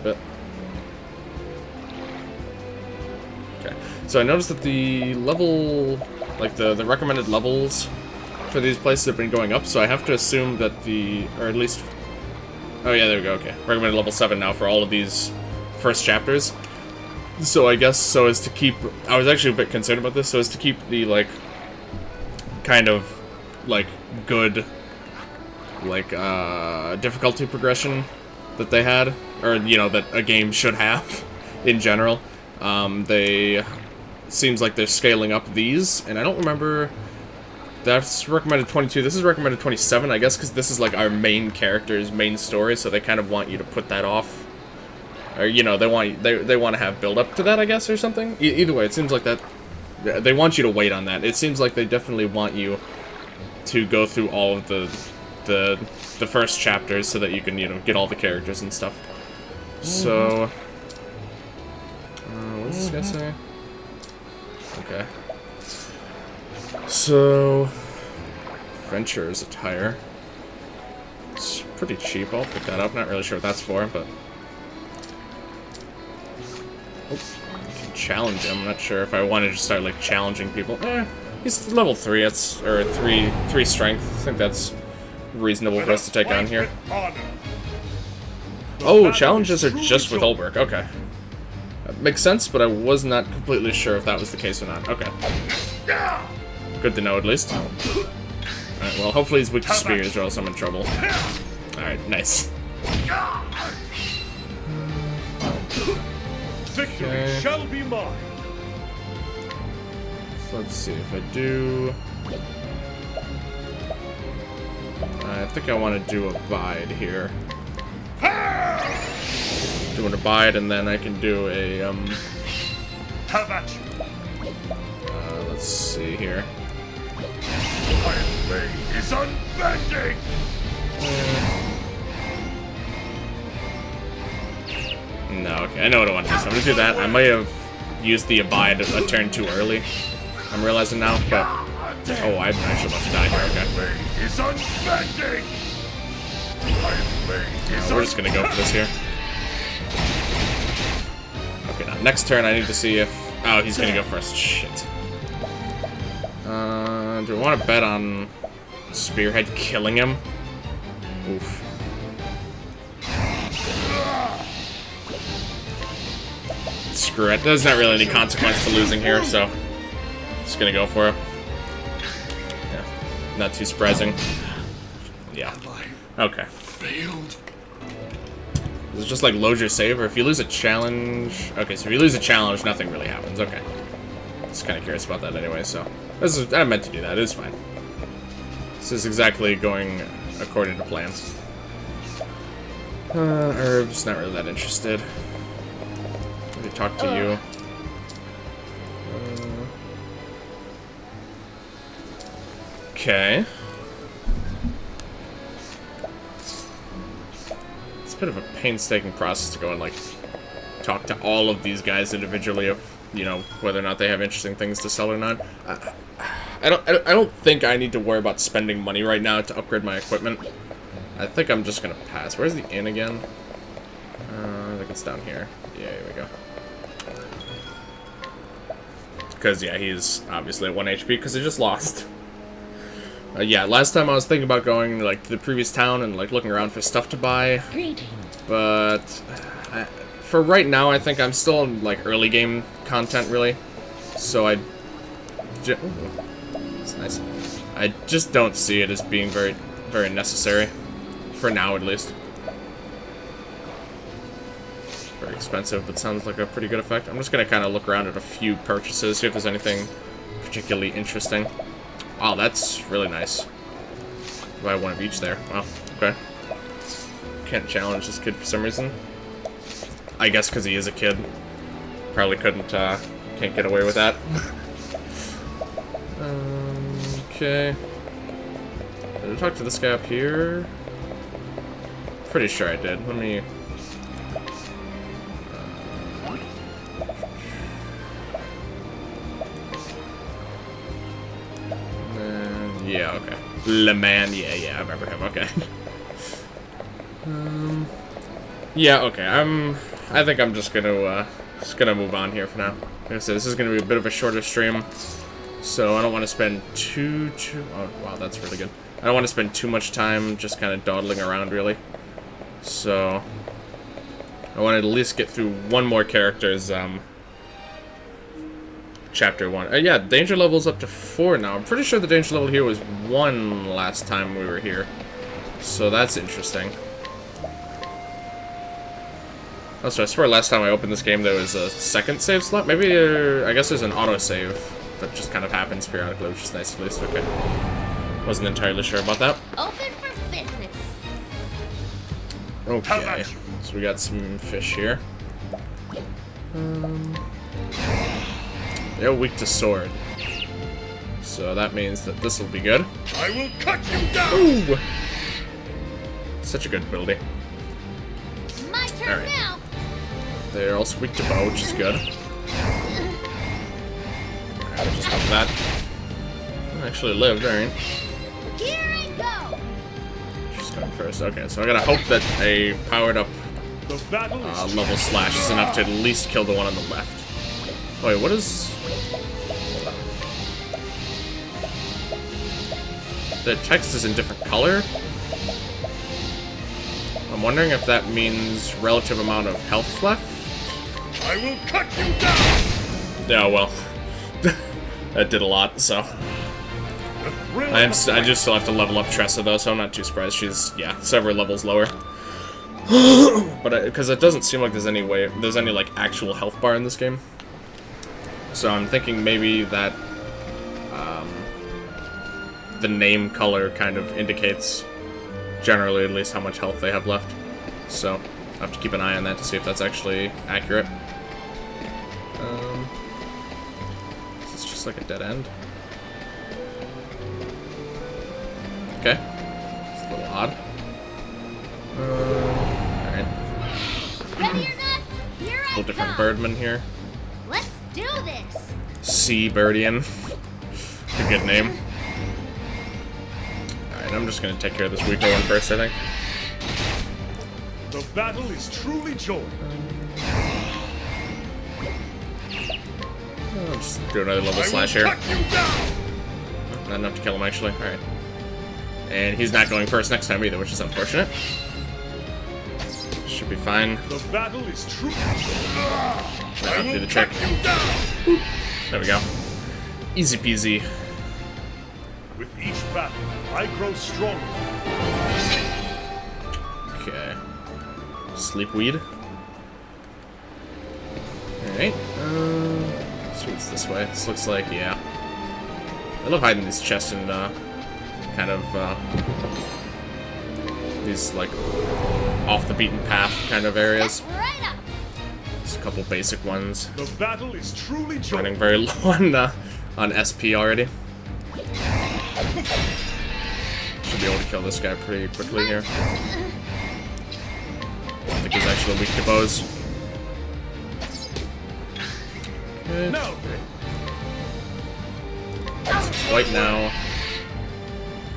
bit. Okay, so I noticed that the level, like the recommended levels for these places have been going up, so I have to assume that or at least, oh yeah, there we go, okay. Recommended level 7 now for all of these first chapters. So I guess, so as to keep, I was actually a bit concerned about this, so as to keep the, like, kind of, like, good, like, difficulty progression that they had, or, you know, that a game should have, in general. Seems like they're scaling up these, and I don't remember, that's recommended 22, this is recommended 27, I guess, because this is, like, our main character's main story, so they kind of want you to put that off, or, you know, they want to have build-up to that, I guess, or something. Either way, it seems like that, they want you to wait on that. It seems like they definitely want you to go through all of the first chapters so that you can, you know, get all the characters and stuff. So, what's this guy say? Okay. So, Venture's attire. It's pretty cheap. I'll pick that up. Not really sure what that's for, but. Oh, I can challenge him. I'm not sure if I wanted to start like challenging people. He's level 3. That's or three strength. I think that's reasonable for us to take on here. Oh, challenges are just with Ulberg. Okay. Makes sense, but I was not completely sure if that was the case or not. Okay. Good to know, at least. Alright, well, hopefully he's weak to spears, or else I'm in trouble. Alright, nice. Victory shall be mine. So let's see if I do... I think I want to do Abide here. Do an Abide, and then I can do a, let's see here. My blade is unbending! No, okay, I know what I want to do, so I'm gonna do that. I might have used the Abide a turn too early. I'm realizing now, but... Oh, I'm actually about to die here, okay. Is unbending! We're just gonna go for this here. Okay, now next turn I need to see if... Oh, he's gonna go first. Shit. Do I want to bet on Spearhead killing him? Oof. Screw it. There's not really any consequence to losing here, so... Just gonna go for it. Yeah. Not too surprising. Yeah. Okay. Is it just like load your save, or if you lose a challenge... Okay, so if you lose a challenge, nothing really happens. Okay. Just kind of curious about that anyway, so... I meant to do that, it's fine. This is exactly going according to plan. Herbs, not really that interested. Let me talk to you. Okay. It's a bit of a painstaking process to go and, like, talk to all of these guys individually of, you know, whether or not they have interesting things to sell or not. I don't think I need to worry about spending money right now to upgrade my equipment. I think I'm just gonna pass. Where's the inn again? I think it's down here. Yeah, here we go. Because, yeah, he's obviously at 1 HP because he just lost. Yeah, last time I was thinking about going, like, to the previous town and, like, looking around for stuff to buy. But, for right now, I think I'm still in, like, early game content, really. So it's nice. I just don't see it as being very, very necessary. For now, at least. Very expensive, but sounds like a pretty good effect. I'm just gonna kind of look around at a few purchases, see if there's anything particularly interesting. Wow, that's really nice. Buy one of each there. Wow, okay. Can't challenge this kid for some reason. I guess because he is a kid. Probably can't get away with that. Okay. Did I talk to this guy up here? Pretty sure I did. Let me... yeah, okay. Le Man, yeah, I remember him, okay. Yeah, okay, I'm I think I'm just gonna move on here for now. Like I said, this is gonna be a bit of a shorter stream, so I don't want to spend oh wow, that's really good. I don't want to spend too much time just kind of dawdling around, really. So I wanted to at least get through one more character's chapter 1. Yeah, danger level's up to 4 now. I'm pretty sure the danger level here was 1 last time we were here. So that's interesting. Also, I swear last time I opened this game there was a second save slot. Maybe, I guess there's an autosave that just kind of happens periodically, which is nice at least. Okay. Wasn't entirely sure about that. Open for business. Okay. So we got some fish here. They're weak to sword. So that means that this will be good. I will cut you down! Ooh! Such a good ability. It's my turn now. They're also weak to bow, which is good. Okay, just hope that actually lived, alright. Here I go. She's going first. Okay, so I gotta hope that a powered up level slash is enough to at least kill the one on the left. Wait, what is... The text is in different color? I'm wondering if that means relative amount of health left? I will cut you down! Yeah, well. That did a lot, so... I just still have to level up Tressa, though, so I'm not too surprised. She's, yeah, several levels lower. But, because it doesn't seem like there's any, like, actual health bar in this game. So I'm thinking maybe that the name color kind of indicates, generally at least, how much health they have left. So I have to keep an eye on that to see if that's actually accurate. Is this just like a dead end? Okay. It's a little odd. Alright. Ready or not, here I A little different come. birdman here. Let's do this. Sea Birdian. A good name. Alright, I'm just gonna take care of this weaker one first, I think. The battle is truly joined. I'll just do another level slash here. Cut you down! Not enough to kill him, actually. Alright. And he's not going first next time either, which is unfortunate. Should be fine. The battle is true. That'll do the trick. There we go. Easy peasy. With each battle, I grow stronger. Okay. Sleep weed. Alright. So it's this way. This looks like, yeah. I love hiding these chests and, kind of, these, like, off the beaten path kind of areas. Right up. Just a couple basic ones. The battle is truly Running joined. very low on SP already. Should be able to kill this guy pretty quickly here. I think he's actually weak to bows. Okay. No. White now.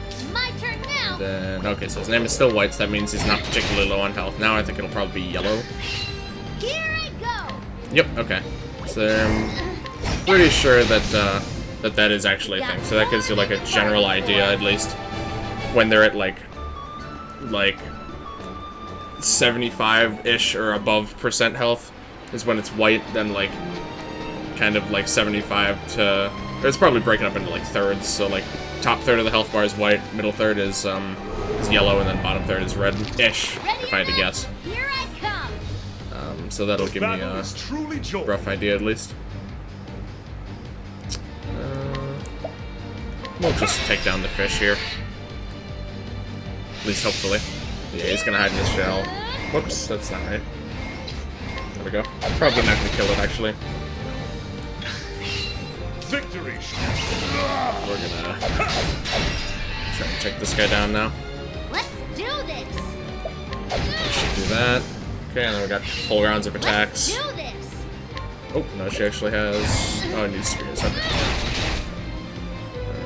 It's my turn now. Then, okay, so his name is still White, so that means he's not particularly low on health. Now I think it'll probably be yellow. Here I go. Yep, okay. So I'm pretty sure that that is actually a thing. So that gives you like a general idea, at least, when they're at like 75-ish or above % health is when it's white. Then like kind of like 75 to, it's probably breaking up into like thirds. So like top third of the health bar is white, middle third is yellow, and then bottom third is red-ish, if I had to guess. Here I come. So that'll give me a truly joined. rough idea at least. We'll just take down the fish here. At least hopefully. Yeah, he's gonna hide in his shell. Whoops, that's not right. There we go. Probably not gonna kill it actually. Victory. We're gonna try and take this guy down now. Let's do this. Should do that. Okay, and then we got full rounds of attacks. Let's do this. Oh, no, she actually has... Oh, it needs spears. Okay.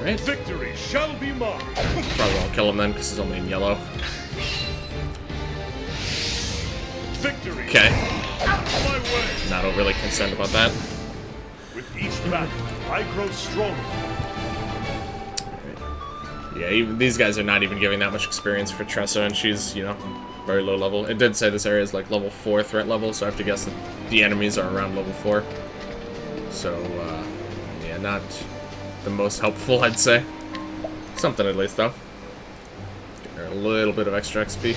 Alright. Victory shall be mine. Probably won't kill him then, because he's only in yellow. Victory. Okay. not overly concerned about that. With each battle, I grow stronger. Yeah, even, these guys are not even giving that much experience for Tressa, and she's, you know, very low level. It did say this area is like level 4 threat level, so I have to guess that the enemies are around level 4. So, yeah, not the most helpful, I'd say. Something at least, though. Get her a little bit of extra XP.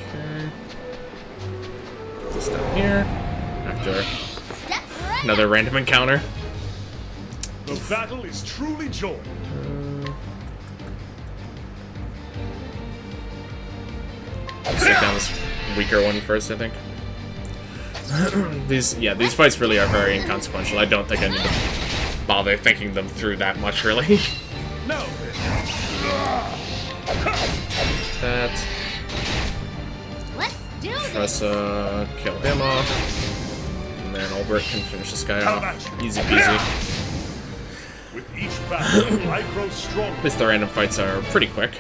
Okay. Put this down here. After another random encounter. The battle is truly joined. Take down this weaker one first, I think. These fights really are very inconsequential. I don't think I need to bother thinking them through that much, really. No. That. Let's do this. Tressa, kill him off. And then Albert can finish this guy off. Easy peasy. With each battle, I grow stronger. At least the random fights are pretty quick.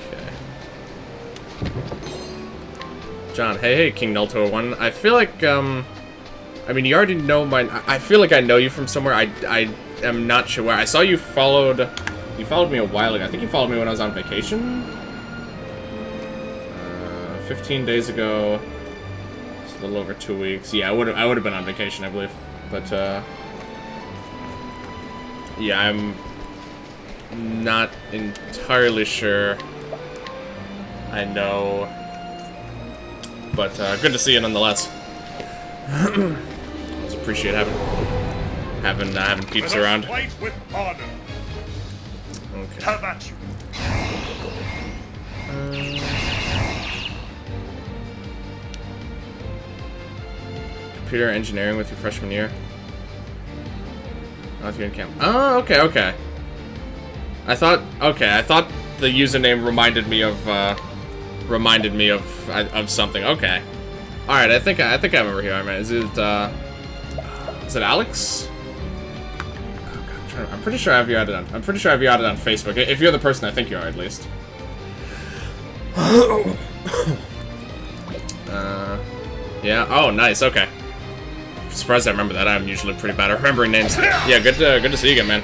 Okay. John, hey, King Nulto 1. I feel like, I mean, you already know my... I feel like I know you from somewhere. I am not sure where. I saw you followed... You followed me a while ago. I think you followed me when I was on vacation. 15 days ago. It's a little over 2 weeks. Yeah, I would have been on vacation, I believe. But, yeah, I'm not entirely sure I know. But, good to see you nonetheless. Always appreciate having peeps around. Fight with honor. Okay. Have at you. Computer engineering with your freshman year. Oh, you're in camp. Oh, okay. I thought the username reminded me of something. Okay. All right, I think I remember who I mean. Is it Alex? Oh, God, I'm pretty sure I have you added on. I'm pretty sure I have you added on Facebook. If you're the person I think you are, at least. Yeah. Oh, nice. Okay. Surprised I remember that. I'm usually pretty bad at remembering names. Yeah, good to see you again, man.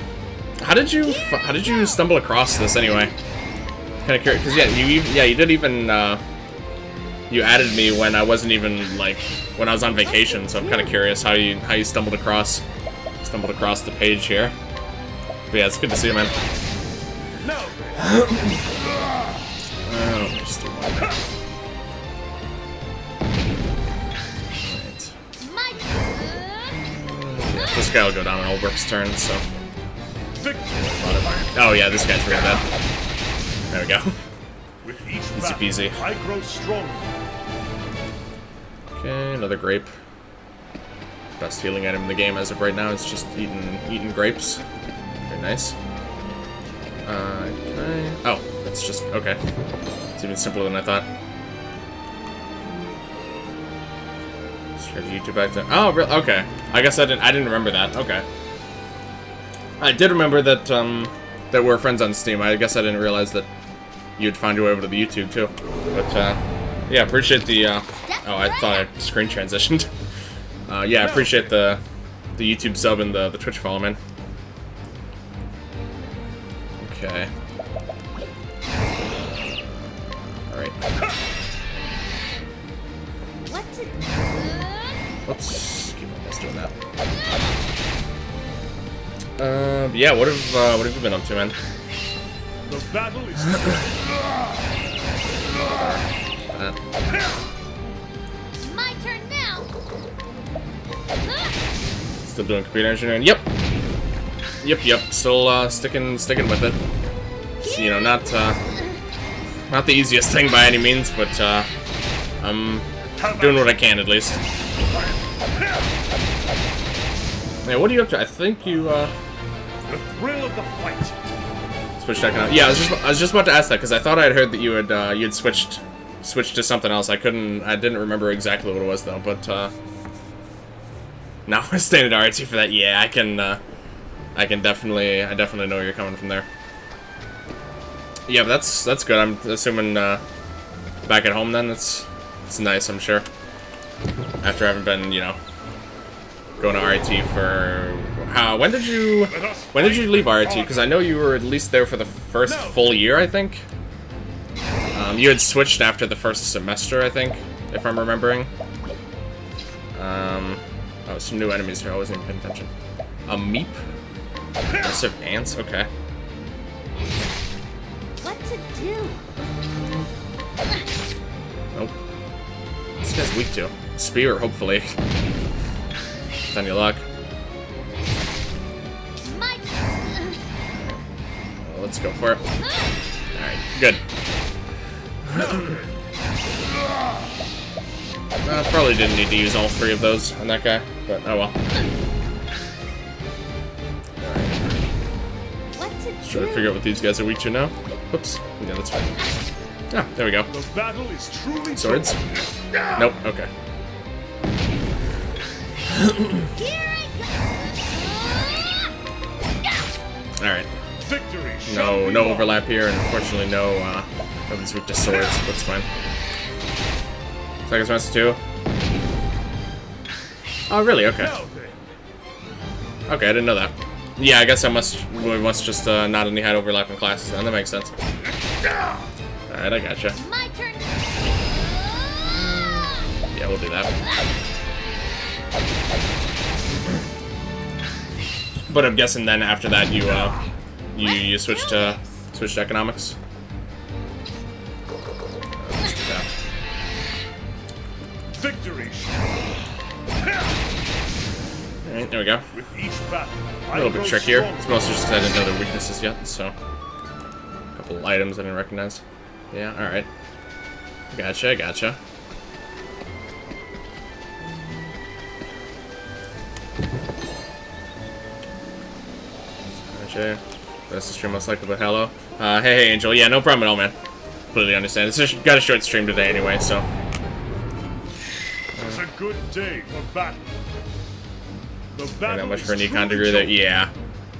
How did you stumble across this anyway? Kind of curious, because you did even you added me when I wasn't even like when I was on vacation, so I'm kind of curious how you stumbled across the page here. But yeah, it's good to see you, man. No. Just do one. This guy will go down on Olbert's turn, so... Oh yeah, this guy's really bad. There we go. With each Easy peasy. I grow stronger. Okay, another grape. Best healing item in the game as of right now is just eating grapes. Very nice. Can I... Oh, that's just... Okay. It's even simpler than I thought. YouTube back there. Oh, really? Okay. I guess I didn't remember that. Okay. I did remember that that we're friends on Steam. I guess I didn't realize that you'd find your way over to the YouTube too. But yeah, appreciate the oh, I thought I screen transitioned. Yeah, I appreciate the YouTube sub and the Twitch follow, man. Okay. All right. Let's keep on just doing that. Yeah, what have you been up to, man? The battle is It's my turn now. Still doing computer engineering? Yep. Still sticking with it. So, you know, not the easiest thing by any means, but I'm doing what I can at least. Yeah, what are you up to? I think you the thrill of the fight. switched icon. Yeah, I was just about to ask that because I thought I had heard that you had switched to something else. I didn't remember exactly what it was though, but now we're staying at RT for that. Yeah, I definitely know where you're coming from there. Yeah, but that's good. I'm assuming back at home then. It's nice, I'm sure. After having been, you know, going to RIT for when did you leave RIT? Because I know you were at least there for the first full year, I think. You had switched after the first semester, I think, if I'm remembering. Oh, some new enemies here. I wasn't even paying attention. A meep? Massive ants? Okay. What to do? Nope. This guy's weak to. Spear, hopefully. With any luck. My turn. Well, let's go for it. Alright, good. Probably didn't need to use all 3 of those on that guy, but oh well. Let's try to figure out what these guys are weak to now. Whoops. Yeah, that's fine. Ah, there we go. The battle is truly Swords? Nope, okay. Alright. victory. No overlap here, and unfortunately nobody's weak to swords, but it's fine. Second semester 2. Oh, really? Okay. Okay, I didn't know that. Yeah, I guess we must just not only had overlapping classes then. That makes sense. Alright, I gotcha. My turn. Yeah, we'll do that. But I'm guessing then after that you switch to economics. Let's do that. Victory. Alright, there we go. With each battle, A little bit trickier. It's mostly just because I didn't know their weaknesses yet, so. A couple items I didn't recognize. Yeah, alright. Gotcha. Gotcha. That's the stream most likely, but hello. Hey, Angel. Yeah, no problem at all, man. Completely understand. It's just got a short stream today anyway, so. It's a good day for battle. Not much for an econ degree there. Yeah.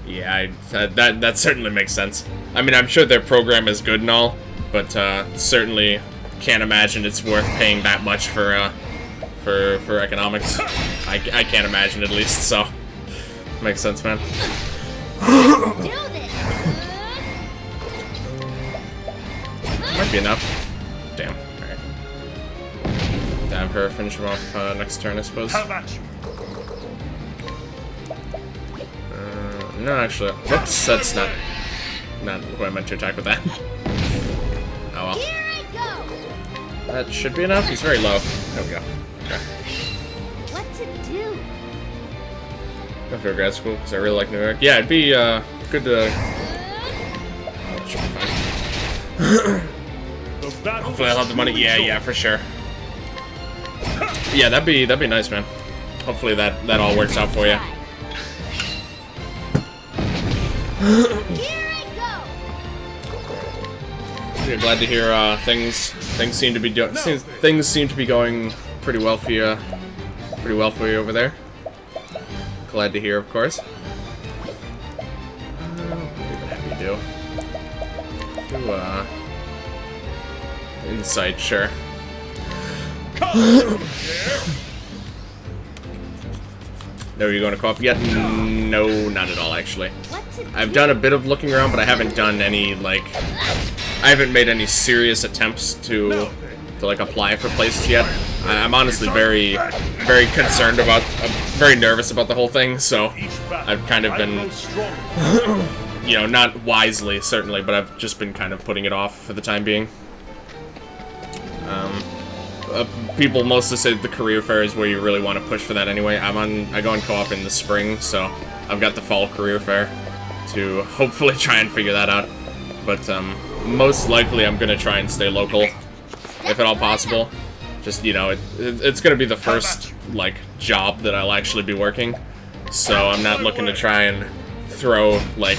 Yeah, that certainly makes sense. I mean, I'm sure their program is good and all, but certainly can't imagine it's worth paying that much for economics. I can't imagine, at least, so. Makes sense, man. Might be enough. Damn. Alright. Have her finish him off next turn, I suppose. How about you? No, actually. Whoops, that's not who I meant to attack with that. Oh well. Here I go. That should be enough. He's very low. There we go. Okay. What to do? Go for grad school because I really like New York. Yeah, it'd be good to. That should be fine. Hopefully I'll have the money. Yeah, for sure. Yeah, that'd be nice, man. Hopefully that all works out for you. Here I go. Yeah, glad to hear things seem to be things seem to be going pretty well for you. Over there. Glad to hear, of course. What do you do? Insight, sure. No, are you going to co-op yet? No, not at all, actually. I've done a bit of looking around, but I haven't done any, like... I haven't made any serious attempts to like, apply for places yet. I'm honestly very concerned about... very nervous about the whole thing, so... I've kind of been... you know, not wisely, certainly, but I've just been kind of putting it off for the time being. People mostly say the career fair is where you really want to push for that anyway. I go on co-op in the spring, so I've got the fall career fair to hopefully try and figure that out. But most likely I'm gonna try and stay local, if at all possible. Just, you know, it's gonna be the first like job that I'll actually be working, so I'm not looking to try and throw like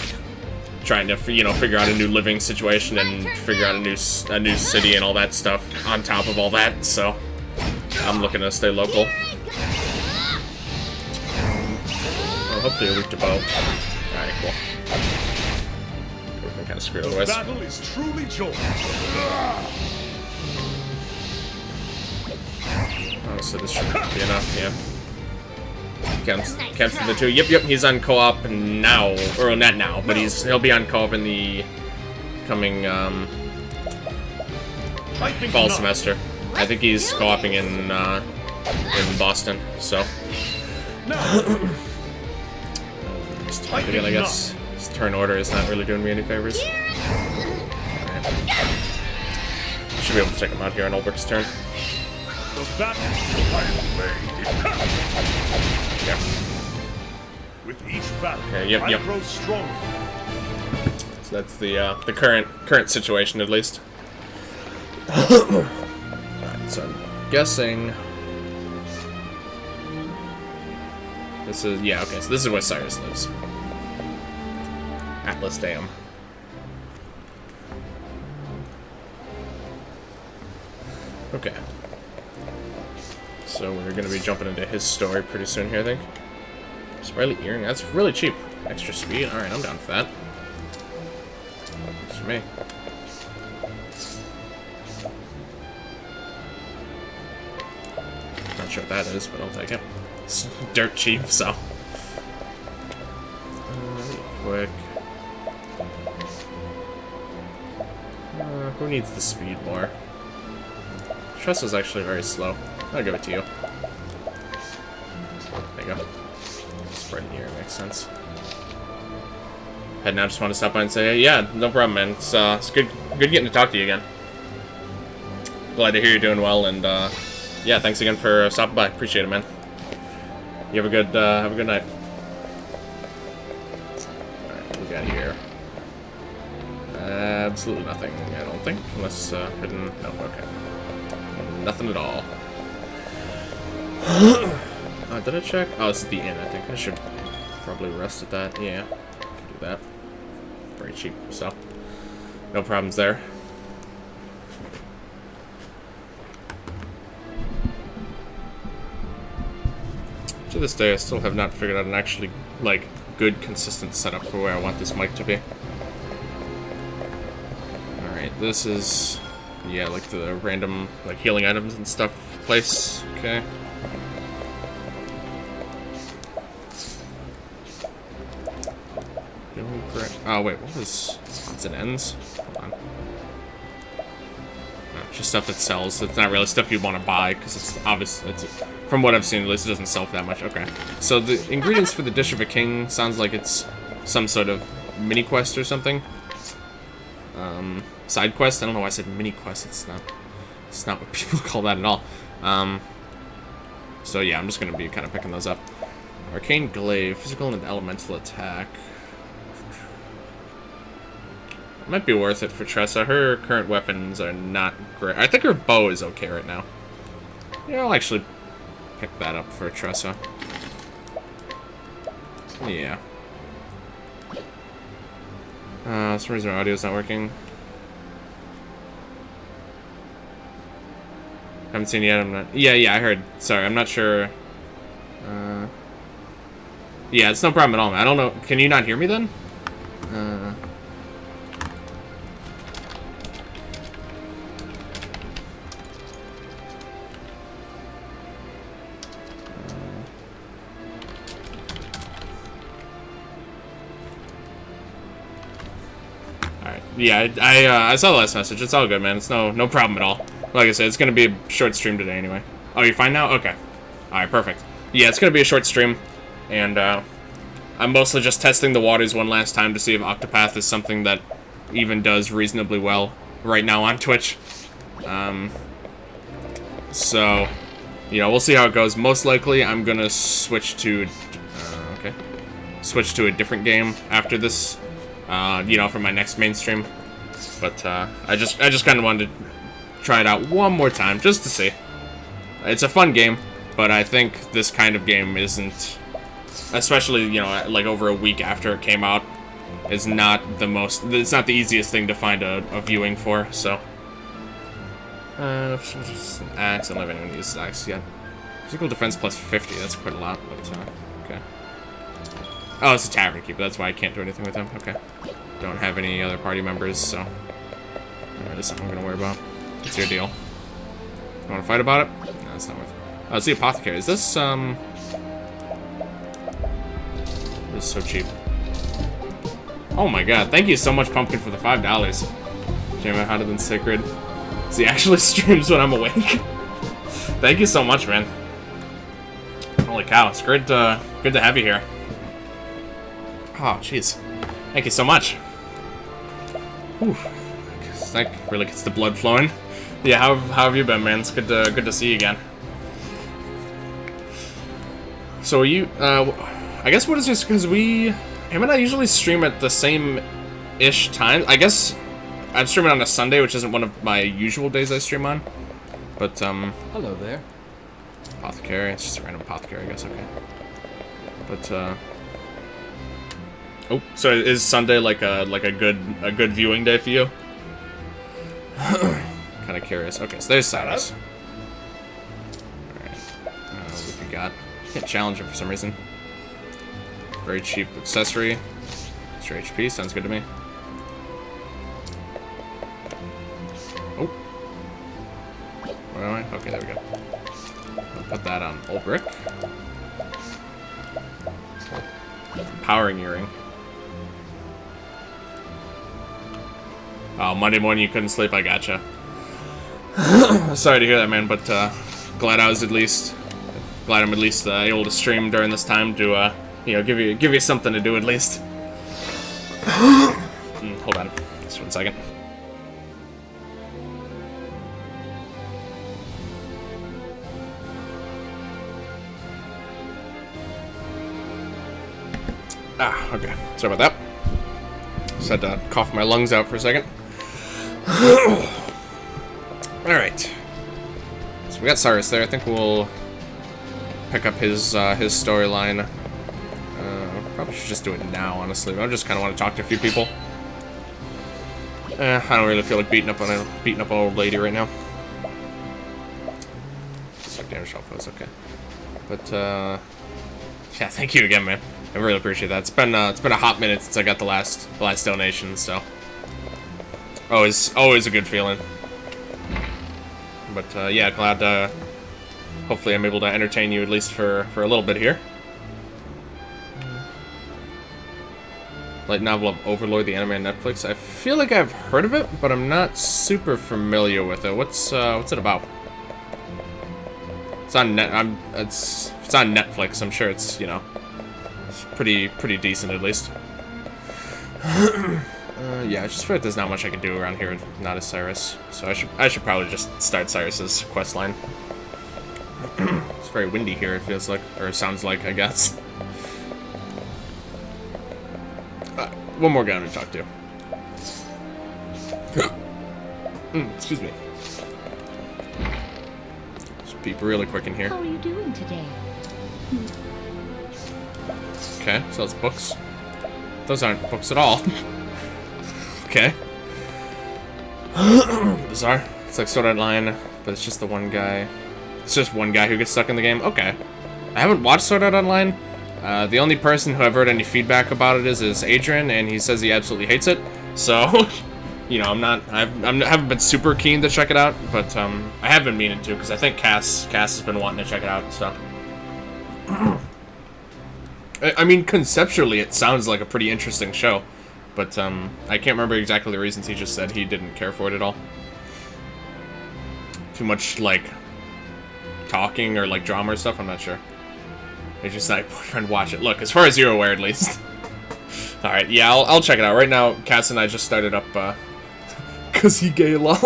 trying to, you know, figure out a new living situation and figure out a new city and all that stuff on top of all that, so I'm looking to stay local. Well, hopefully you're weak to bow. Alright, cool. We're kind of screwed otherwise. Battle is truly joy. Oh, so this should be enough, yeah. Counts for the 2. Yep, he's on co-op now. Or not now, but he'll be on co-op in the coming fall semester. I think he's co-oping in Boston, so. Again, I guess his turn order is not really doing me any favors. Right. Should be able to take him out here on Ulbricht's turn. Yeah. With each battle, okay, yep. I grow stronger. So that's the current situation, at least. Alright, so I'm guessing this is okay. So this is where Cyrus lives. Atlas Dam. Okay. So we're gonna be jumping into his story pretty soon here, I think. Sprightly earring, that's really cheap. Extra speed, alright, I'm down for that. Works for me. Not sure what that is, but I'll take it. It's dirt cheap, so. Quick. Who needs the speed more? Trust is actually very slow. I'll give it to you. There you go. Spread in here makes sense. And now just want to stop by and say, hey, yeah, no problem, man. It's good getting to talk to you again. Glad to hear you're doing well, and yeah, thanks again for stopping by. Appreciate it, man. You have a good night. Alright, what we got here? Absolutely nothing, I don't think, unless hidden. No, okay. Nothing at all. Did I check? Oh, it's the inn, I think. I should probably rest at that. Yeah, can do that. Very cheap, so no problems there. To this day, I still have not figured out an actually, like, good, consistent setup for where I want this mic to be. Alright, this is, yeah, like the random, like, healing items and stuff place. Okay. Oh, wait, what was... Odds and ends? Hold on. No, just stuff that sells. It's not really stuff you want to buy, because it's obvious. From what I've seen, at least it doesn't sell for that much. Okay. So the ingredients for the Dish of a King sounds like it's some sort of mini-quest or something. Side quest? I don't know why I said mini-quest. It's not what people call that at all. So yeah, I'm just going to be kind of picking those up. Arcane Glaive, physical and elemental attack. Might be worth it for Tressa. Her current weapons are not great. I think her bow is okay right now. Yeah, I'll actually pick that up for Tressa. Yeah. For some reason my audio's not working. Haven't seen it yet. I'm not. Yeah, I heard. Sorry, I'm not sure. Yeah, it's no problem at all, man. I don't know. Can you not hear me then? Alright. Yeah, I saw the last message. It's all good, man. It's no problem at all. Like I said, it's gonna be a short stream today anyway. Oh, you're fine now? Okay. Alright, perfect. Yeah, it's gonna be a short stream. And, I'm mostly just testing the waters one last time to see if Octopath is something that even does reasonably well right now on Twitch. So, you know, we'll see how it goes. Most likely, I'm gonna switch to, switch to a different game after this, you know, for my next main stream. But, I just kind of wanted to try it out one more time, just to see. It's a fun game, but I think this kind of game isn't, especially, you know, like over a week after it came out, is not the most, it's not the easiest thing to find a viewing for, so. Just an axe, I don't have anyone use this axe yet. Physical defense plus 50, that's quite a lot, but, okay. Oh, it's a tavern keeper, that's why I can't do anything with him, okay. Don't have any other party members, so. That's something I'm gonna worry about. What's your deal? You wanna fight about it? it's not worth it. Oh, it's the apothecary. Is this, This is so cheap. Oh my god, thank you so much, Pumpkin, for the $5. Jamie, hotter than sacred. So he actually streams when I'm awake. Thank you so much, man. Holy cow, it's great, good to have you here. Oh, jeez. Thank you so much. Whew. That really gets the blood flowing. Yeah, how have you been, man? It's good to see you again. So are you, I guess what is this, because him and I usually stream at the same-ish time. I guess I'm streaming on a Sunday, which isn't one of my usual days I stream on. But, Hello there. Apothecary, it's just a random apothecary, I guess, okay. But, oh, so is Sunday like a good viewing day for you? Kind of curious. Okay, so there's Cyrus. Alright. What we got? Can't challenge him for some reason. Very cheap accessory. Extra HP, sounds good to me. Oh. Where am I? Okay, there we go. I'll put that on old brick. Powering earring. Oh, Monday morning you couldn't sleep, I gotcha. Sorry to hear that, man, but glad I'm at least able to stream during this time to you know, give you something to do at least. Hold on, just 1 second. Ah, okay. Sorry about that. Just had to cough my lungs out for a second. Alright. So we got Cyrus there. I think we'll pick up his storyline. Probably should just do it now, honestly. I just kind of want to talk to a few people. I don't really feel like beating up an old lady right now. So damage shelf was okay. But yeah, thank you again, man. I really appreciate that. It's been a hot minute since I got the last donation, so always a good feeling. But yeah, glad. Hopefully, I'm able to entertain you at least for a little bit here. Light novel of Overlord, the anime on Netflix. I feel like I've heard of it, but I'm not super familiar with it. What's it about? It's on it's on Netflix. I'm sure it's, you know, it's pretty decent at least. Yeah, I just feel like there's not much I can do around here, not as Cyrus. So I should probably just start Cyrus's quest line. It's very windy here, it feels like, or sounds like, I guess. One more guy to talk to. Excuse me. Just peep really quick in here. How are you doing today? Okay, so that's books. Those aren't books at all. Okay. Bizarre. It's like Sword Art Online, but it's just the one guy. It's just one guy who gets stuck in the game. Okay. I haven't watched Sword Art Online. The only person who I've heard any feedback about it is Adrian, and he says he absolutely hates it. So, you know, I haven't been super keen to check it out, but I have been meaning to, because I think Cass has been wanting to check it out and stuff. I mean, conceptually, it sounds like a pretty interesting show, but I can't remember exactly the reasons he just said he didn't care for it at all. Too much, like, talking or, like, drama or stuff, I'm not sure. It's just like, boyfriend, watch it. Look, as far as you're aware, at least. Alright, yeah, I'll check it out. Right now, Cass and I just started up, cause he gay, lol.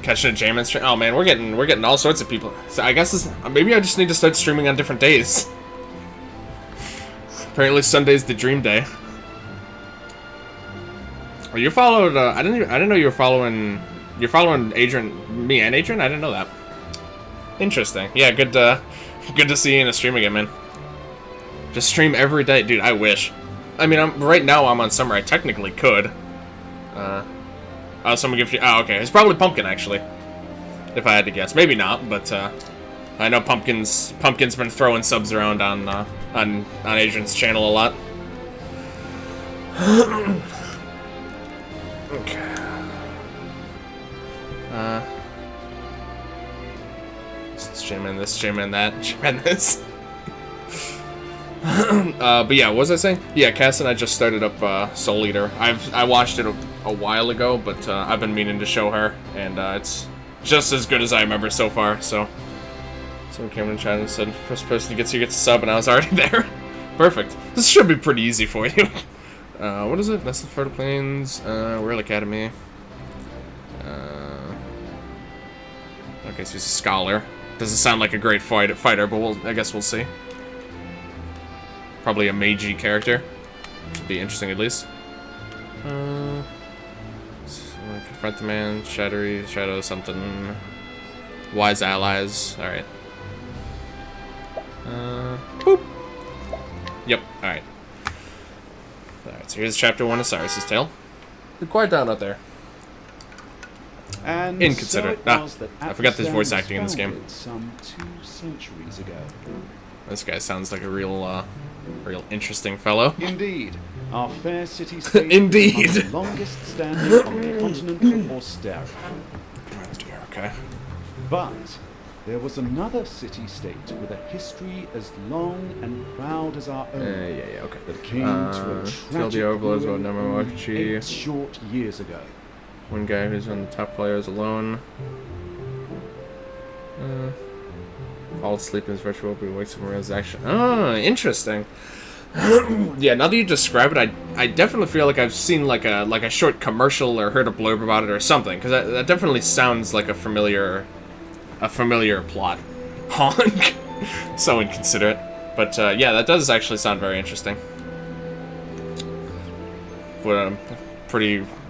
Catching a J-Man stream. Oh man, we're getting all sorts of people. So I guess maybe I just need to start streaming on different days. Apparently Sunday's the dream day. Oh, you followed, I didn't know you were following, you're following Adrian, me and Adrian? I didn't know that. Interesting. Yeah, good to see you in a stream again, man. Just stream every day. Dude, I wish. I mean, right now I'm on summer. I technically could. Oh, someone gives you... Oh, okay. It's probably Pumpkin, actually. If I had to guess. Maybe not, but, I know Pumpkin's been throwing subs around on Adrian's channel a lot. Okay. J-man this, J-man that, J-man this. But yeah, what was I saying? Yeah, Cass and I just started up Soul Eater. I watched it a while ago, but I've been meaning to show her, and it's just as good as I remember so far. So someone came in the chat and said, first person who gets a sub, and I was already there. Perfect. This should be pretty easy for you. What is it? That's the Fertile Plains, Royal Academy. Okay, so he's a scholar. Doesn't sound like a great fighter, but I guess we'll see. Probably a magey character. Should be interesting at least. So confront the man, shadow something. Wise allies. Alright. Boop. Yep, alright. Alright, so here's chapter 1 of Cyrus's tale. Quiet down out there. And Inconsiderate. So I forgot there's voice acting in this game. Some 2 centuries ago. This guy sounds like a real interesting fellow. Indeed, our fair city-state Indeed. is the longest standing on the continent of Austerity. Okay. But there was another city-state with a history as long and proud as our own. Yeah, okay. That came to a killed the tragic overlords ruin about only Namawachi. 8 short years ago. One guy who's one of the top players alone. Falls asleep in his virtual world, but he wakes up and realizes action. Oh, interesting. Yeah, now that you describe it, I definitely feel like I've seen like a short commercial or heard a blurb about it or something, because that definitely sounds like a familiar plot. Honk. So inconsiderate. But yeah, that does actually sound very interesting. But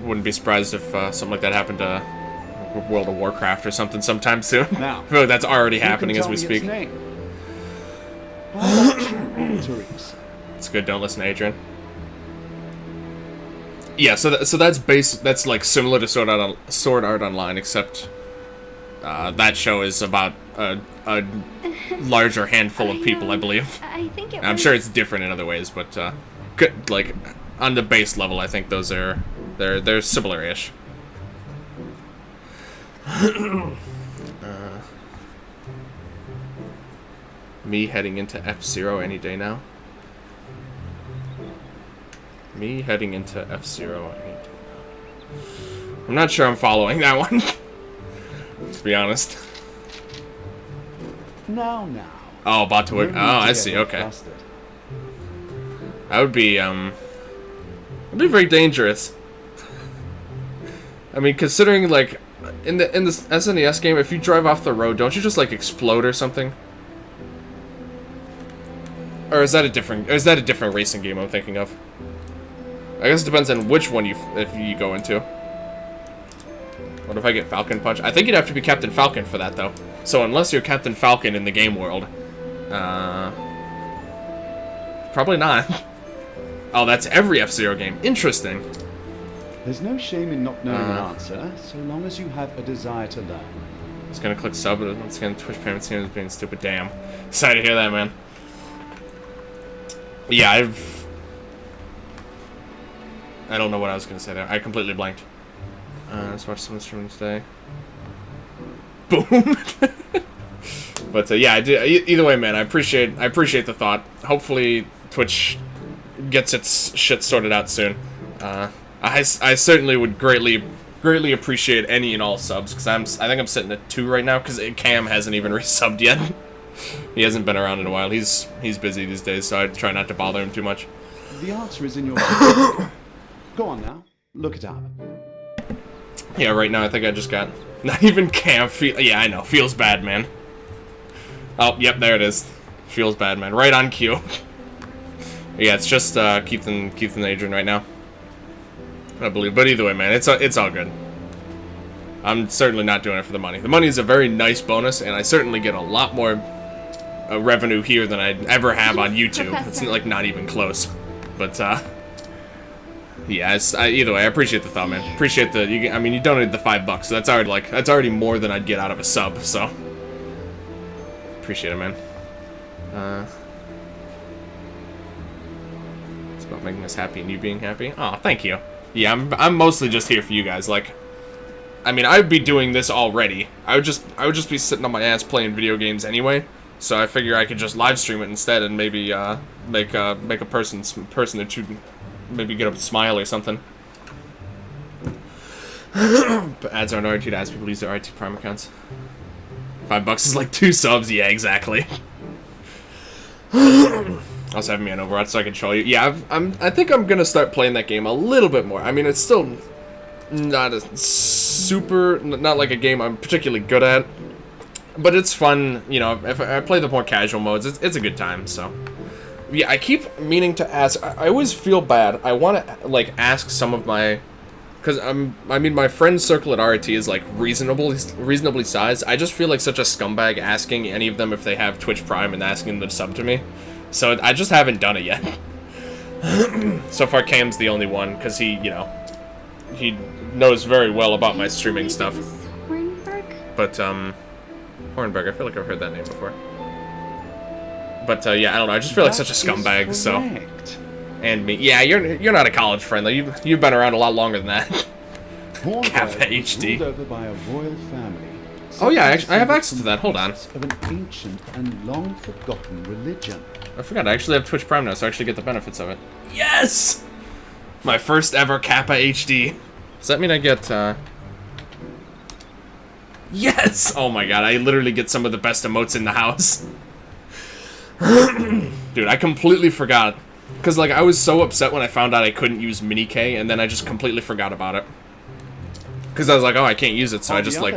wouldn't be surprised if something like that happened to World of Warcraft or something sometime soon. Now, I feel like that's already happening as we speak. Cyrus. It's good. Don't listen to Adrian. Yeah, so that's like similar to Sword Art Online, except that show is about a larger handful of people, I believe. I think I'm sure it's different in other ways, but like on the base level, I think those they're similar-ish. Me heading into F-Zero any day now. Me heading into F-Zero any day now. I'm not sure I'm following that one. To be honest. Now. Oh, about to work. Oh, I see. Okay. That would be that'd be very dangerous. I mean, considering like in the SNES game, if you drive off the road, don't you just like explode or something? Or is that a different racing game I'm thinking of? I guess it depends on which one if you go into. What if I get Falcon Punch? I think you'd have to be Captain Falcon for that though. So unless you're Captain Falcon in the game world, probably not. Oh, that's every F-Zero game. Interesting. There's no shame in not knowing an answer, so long as you have a desire to learn. Just gonna click sub, but once again, Twitch payment scheme is being stupid. Damn. Sorry to hear that, man. Yeah, I don't know what I was gonna say there. I completely blanked. Let's watch someone streaming today. Boom. But yeah, either way, man, I appreciate the thought. Hopefully, Twitch gets its shit sorted out soon. I certainly would greatly appreciate any and all subs, because I think I'm sitting at 2 right now, because Cam hasn't even resubbed yet. He hasn't been around in a while. He's busy these days, so I try not to bother him too much. The answer is in your Go on now, look it up. Yeah, right now I think I just got not even Cam. Yeah, I know. Feels bad, man. Oh, yep, there it is. Feels bad, man. Right on cue. Yeah, it's just Keith and Adrian right now, I believe. But either way, man, it's all good. I'm certainly not doing it for the money. The money is a very nice bonus, and I certainly get a lot more revenue here than I'd ever have on YouTube. Professor. It's like not even close. But yeah, either way, I appreciate the thought, man. Appreciate I mean, you donated the $5, so that's already more than I'd get out of a sub. So appreciate it, man. It's about making us happy and you being happy. Oh, thank you. Yeah, I'm mostly just here for you guys. Like, I mean, I'd be doing this already. I would just be sitting on my ass playing video games anyway. So I figure I could just live stream it instead and maybe make a person or two maybe get a smile or something. But ads aren't RT to ask people to use their RT Prime accounts. $5 is like 2 subs. Yeah, exactly. Also having me on Overwatch so I can troll you. Yeah, I think I'm gonna start playing that game a little bit more. I mean, it's still not a super, not like a game I'm particularly good at, but it's fun. You know, if I play the more casual modes, it's a good time. So, yeah, I keep meaning to ask. I always feel bad. I want to like ask some of my, because I mean, my friend's circle at RT is like reasonably sized. I just feel like such a scumbag asking any of them if they have Twitch Prime and asking them to sub to me. So I just haven't done it yet. So far, Cam's the only one, because he, you know, he knows very well about my streaming stuff. But, Hornberg, I feel like I've heard that name before. But, yeah, I don't know, I just feel like such a scumbag, so... And me. Yeah, you're not a college friend, though. You've been around a lot longer than that. Kappa HD. Over by a royal family. Oh yeah, I have access to that. Hold on. Of an ancient and long forgotten religion. I forgot. I actually have Twitch Prime now, so I actually get the benefits of it. Yes! My first ever Kappa HD. Does that mean I get, Yes! Oh my god, I literally get some of the best emotes in the house. Dude, I completely forgot. Because, like, I was so upset when I found out I couldn't use Mini K, and then I just completely forgot about it. Because I was like, oh, I can't use it, so I just, like...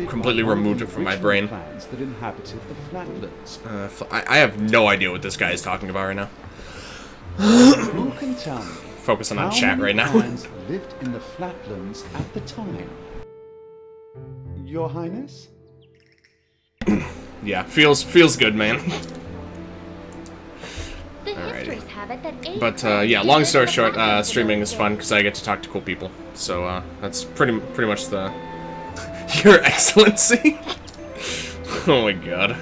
completely removed it from my brain. I have no idea what this guy is talking about right now. Who can tell me Focusing on chat right now. lived in the flatlands at the time? Your Highness? Yeah, feels good, man. But yeah, long story short, streaming is fun because I get to talk to cool people. So that's pretty much the Your Excellency. Oh my god.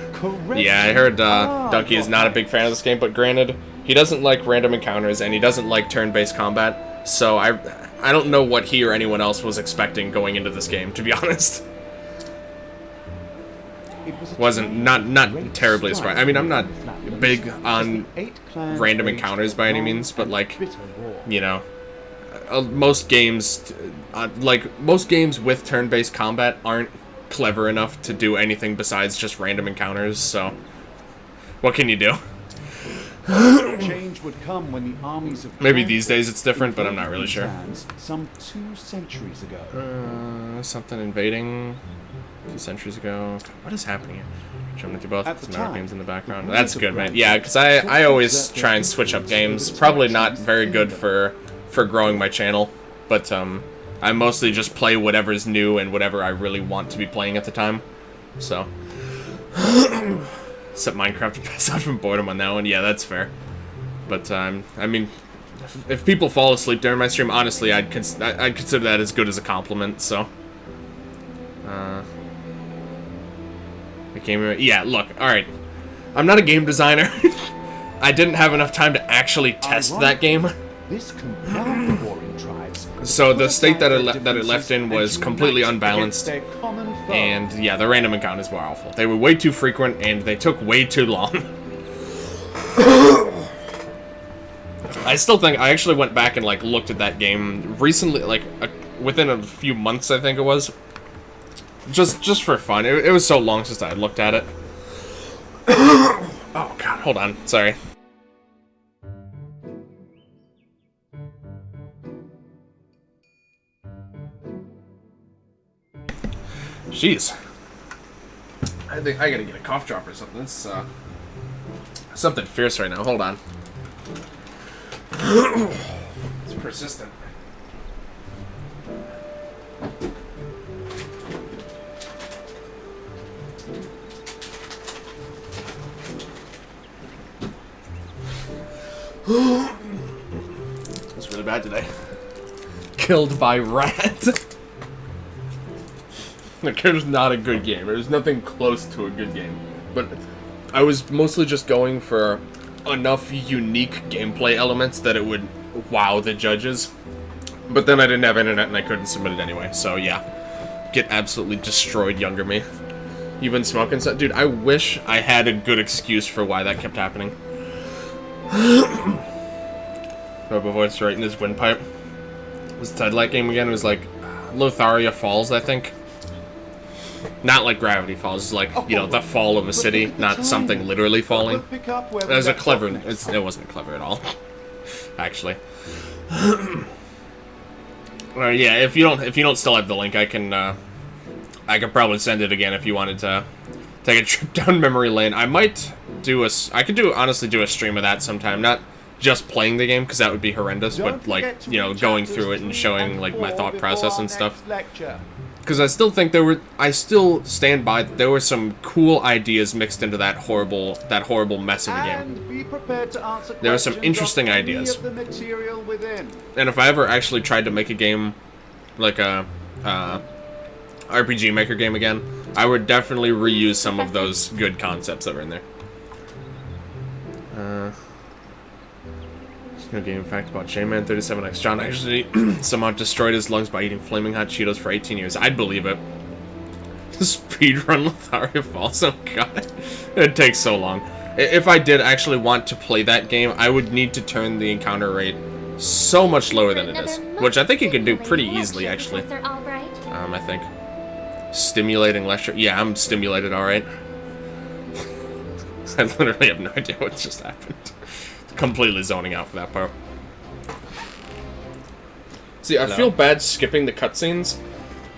Yeah, I heard Donkey is not a big fan of this game, but granted, he doesn't like random encounters and he doesn't like turn-based combat. So I don't know what he or anyone else was expecting going into this game, to be honest. Wasn't not terribly surprised. I mean, I'm not big on random encounters by any means, but like, you know, most games with turn-based combat aren't clever enough to do anything besides just random encounters. So, what can you do? Change would come when the armies of maybe these days it's different, but I'm not really sure. Some 2 centuries ago. Something invading 2 centuries ago. What is happening here? Jumping through both some games in the background. That's good, man. Yeah, because I always try and switch up games. Probably not very good for growing my channel, but I mostly just play whatever's new and whatever I really want to be playing at the time. So, except Minecraft to pass out from boredom on that one. Yeah, that's fair. But I mean, if people fall asleep during my stream, honestly, I'd consider that as good as a compliment. So. Yeah, look, alright. I'm not a game designer. I didn't have enough time to actually test that game. So the state that it left in was completely unbalanced. And yeah, the random encounters were awful. They were way too frequent and they took way too long. I still think I actually went back and like looked at that game recently, like within a few months, I think it was. Just for fun. It was so long since I had looked at it. Oh god, hold on. Sorry. Jeez. I think I gotta get a cough drop or something. It's something fierce right now. Hold on. It's persistent. It's really bad today. Killed by rat. Like, it was not a good game. There was nothing close to a good game. But I was mostly just going for enough unique gameplay elements that it would wow the judges. But then I didn't have internet and I couldn't submit it anyway, so yeah. Get absolutely destroyed, younger me. You've been smoking stuff? Dude, I wish I had a good excuse for why that kept happening. Robo voice right in his windpipe. Was the Tidelight game again? It was like Lotharia Falls, I think. Not like Gravity Falls, it's like, you know, the fall of a city, not something literally falling. That was a clever... It wasn't clever at all, actually. Yeah, if you don't still have the link, I could probably send it again if you wanted to take a trip down memory lane. I could honestly do a stream of that sometime, not just playing the game, because that would be horrendous, but like, you know, going through it and showing like my thought process and stuff. Because I still think I still stand by that there were some cool ideas mixed into that horrible mess of a game. There were some interesting ideas. And if I ever actually tried to make a game, like a RPG Maker game again, I would definitely reuse some of those good concepts that were in there. No game fact about J-Man 37X. John actually somehow destroyed his lungs by eating flaming hot Cheetos for 18 years. I'd believe it. Speedrun Lotharia Falls. Oh god. It takes so long. If I did actually want to play that game, I would need to turn the encounter rate so much lower than it is. Which I think you can do pretty easily, actually. I think. Stimulating lecture. Yeah, I'm stimulated, alright. I literally have no idea what just happened. Completely zoning out for that part. See, I feel bad skipping the cutscenes,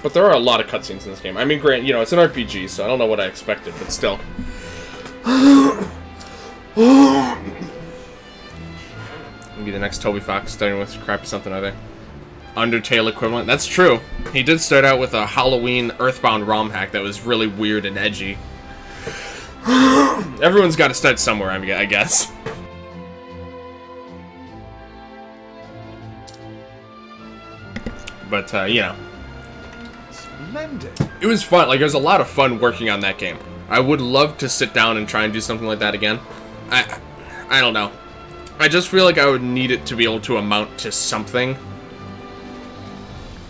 but there are a lot of cutscenes in this game. I mean, grant, you know, it's an RPG, so I don't know what I expected, but still. Maybe the next Toby Fox starting with crappy something, are they? Undertale equivalent. That's true. He did start out with a Halloween Earthbound ROM hack that was really weird and edgy. Everyone's got to start somewhere, I guess. But, you know. Splendid. It was fun. Like, there's a lot of fun working on that game. I would love to sit down and try and do something like that again. I don't know. I just feel like I would need it to be able to amount to something.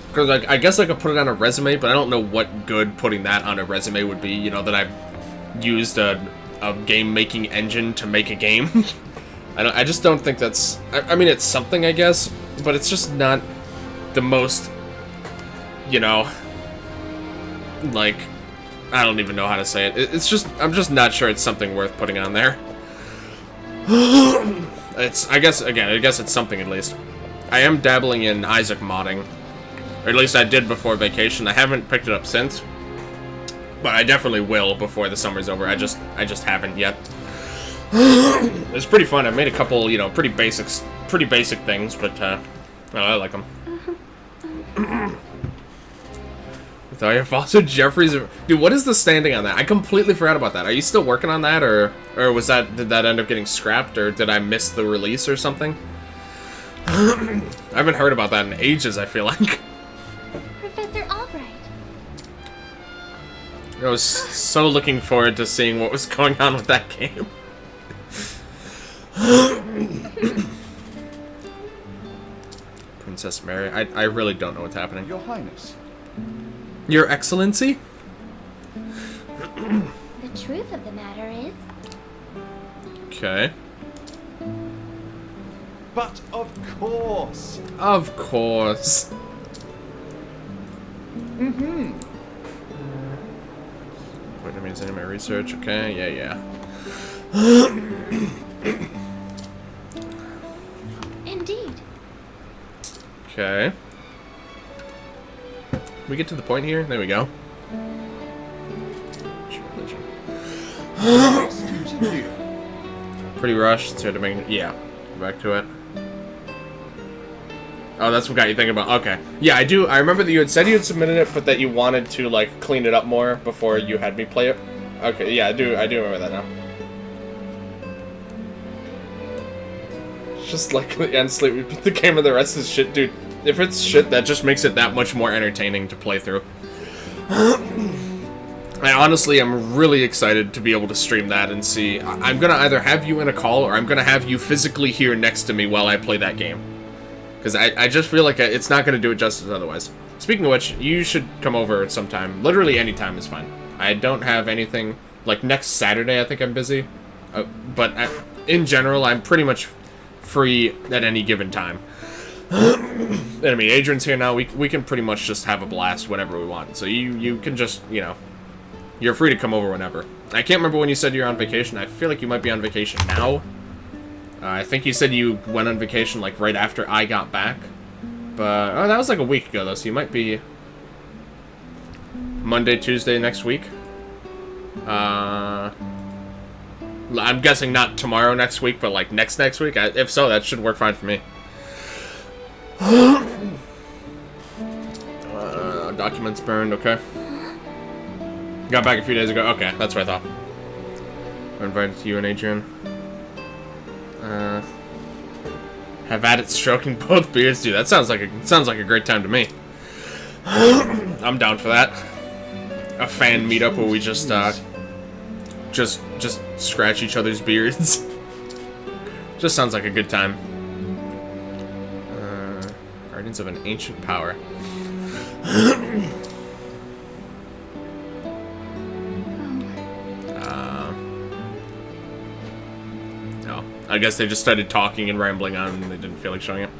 Because, like, I guess I could put it on a resume, but I don't know what good putting that on a resume would be. You know, that I've used a game-making engine to make a game. I just don't think that's... I mean, it's something, I guess, but it's just not the most, you know, like, I don't even know how to say it. It's just, I'm just not sure it's something worth putting on there. I guess it's something at least. I am dabbling in Isaac modding. Or at least I did before vacation. I haven't picked it up since. But I definitely will before the summer's over. I just haven't yet. It's pretty fun. I've made a couple, you know, pretty basic things, but I like them. Lotharia Falls with Jeffries. Dude, what is the standing on that? I completely forgot about that. Are you still working on that, or did that end up getting scrapped, or did I miss the release or something? I haven't heard about that in ages, I feel like. Professor Albright. I was so looking forward to seeing what was going on with that game. Princess Mary. I really don't know what's happening. Your Highness. Your Excellency? The truth of the matter is... Okay. But of course. Of course. Mm-hmm. Wait, that means anime research. Okay, yeah. Indeed. Okay. We get to the point here? There we go. Pretty rushed. So to make, yeah. Go back to it. Oh, that's what got you thinking about. Okay. Yeah, I do. I remember that you had said you had submitted it, but that you wanted to like clean it up more before you had me play it. Okay. Yeah, I do remember that now. Just like the end sleep, we put the game and the rest is shit, dude. If it's shit, that just makes it that much more entertaining to play through. I honestly am really excited to be able to stream that and see. I'm gonna either have you in a call or I'm gonna have you physically here next to me while I play that game. Because I just feel like it's not going to do it justice otherwise. Speaking of which, you should come over at some time. Literally any time is fine. I don't have anything... Like, next Saturday, I think I'm busy. But in general, I'm pretty much free at any given time. And I mean, Adrian's here now. We can pretty much just have a blast whenever we want. So you can just, you know... You're free to come over whenever. I can't remember when you said you're on vacation. I feel like you might be on vacation now. I think you said you went on vacation, like, right after I got back. But, oh, that was like a week ago, though, so you might be Monday, Tuesday next week. I'm guessing not tomorrow next week, but, like, next week. If so, that should work fine for me. Documents burned, okay. Got back a few days ago. Okay, that's what I thought. I invited you and Adrian. Have at it stroking both beards, dude. That sounds like a great time to me. I'm down for that. A fan meetup where we just scratch each other's beards. Just sounds like a good time. Guardians of an ancient power. I guess they just started talking and rambling on and they didn't feel like showing up.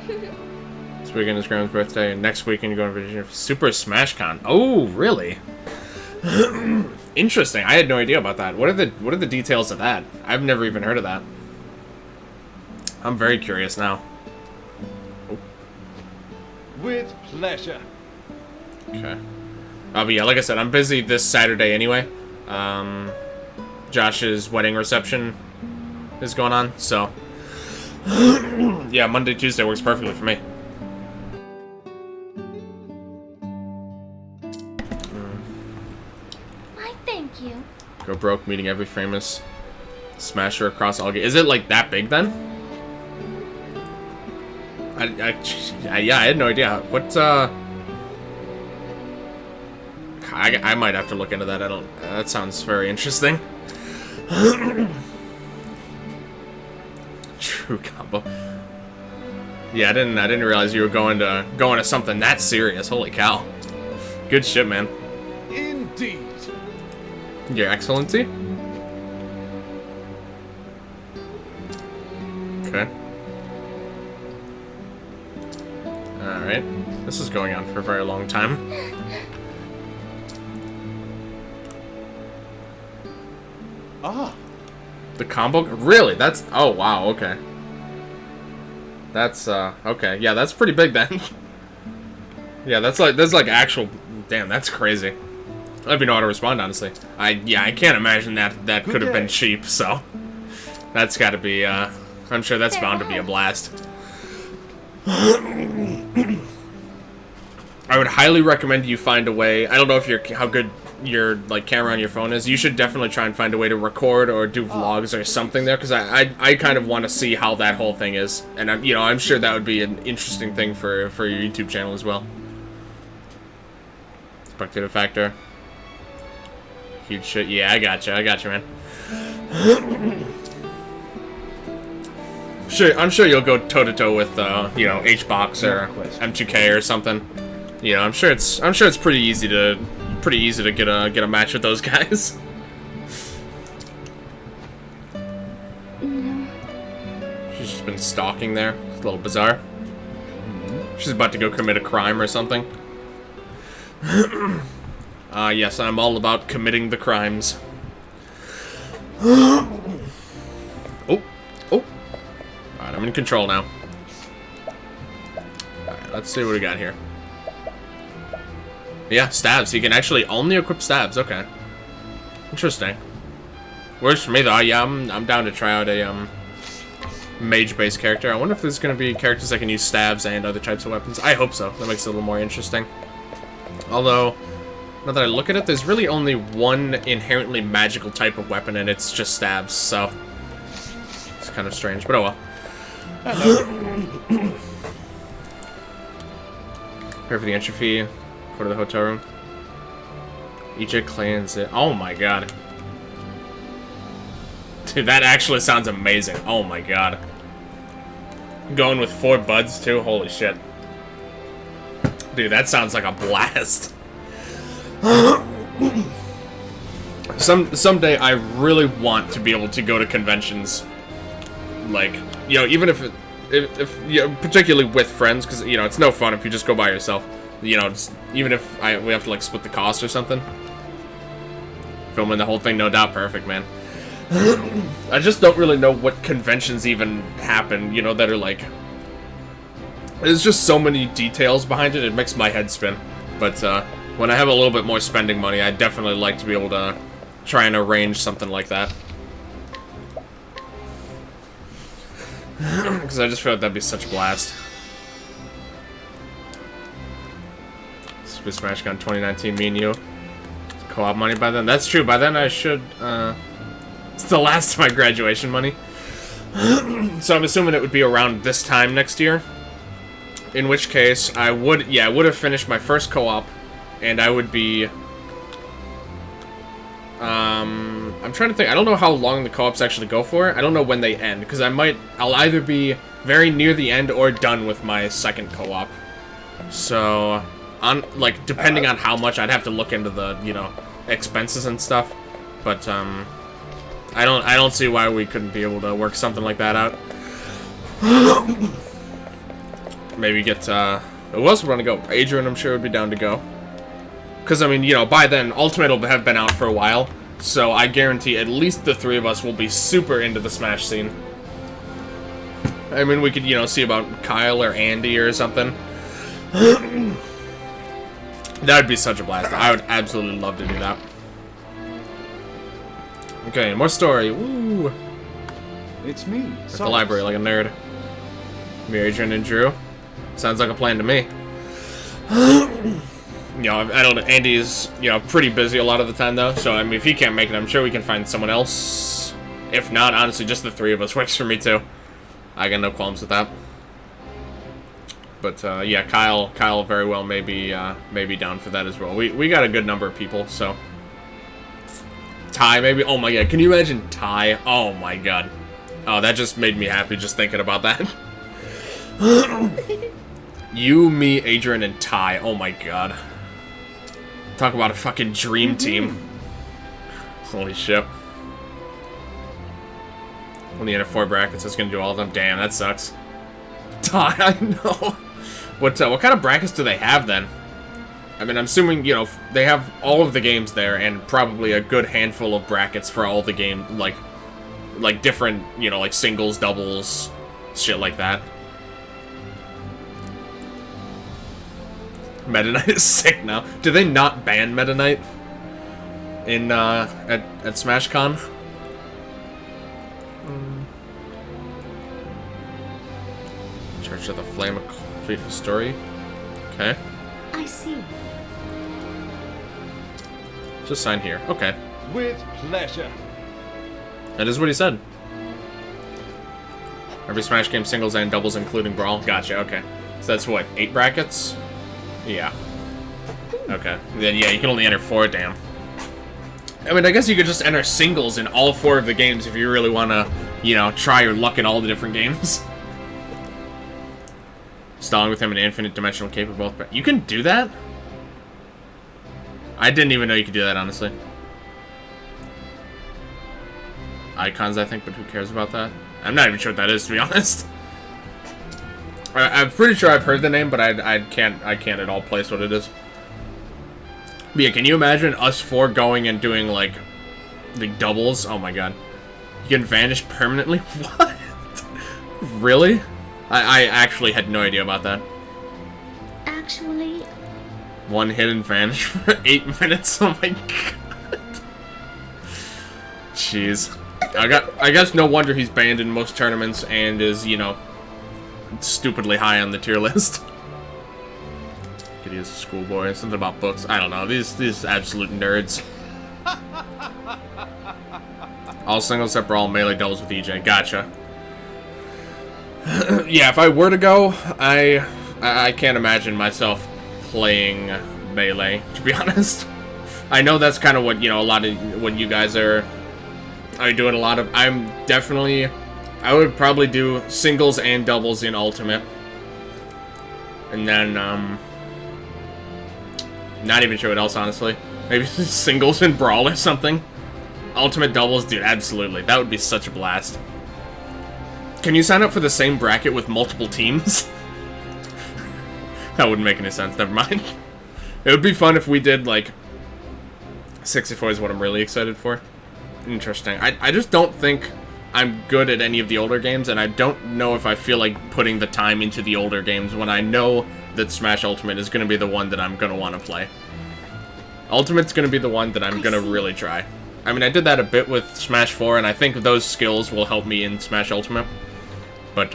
This weekend is Graham's birthday, and next weekend you're going to Virginia for Super Smash Con. Oh, really? Interesting. I had no idea about that. What are the details of that? I've never even heard of that. I'm very curious now. Oh. With pleasure. Okay. But yeah, like I said, I'm busy this Saturday anyway. Josh's wedding reception is going on, so yeah, Monday, Tuesday works perfectly for me. Why, thank you. Go broke, meeting every famous smasher across all games. Is it like that big then? Yeah, I had no idea. What I might have to look into that. That sounds very interesting. True combo. Yeah, I didn't realize you were going to something that serious. Holy cow. Good shit, man. Indeed. Your Excellency? Okay. Alright. This is going on for a very long time. Ah. The combo? Really? That's... Oh, wow, okay. That's, okay. Yeah, that's pretty big then. Yeah, that's like actual... Damn, that's crazy. I don't even know how to respond, honestly. I can't imagine that could have been cheap, so... That's gotta be, I'm sure that's bound to be a blast. I would highly recommend you find a way... I don't know if how good your like camera on your phone is. You should definitely try and find a way to record or do vlogs or something there, because I kind of want to see how that whole thing is, and I'm sure that would be an interesting thing for your YouTube channel as well. Spectator factor, huge shit. Yeah, I gotcha, man. I'm sure you'll go toe to toe with HBox or M2K or something. You know, I'm sure it's pretty easy to get a match with those guys. No. She's just been stalking there. It's a little bizarre. She's about to go commit a crime or something. Yes, I'm all about committing the crimes. Oh. Alright, I'm in control now. Alright, let's see what we got here. Yeah, stabs. You can actually only equip stabs. Okay. Interesting. Works for me, though. Yeah, I'm down to try out a mage-based character. I wonder if there's going to be characters that can use stabs and other types of weapons. I hope so. That makes it a little more interesting. Although, now that I look at it, there's really only one inherently magical type of weapon, and it's just stabs, so... It's kind of strange, but oh well. Prepare for the entry fee. Go to the hotel room. EJ clans it. Oh my god. Dude, that actually sounds amazing. Oh my god. Going with 4 buds, too? Holy shit. Dude, that sounds like a blast. Someday I really want to be able to go to conventions. Like, you know, even if you know, particularly with friends, because, you know, it's no fun if you just go by yourself. You know, even if we have to, like, split the cost or something. Filming the whole thing, no doubt, perfect, man. I just don't really know what conventions even happen, you know, that are like... There's just so many details behind it, it makes my head spin. But, when I have a little bit more spending money, I'd definitely like to be able to try and arrange something like that. Because I just feel like that'd be such a blast. Super Smash Gun 2019, me and you. Co-op money by then. That's true, by then I should, it's the last of my graduation money. So I'm assuming it would be around this time next year. In which case, I would have finished my first co-op, and I would be... I'm trying to think. I don't know how long the co-ops actually go for. I don't know when they end, because I'll either be very near the end or done with my second co-op. So, like, depending on how much, I'd have to look into the, you know, expenses and stuff. But, I don't see why we couldn't be able to work something like that out. Maybe get, who else would want to go? Adrian, I'm sure, would be down to go. Because, I mean, you know, by then, Ultimate will have been out for a while. So, I guarantee at least the 3 of us will be super into the Smash scene. I mean, we could, you know, see about Kyle or Andy or something. That would be such a blast. I would absolutely love to do that. Okay, more story. Woo! It's me, At Cyrus. the library, like a nerd. Me, Adrian, and Drew. Sounds like a plan to me. You know, I don't know, Andy's, you know, pretty busy a lot of the time, though. So, I mean, if he can't make it, I'm sure we can find someone else. If not, honestly, just the 3 of us works for me, too. I got no qualms with that. But, yeah, Kyle very well may be down for that as well. We got a good number of people, so... Ty, maybe? Oh, my God. Can you imagine Ty? Oh, my God. Oh, that just made me happy just thinking about that. You, me, Adrian, and Ty. Oh, my God. Talk about a fucking dream team. Holy shit. Only in 4 brackets, it's gonna do all of them. Damn, that sucks. Ty, I know. What kind of brackets do they have then? I mean, I'm assuming, you know, they have all of the games there, and probably a good handful of brackets for all the game, like different, you know, like singles, doubles, shit like that. Meta Knight is sick now. Do they not ban Meta Knight in at SmashCon? Church of the Flame, a complete story. Okay. I see. Just sign here. Okay. With pleasure. That is what he said. Every Smash game, singles and doubles, including Brawl. Gotcha, okay. So that's what, 8 brackets? Yeah. Okay. Then, yeah, you can only enter 4, damn. I mean, I guess you could just enter singles in all 4 of the games if you really want to, you know, try your luck in all the different games. Stalling with him an infinite dimensional cape of both. You can do that? I didn't even know you could do that, honestly. Icons, I think, but who cares about that? I'm not even sure what that is, to be honest. I'm pretty sure I've heard the name, but I can't at all place what it is. But yeah, can you imagine us 4 going and doing, like, the doubles? Oh my god. You can vanish permanently? What? Really? I actually had no idea about that. Actually... 1 hit and vanish for 8 minutes? Oh my god. Jeez. I guess no wonder he's banned in most tournaments and is, you know, stupidly high on the tier list. Could he is a schoolboy? Something about books. I don't know. These absolute nerds. All singles except for all melee doubles with EJ. Gotcha. Yeah, if I were to go, I can't imagine myself playing melee, to be honest. I know that's kind of what, you know, a lot of what you guys are doing a lot of. I'm definitely I would probably do singles and doubles in Ultimate. And then, not even sure what else, honestly. Maybe singles in Brawl or something. Ultimate doubles, dude, absolutely. That would be such a blast. Can you sign up for the same bracket with multiple teams? That wouldn't make any sense, never mind. It would be fun if we did, like... 64 is what I'm really excited for. Interesting. I just don't think I'm good at any of the older games, and I don't know if I feel like putting the time into the older games when I know that Smash Ultimate is going to be the one that I'm going to want to play. Ultimate's going to be the one that I'm going to really try. I mean, I did that a bit with Smash 4, and I think those skills will help me in Smash Ultimate. But,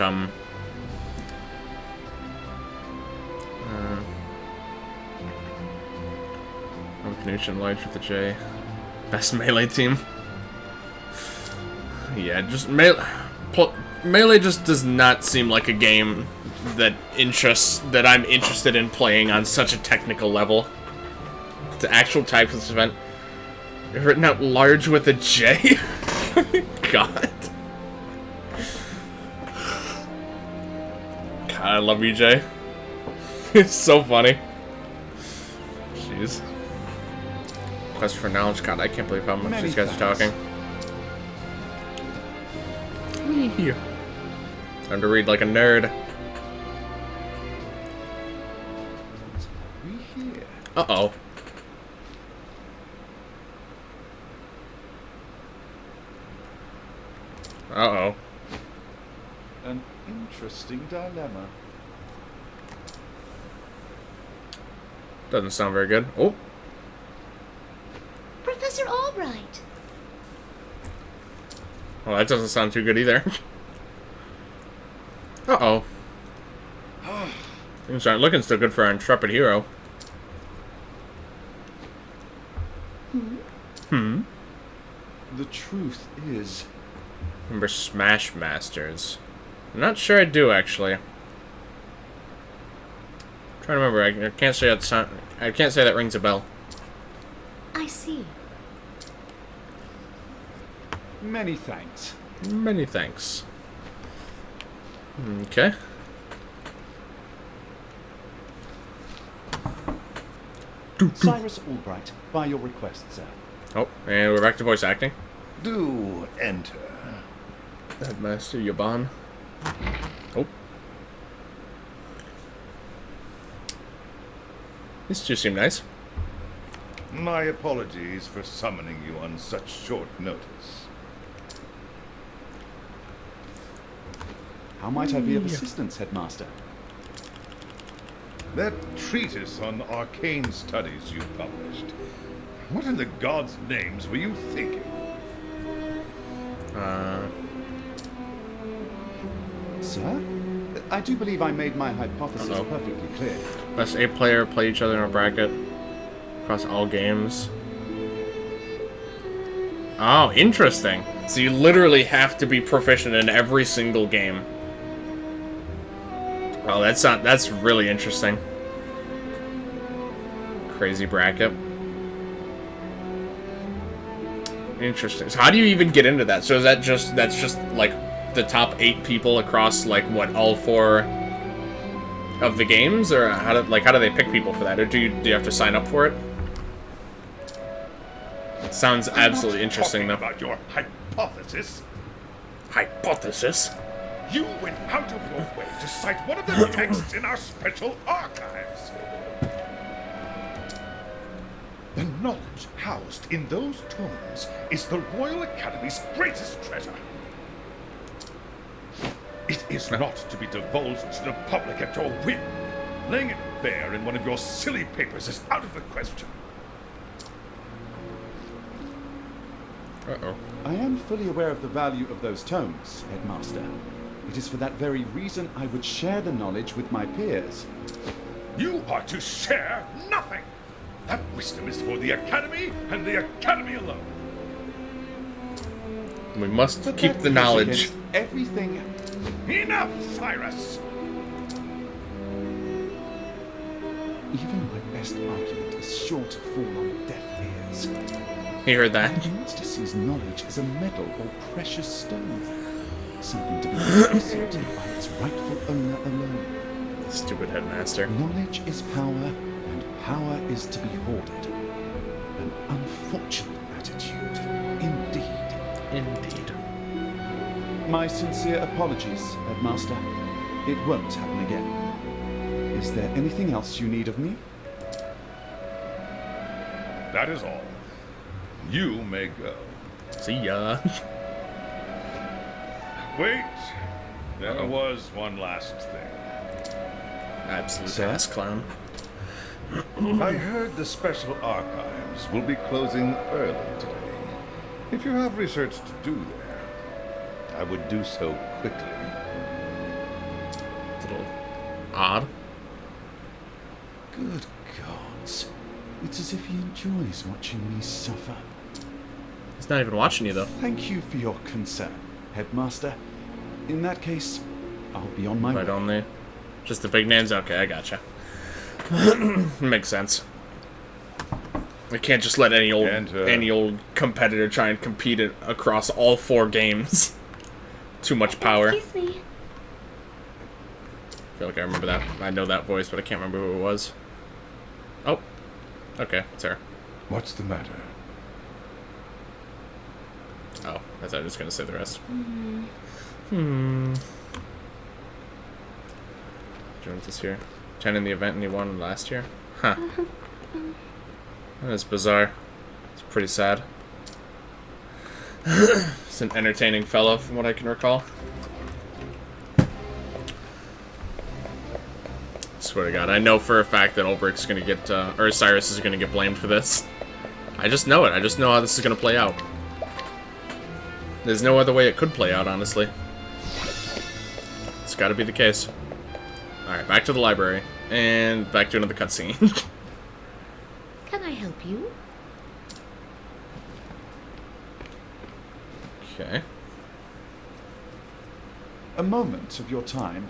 Canutian Large with the J. Best Melee team. Yeah, just Melee just does not seem like a game that I'm interested in playing on such a technical level. The actual type of this event. Written out large with a J? God. God, I love you, Jay. It's so funny. Jeez. Quest for knowledge. God, I can't believe how much these guys are talking. Time to read like a nerd. Uh-oh. Uh-oh. An interesting dilemma. Doesn't sound very good. Oh. Professor Albright. Well, that doesn't sound too good either. Uh-oh. Things aren't looking so good for our intrepid hero. The truth is... Remember Smash Masters? I'm not sure I do, actually. I'm trying to remember. I can't say that. I can't say that rings a bell. I see. Many thanks. Many thanks. Okay. Cyrus Albright, by your request, sir. Oh, and we're back to voice acting. Do enter. Headmaster Yaban. Oh. These two seem nice. My apologies for summoning you on such short notice. How might I be of assistance, Headmaster? That treatise on arcane studies you published. What in the gods' names were you thinking? Sir? I do believe I made my hypothesis perfectly clear. Best 8 player play each other in a bracket across all games. Oh, interesting. So you literally have to be proficient in every single game. Oh, that's really interesting. Crazy bracket. Interesting. So how do you even get into that? So is that's just like the top 8 people across like what, all 4 of the games, or how do they pick people for that, or do you have to sign up for it? Sounds absolutely interesting though. About your hypothesis. Hypothesis? You went out of your way to cite one of the texts in our special archives. The knowledge housed in those tomes is the Royal Academy's greatest treasure. It is not to be divulged to the public at your whim. Laying it bare in one of your silly papers is out of the question. Uh-oh. I am fully aware of the value of those tomes, Headmaster. It is for that very reason I would share the knowledge with my peers. You are to share nothing. That wisdom is for the Academy and the Academy alone. We must But keep that the goes knowledge. against everything. Enough, Cyrus! Even my best argument is sure to fall on deaf ears. You heard that? The Master sees knowledge as a metal or precious stone. something to be possessed by its rightful owner alone. Stupid headmaster. Knowledge is power, and power is to be hoarded. An unfortunate attitude, indeed. Indeed. My sincere apologies, Headmaster. It won't happen again. Is there anything else you need of me? That is all. You may go. See ya. Wait, there was one last thing. Absolute Sir? ass clown. I heard the Special Archives will be closing early today. If you have research to do there, I would do so quickly. It's a little odd. Good gods. It's as if he enjoys watching me suffer. He's not even watching you, though. Thank you for your concern, Headmaster. In that case, I'll be on my Invite way. only. Just the big names? Okay, I gotcha. Makes sense. I can't just let any old competitor try and compete across all 4 games. Too much power. Excuse me. I feel like I remember that. I know that voice, but I can't remember who it was. Oh. Okay, it's her. What's the matter? Oh, I thought I was going to say the rest. Joined this year. 10 in the event and he won last year? Huh. That is bizarre. It's pretty sad. He's an entertaining fellow, from what I can recall. Swear to God, I know for a fact that Ulbricht's gonna get, or Cyrus is gonna get blamed for this. I just know it. I just know how this is gonna play out. There's no other way it could play out, honestly. It's gotta be the case. Alright, back to the library. And back to another cutscene. Can I help you? Okay. A moment of your time.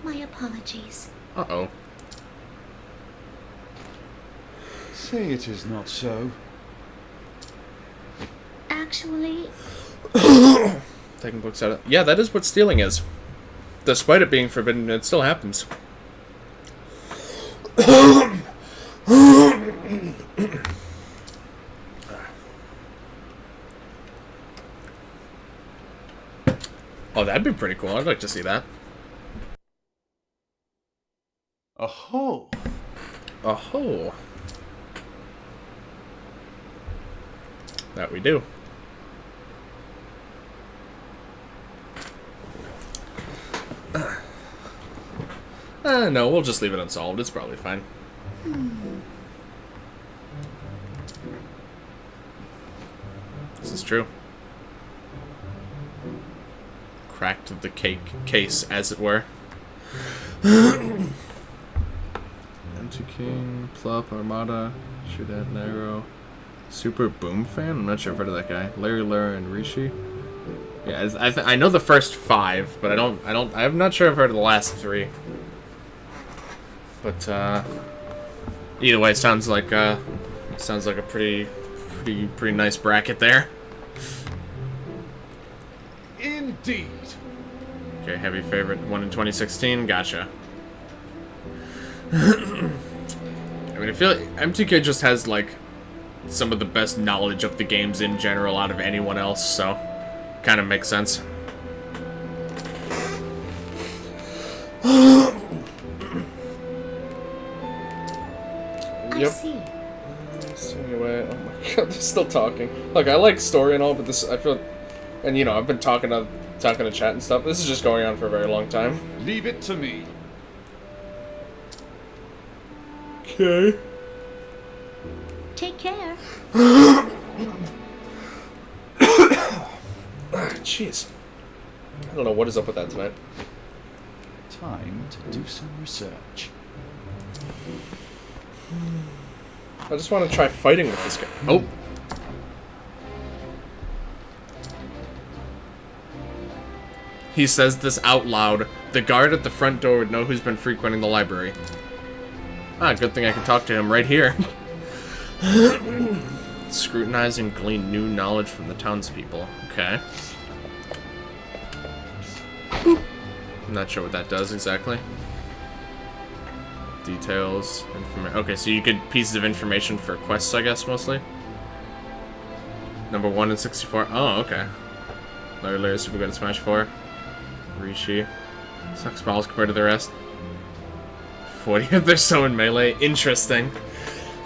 My apologies. Uh-oh. Say it is not so. Actually, Taking books out of... Yeah, that is what stealing is. Despite it being forbidden, it still happens. Oh, that'd be pretty cool. I'd like to see that. Aho! Oh. That we do. No, we'll just leave it unsolved. It's probably fine. This is true. Cracked the case, as it were. Empty King, Plup, Armada, Shoot at an Arrow, Super Boom Fan. I'm not sure if I've heard of that guy. Larry, Lara, and Rishi. Yeah, I know the first 5, but I'm not sure if I've heard of the last 3. But either way, it sounds like a pretty nice bracket there. Indeed. Okay, heavy favorite, one in 2016. Gotcha. I mean, I feel like MTK just has like some of the best knowledge of the games in general out of anyone else, so kind of makes sense. I see. So anyway, oh my God, they're still talking. Look, I like story and all, but this, I feel, and you know, I've been talking to chat and stuff. This is just going on for a very long time. Leave it to me. Okay. Take care. Jeez. I don't know what is up with that tonight. Time to do some research. I just want to try fighting with this guy. Oh. He says this out loud. The guard at the front door would know who's been frequenting the library. Ah, good thing I can talk to him right here. Scrutinize and glean new knowledge from the townspeople. Okay. I'm not sure what that does exactly. Details, okay, so you get pieces of information for quests, I guess, mostly. Number 1 and 64. Oh, okay. Larry Larry is super good at Smash 4. Rishi. Sucks balls compared to the rest. 40 if they're so in Melee. Interesting.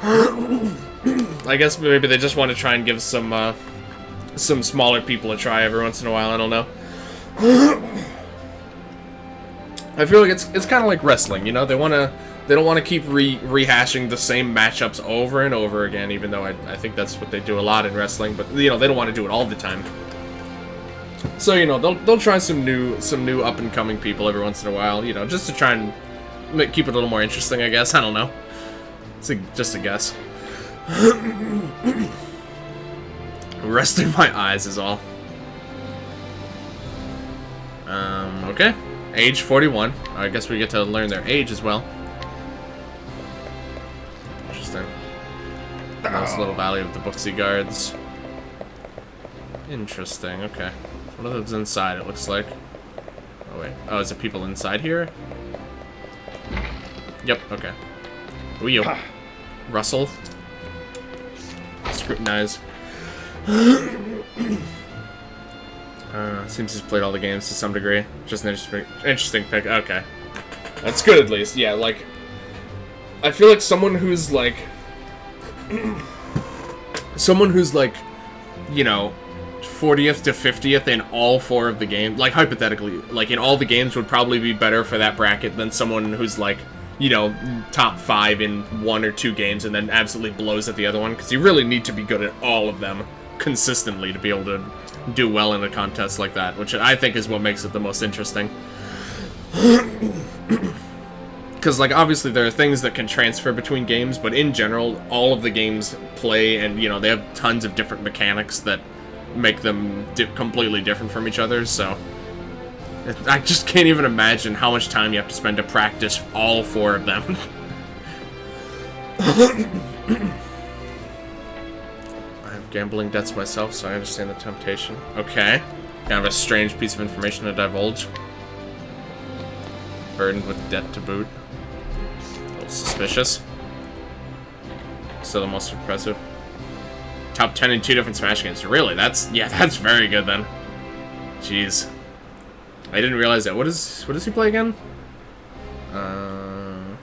I guess maybe they just want to try and give some smaller people a try every once in a while, I don't know. I feel like it's kind of like wrestling, you know? They don't want to keep rehashing the same matchups over and over again, even though I think that's what they do a lot in wrestling, but you know, they don't want to do it all the time. So, you know, they'll try some new up and coming people every once in a while, you know, just to try and keep it a little more interesting, I guess. I don't know. It's just a guess. Resting my eyes is all. Okay. Age 41. I guess we get to learn their age as well. Interesting. Nice little Valley of the Booksy Guards. Interesting, okay. What are those inside, it looks like? Oh, wait. Oh, is it people inside here? Yep, okay. Ooh, yo. Russell. Scrutinize. Seems he's played all the games to some degree. Just an interesting pick. Okay. That's good, at least. Yeah, like... I feel like someone who's, like... someone who's, like... You know... 40th to 50th in all 4 of the games. Like, hypothetically, like, in all the games would probably be better for that bracket than someone who's, like... You know, top 5 in 1 or 2 games and then absolutely blows at the other one. Because you really need to be good at all of them consistently to be able to do well in a contest like that, which I think is what makes it the most interesting. Because, like, obviously there are things that can transfer between games, but in general, all of the games play, and, you know, they have tons of different mechanics that make them completely different from each other, so... I just can't even imagine how much time you have to spend to practice all 4 of them. I have gambling debts myself, so I understand the temptation. Okay. Kind of a strange piece of information to divulge. Burdened with debt to boot. A little suspicious. Still the most impressive. Top 10 in 2 different Smash games. Really? That's very good then. Jeez. I didn't realize that. What does he play again?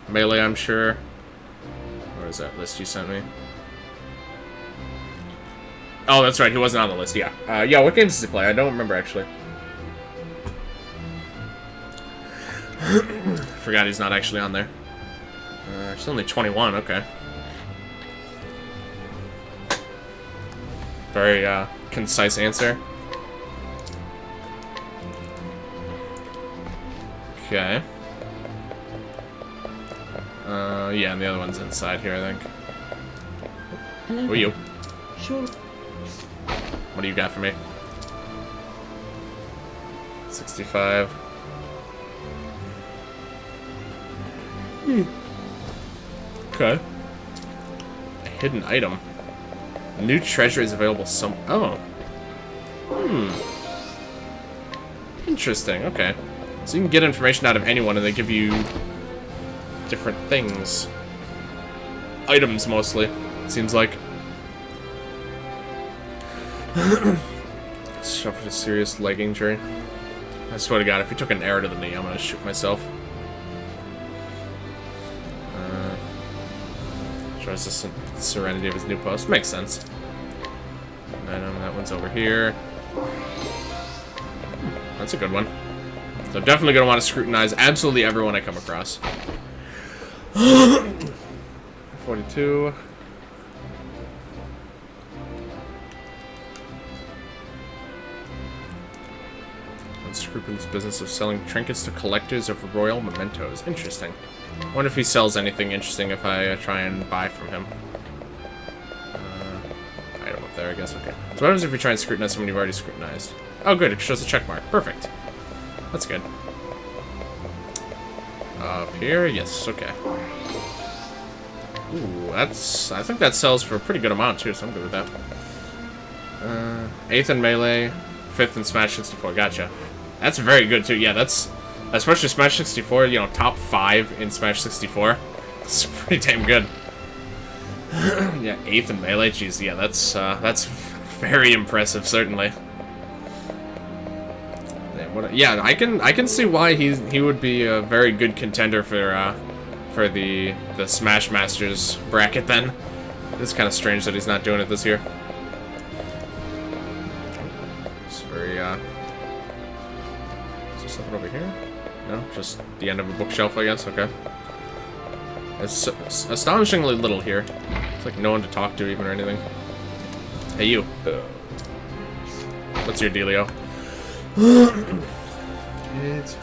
Melee, I'm sure. Where is that list you sent me? Oh, that's right. He wasn't on the list. Yeah. Yeah. What games does he play? I don't remember actually. Forgot he's not actually on there. He's only 21. Okay. Very concise answer. Okay. Yeah, and the other one's inside here, I think. Hello. Who are you? Sure. What do you got for me? 65. Okay. A hidden item. A new treasure is available some... Oh. Interesting, okay. So you can get information out of anyone and they give you different things. Items, mostly, it seems like. Suffered a serious leg injury. I swear to God, if he took an arrow to the knee, I'm gonna shoot myself. Tries the serenity of his new post. Makes sense. Item, that one's over here. That's a good one. So I'm definitely going to want to scrutinize absolutely everyone I come across. 42. Unscrupulous business of selling trinkets to collectors of royal mementos. Interesting. I wonder if he sells anything interesting if I try and buy from him. Item up there, I guess. Okay. So what happens if we try and scrutinize someone you've already scrutinized? Oh, good. It shows a check mark. Perfect. That's good. Up here? Yes, okay. Ooh, that's... I think that sells for a pretty good amount, too, so I'm good with that. 8th in Melee, 5th in Smash 64. Gotcha. That's very good, too. Yeah, that's Especially Smash 64, you know, top 5 in Smash 64. It's pretty damn good. Yeah, 8th in Melee, jeez, yeah, that's very impressive, certainly. Yeah, I can see why he would be a very good contender for the Smash Masters bracket then. It's kind of strange that he's not doing it this year. It's very is there something over here? No, just the end of a bookshelf, I guess. Okay. It's astonishingly little here. It's like no one to talk to even or anything. Hey, you. What's your dealio? It's...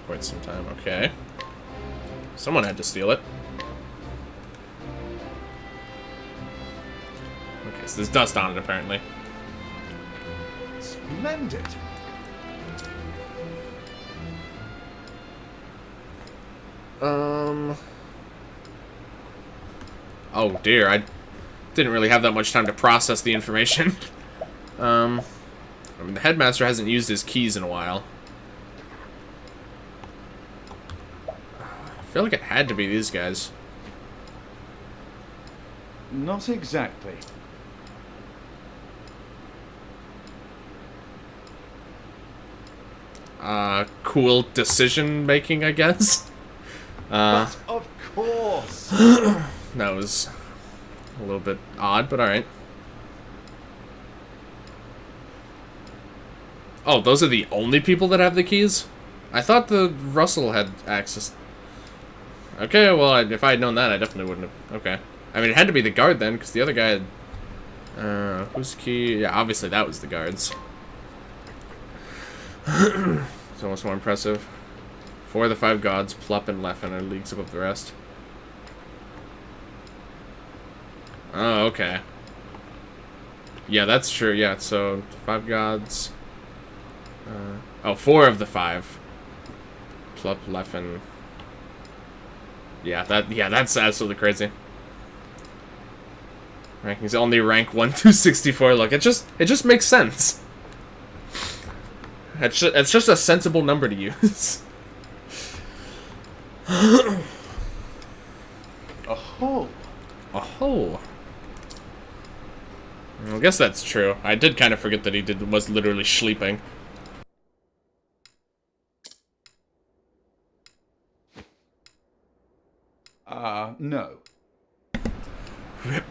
Quite some time. Okay. Someone had to steal it. Okay, so there's dust on it, apparently. Splendid. Oh dear, I didn't really have that much time to process the information. I mean, the headmaster hasn't used his keys in a while. I feel like it had to be these guys. Not exactly. Cool decision making, I guess. But of course. That was a little bit odd, but alright. Oh, those are the only people that have the keys? I thought the Russell had access. Okay, well, if I had known that, I definitely wouldn't have. Okay. I mean, it had to be the guard then, because the other guy had... whose key? Yeah, obviously that was the guard's. It's almost more impressive. 4 of the 5 gods, Plup and Leffen, are leagues above the rest. Oh, okay. Yeah, that's true. Yeah, so 5 gods. Oh, 4 of the 5. Plup, Leffen. Yeah, that's absolutely crazy. Rankings only rank 1 through 64. Look, it just makes sense. It's just a sensible number to use. Oh. Oh. I guess that's true. I did kind of forget that he was literally sleeping. No.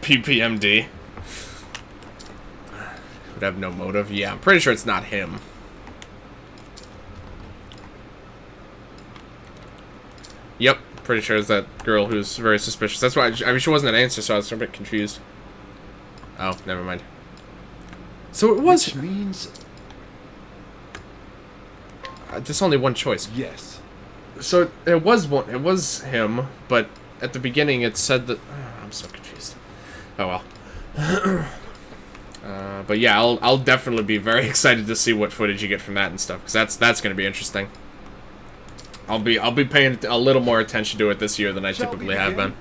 PPMD. Would have no motive. Yeah, I'm pretty sure it's not him. Yep, pretty sure it's that girl who's very suspicious. That's why I mean, she wasn't an answer, so I was a bit confused. Oh, never mind. So it was. Which means there's only one choice. yes. So it was one. It was him, but at the beginning it said that. Oh, I'm so confused. Oh well. But yeah, I'll definitely be very excited to see what footage you get from that and stuff, because that's gonna be interesting. I'll be paying a little more attention to it this year than I typically have been.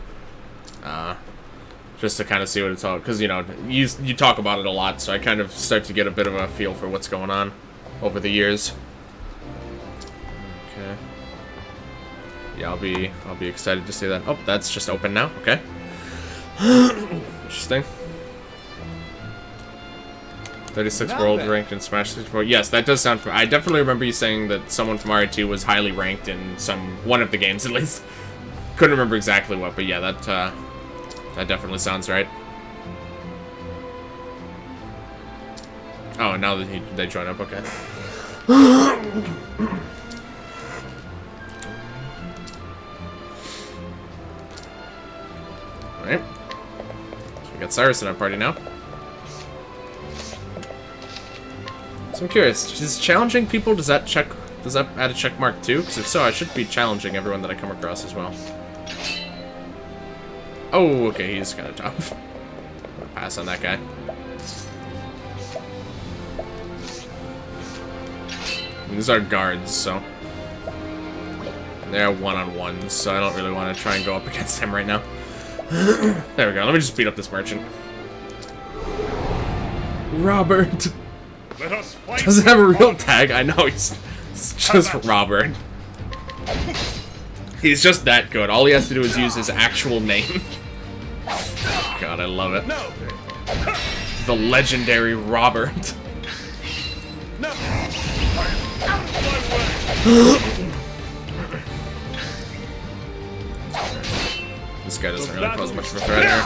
Just to kind of see what it's all, because you know you talk about it a lot, so I kind of start to get a bit of a feel for what's going on over the years. Okay. Yeah, I'll be excited to see that. Oh, that's just open now. Okay. Interesting. 36 world ranked in Smash 64. Yes, that does sound. I definitely remember you saying that someone from RE2 was highly ranked in one of the games at least. Couldn't remember exactly what, but yeah, that definitely sounds right. Oh, now that they join up, okay. Alright. So we got Cyrus in our party now. So I'm curious, is challenging people, does that add a check mark too? Because if so, I should be challenging everyone that I come across as well. Oh, okay, he's kind of tough. I'm gonna pass on that guy. And these are guards, so they're one-on-ones, so I don't really want to try and go up against him right now. There we go, let me just beat up this merchant. Robert. Let us fight. Doesn't have a real tag. I know it's just Robert. He's just that good. All he has to do is use his actual name. God, I love it. No. The legendary Robert. No. Out of my way. This guy doesn't really pose much of a threat here.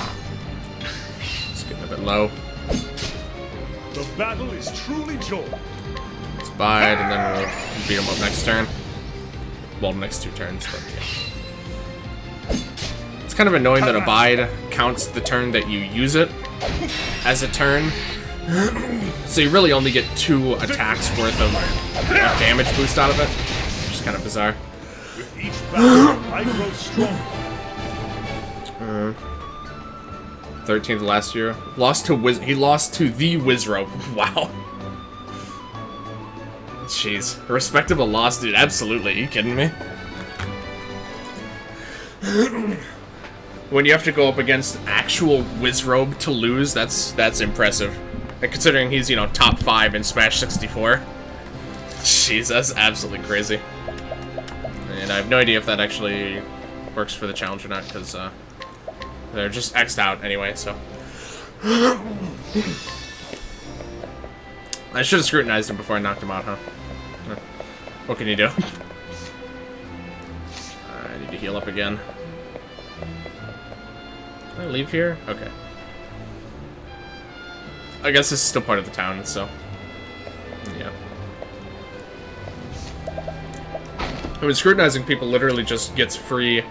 It's getting a bit low. The battle is truly joy. Let's bide, and then we'll beat him up next turn. Well, next 2 turns, but yeah. It's kind of annoying that Abide counts the turn that you use it as a turn. So you really only get 2 attacks worth of damage boost out of it. Which is kind of bizarre. With each battle, I grow stronger. 13th last year. He lost to the Wizrobe. Wow. Jeez. A respectable loss, dude. Absolutely. Are you kidding me? When you have to go up against actual Wizrobe to lose, that's impressive. And considering he's, you know, top 5 in Smash 64. Jeez, that's absolutely crazy. And I have no idea if that actually works for the challenge or not, because, they're just X'd out anyway, so. I should have scrutinized him before I knocked him out, huh? What can you do? I need to heal up again. Can I leave here? Okay. I guess this is still part of the town, so. Yeah. I mean, scrutinizing people literally just gets free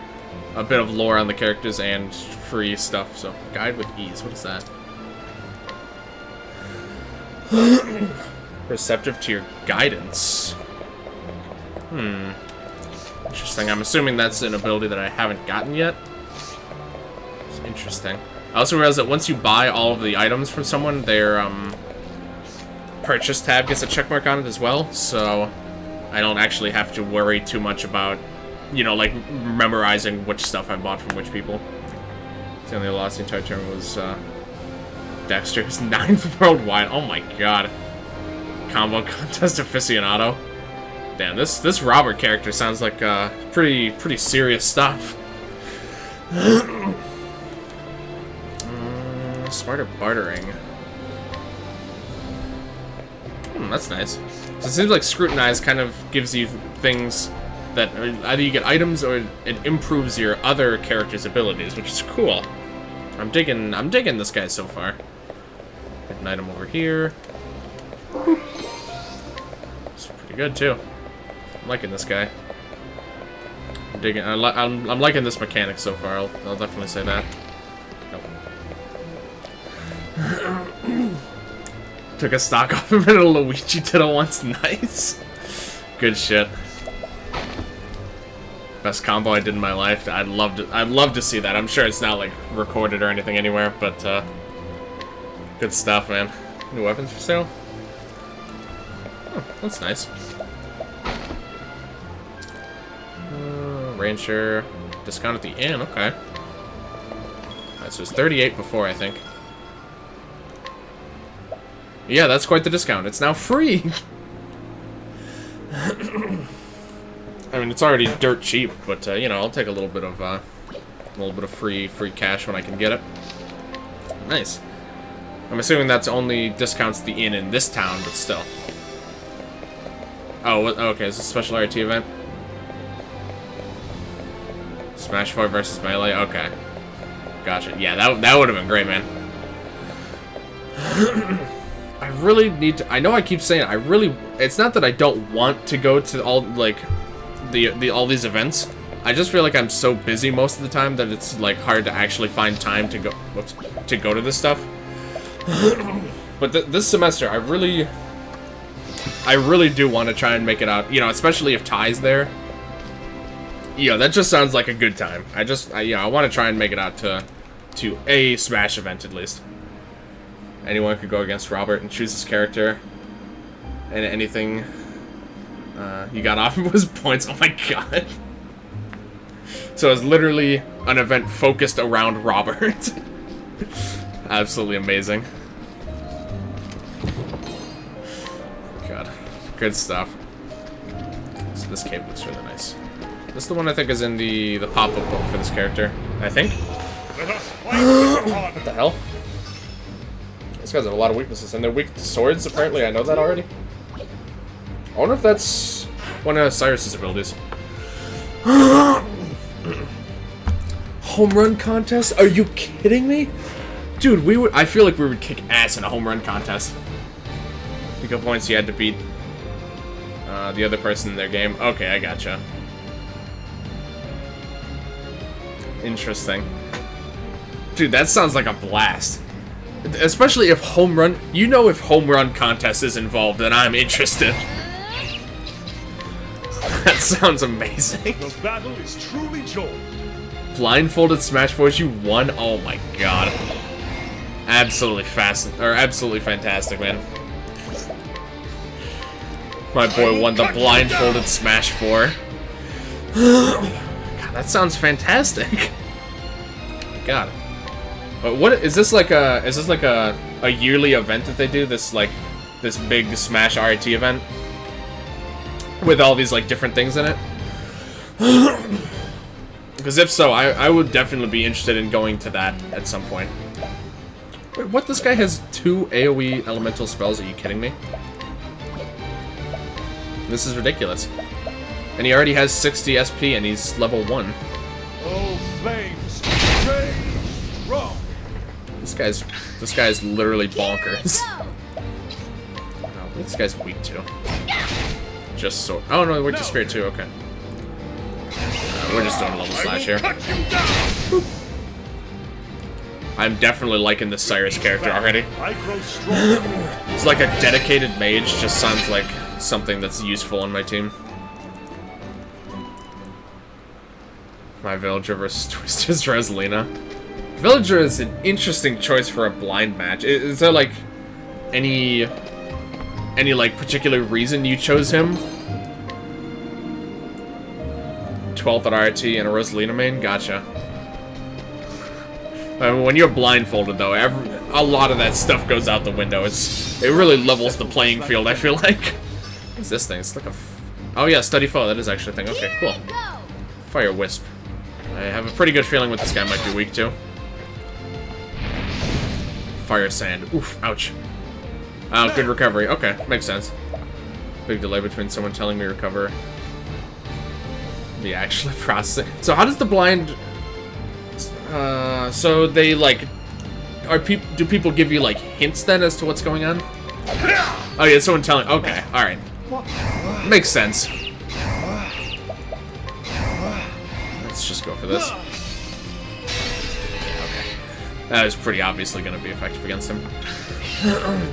a bit of lore on the characters and free stuff, so. Guide with ease, what is that? Receptive to your guidance. Interesting. I'm assuming that's an ability that I haven't gotten yet. It's interesting. I also realized that once you buy all of the items from someone, their purchase tab gets a checkmark on it as well, so I don't actually have to worry too much about, you know, like, memorizing which stuff I bought from which people. The only loss the entire term was Dexter's 9th worldwide. Oh my god. Combo contest aficionado. Damn, this Robert character sounds like pretty serious stuff. Smarter bartering. That's nice. So it seems like Scrutinize kind of gives you things that either you get items or it improves your other character's abilities, which is cool. I'm digging this guy so far. Get an item over here. It's pretty good too. I'm liking this guy. I'm digging. I'm liking this mechanic so far. I'll definitely say that. Nope. Took a stock off of it. Luigi did it once. Nice. Good shit. Best combo I did in my life. I'd love to see that. I'm sure it's not like recorded or anything anywhere, but good stuff, man. New weapons for sale? Oh, that's nice. Rancher discount at the inn. Okay. Alright, so it's 38 before, I think. Yeah, that's quite the discount. It's now free. I mean, it's already dirt cheap, but you know, I'll take a little bit of free cash when I can get it. Nice. I'm assuming that's only discounts the inn in this town, but still. Oh, okay. Is this a special RT event? Smash 4 versus Melee. Okay. Gotcha. Yeah, that would have been great, man. I really need to. I know I keep saying it, it's not that I don't want to go to all like all these events. I just feel like I'm so busy most of the time that it's like hard to actually find time to go to this stuff. But this semester, I really do want to try and make it out. You know, especially if Ty's there. Yeah, that just sounds like a good time. I want to try and make it out to a Smash event at least. Anyone could go against Robert and choose his character. And anything you got off of was points. Oh my god. So it's literally an event focused around Robert. Absolutely amazing. God. Good stuff. So this cape looks really nice. This is the one I think is in the pop-up book for this character. I think. What the hell? These guys have a lot of weaknesses, and they're weak to swords, apparently. I know that already. I wonder if that's one of Cyrus's abilities. Home run contest? Are you kidding me? Dude, I feel like we would kick ass in a home run contest. Pick up points you had to beat the other person in their game. Okay, I gotcha. Interesting. Dude, that sounds like a blast. Especially if home run... You know if home run contest is involved, then I'm interested. That sounds amazing. The battle is truly joined. Blindfolded Smash Force, you won? Oh my god. Absolutely absolutely fantastic, man. My boy won the Blindfolded Smash 4. God, that sounds fantastic. God. But what is this like a yearly event that they do? This big Smash RT event? With all these like different things in it? Because if so, I would definitely be interested in going to that at some point. Wait, what? This guy has 2 AoE elemental spells? Are you kidding me? This is ridiculous. And he already has 60 SP and he's level 1. Oh, flames, rage, wrong. This guy's literally bonkers. Oh, this guy's weak too. Just so. Oh no, we're just spirit too. Okay. We're just doing a level slash here. I'm definitely liking the Cyrus character already. It's like a dedicated mage. Just sounds like something that's useful on my team. My villager versus Twister's Rosalina. Villager is an interesting choice for a blind match. Is there like any like particular reason you chose him? 12th at RT and a Rosalina main? Gotcha. I mean, when you're blindfolded though, a lot of that stuff goes out the window. It really levels the playing field, I feel like. What's this thing? It's like a... Oh yeah, Study Foe. That is actually a thing. Okay, cool. Fire Wisp. I have a pretty good feeling what this guy might be weak to. Fire Sand. Oof, ouch. Oh, good recovery. Okay, makes sense. Big delay between someone telling me to recover. The actually processing. So how does the blind... so they, like... do people give you, like, hints then as to what's going on? Oh yeah, someone telling... Okay, alright. Makes sense. Let's just go for this. Okay. That is pretty obviously going to be effective against him.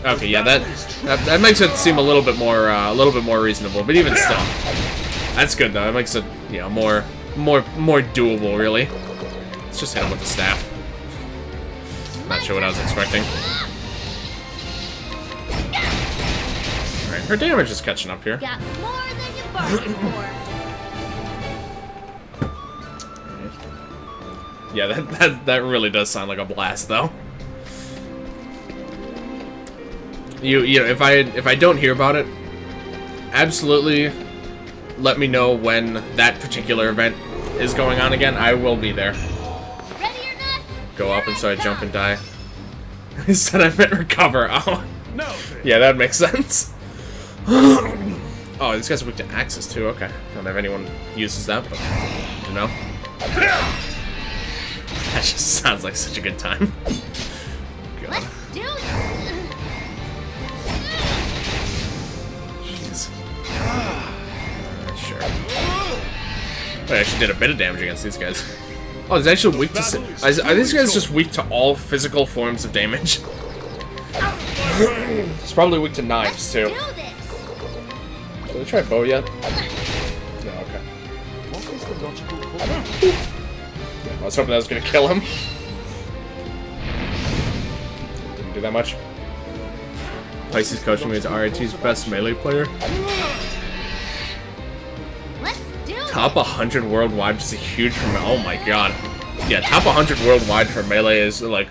Okay, yeah, that makes it seem a little bit more reasonable, but even still, that's good though. It makes it, you know, more doable, really. Let's just hit him with the staff. Not sure what I was expecting. All right, her damage is catching up here. Got more than you bargained for. Yeah, that really does sound like a blast, though. You know, if I don't hear about it, absolutely let me know when that particular event is going on again. I will be there. Ready or not? Go up and so I jump and die. He said I meant recover. Oh, no. Yeah, that makes sense. Oh, these guys are weak to axes too. Okay, don't have anyone uses that, but you know. That just sounds like such a good time. God. Let's do this. Jeez. Sure. I actually did a bit of damage against these guys. Oh, he's actually weak to... Are these guys just weak to all physical forms of damage? He's probably weak to knives, too. Did we try bow yet? No, okay. I was hoping that was going to kill him. Didn't do that much. Pisces coaching me as RIT's best melee player. Top 100 worldwide is a huge for me. Oh my god. Yeah, top 100 worldwide for melee is like...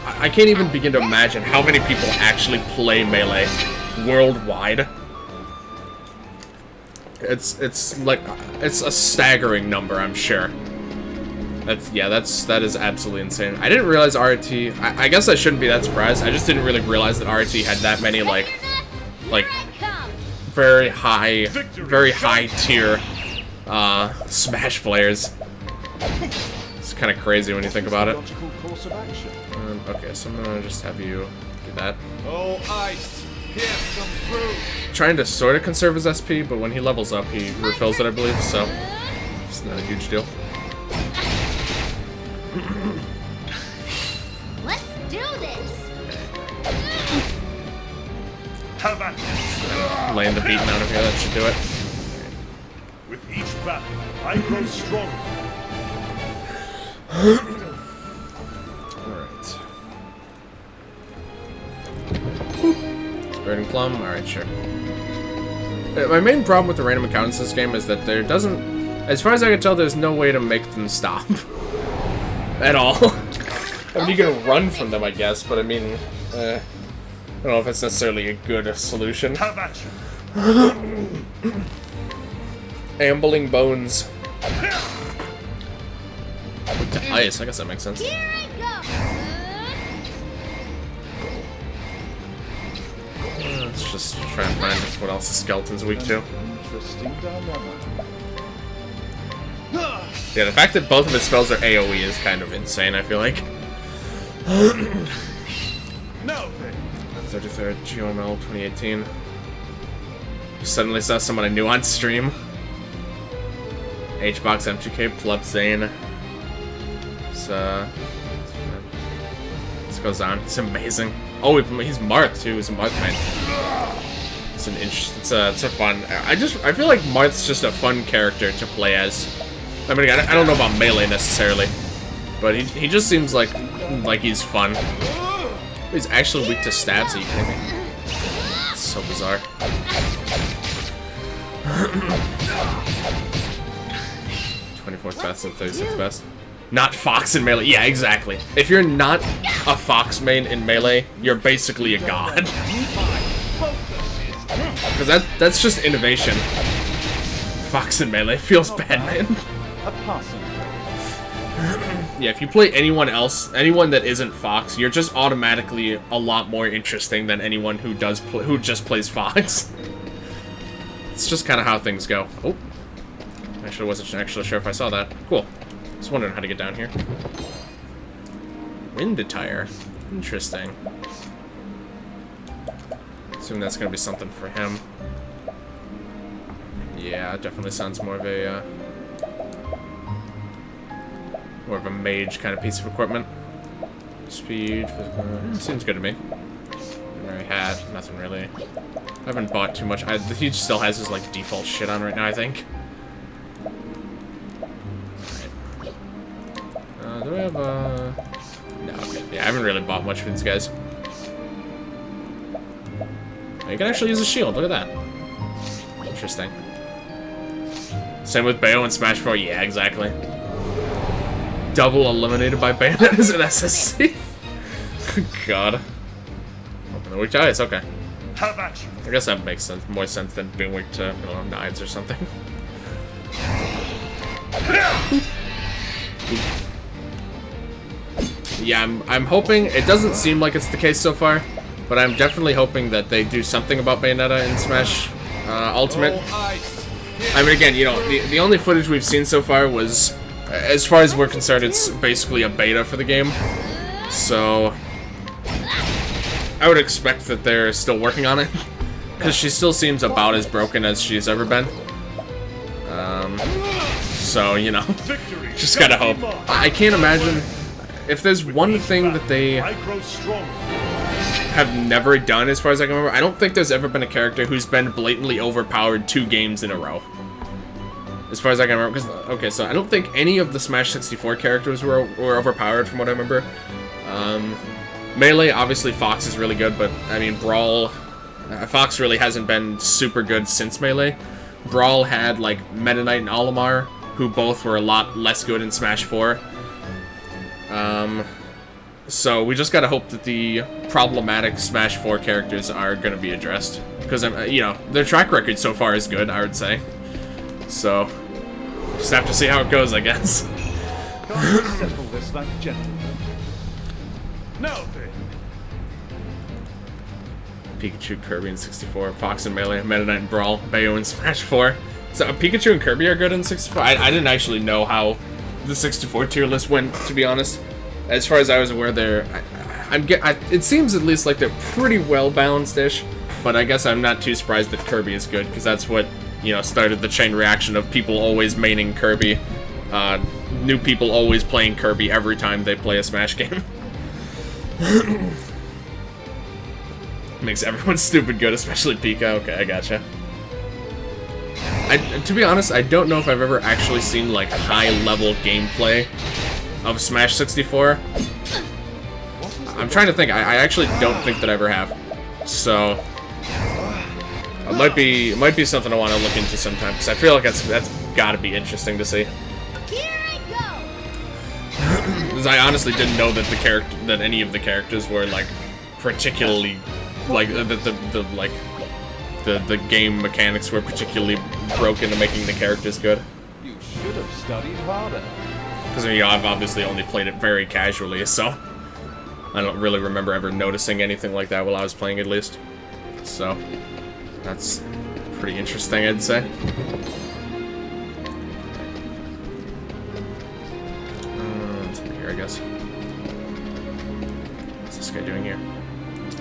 I can't even begin to imagine how many people actually play melee worldwide. It's like it's a staggering number, I'm sure. That is absolutely insane. I didn't realize RT. I guess I shouldn't be that surprised. I just didn't really realize that RT had that many like very high tier Smash players. It's kind of crazy when you think about it. Logical course of action. Okay, so I'm gonna just have you do that. Oh, ice! Here's some fruit! Trying to sort of conserve his SP, but when he levels up, he refills it, I believe, so it's not a huge deal. Let's do this. How about this? Laying the beating out of here, that should do it. With each battle, I grow stronger. Alright. Spiriting Plum, alright, sure. My main problem with the random encounters in this game is that there doesn't, as far as I can tell, there's no way to make them stop. At all. I mean, you can run from them, I guess, but I mean, I don't know if it's necessarily a good solution. How about you? Ambling bones. Ice, I guess that makes sense. Here I go. Let's just try and find what else the skeleton's weak to. Interesting dilemma. Yeah, the fact that both of his spells are AoE is kind of insane, I feel like. No thing. 33rd GOML 2018. Suddenly saw someone I knew on stream. HBox M2K Pleb Zane. This goes on. It's amazing. Oh, he's Marth too. He's a Marth man. It's an it's a fun. I feel like Marth's just a fun character to play as. I mean, I don't know about melee necessarily, but he just seems like he's fun. He's actually weak to stabs. Are you kidding me? It's so bizarre. 24th best and 36th best. Not Fox in melee. Yeah, exactly. If you're not a Fox main in melee, you're basically a god. Because that's just innovation. Fox in melee feels bad, man. A passing. Yeah, if you play anyone else, anyone that isn't Fox, you're just automatically a lot more interesting than anyone who just plays Fox. It's just kind of how things go. Oh, actually, wasn't actually sure if I saw that. Cool. Just wondering how to get down here. Wind attire. Interesting. Assume that's gonna be something for him. Yeah, it definitely sounds more of a mage kind of piece of equipment. Speed, physical, seems good to me. Primary hat, nothing really. I haven't bought too much. He still has his like default shit on right now, I think. Alright. Do we have no, okay. Yeah, I haven't really bought much for these guys. Oh, you can actually use a shield, look at that. Interesting. Same with Bayo and Smash 4, yeah, exactly. Double eliminated by Bayonet as an SSC. God. Open the weak to ice, okay. How about you? I guess that makes sense, more sense than being weak to, you know, knives or something. Yeah, I'm hoping, it doesn't seem like it's the case so far, but I'm definitely hoping that they do something about Bayonetta in Smash Ultimate. I mean, again, you know, the only footage we've seen so far was, as far as we're concerned, it's basically a beta for the game. So I would expect that they're still working on it, because she still seems about as broken as she's ever been. So, you know, just gotta hope. I can't imagine, if there's one thing that they have never done, as far as I can remember, I don't think there's ever been a character who's been blatantly overpowered 2 games in a row. As far as I can remember, because, okay, so I don't think any of the Smash 64 characters were overpowered from what I remember. Melee, obviously Fox is really good, but, I mean, Brawl, Fox really hasn't been super good since Melee. Brawl had, like, Meta Knight and Olimar, who both were a lot less good in Smash 4. So we just gotta hope that the problematic Smash 4 characters are gonna be addressed. Because, you know, their track record so far is good, I would say. So, just have to see how it goes, I guess. Can't we settle this like gentlemen? Now then. Pikachu, Kirby in 64, Fox and Melee, Meta Knight and Brawl, Bayo in Smash 4. So Pikachu and Kirby are good in 64. I didn't actually know how the 64 tier list went, to be honest. As far as I was aware, it seems at least like they're pretty well balanced-ish. But I guess I'm not too surprised that Kirby is good, because that's what, you know, started the chain reaction of people always maining Kirby. New people always playing Kirby every time they play a Smash game. Makes everyone stupid good, especially Pika. Okay, I gotcha. To be honest, I don't know if I've ever actually seen, like, high-level gameplay of Smash 64. I'm trying to think. I actually don't think that I ever have. So, it might be something I want to look into sometime, because I feel like that's got to be interesting to see. Here I go. Because I honestly didn't know that that any of the characters were, like, particularly, like, the game mechanics were particularly broken to making the characters good. You should have studied harder. Because, you know, I've obviously only played it very casually, so I don't really remember ever noticing anything like that while I was playing, at least. So, that's pretty interesting, I'd say. Let's go here, I guess. What's this guy doing here?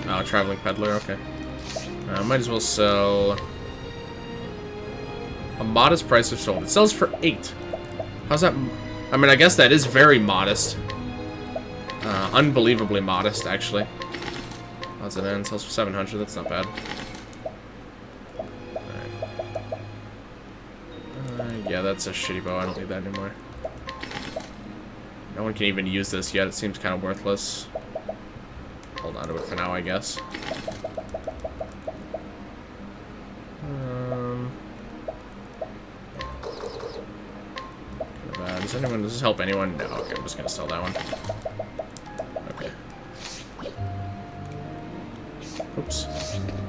Oh, traveling peddler, okay. Might as well sell a modest price of sold. It sells for 8. How's that? I mean, I guess that is very modest. Unbelievably modest, actually. How's it end? Sells for 700. That's not bad. Alright. Yeah, that's a shitty bow. I don't need that anymore. No one can even use this yet. It seems kind of worthless. Hold on to it for now, I guess. Does this help anyone? No, okay, I'm just gonna sell that one. Okay. Oops.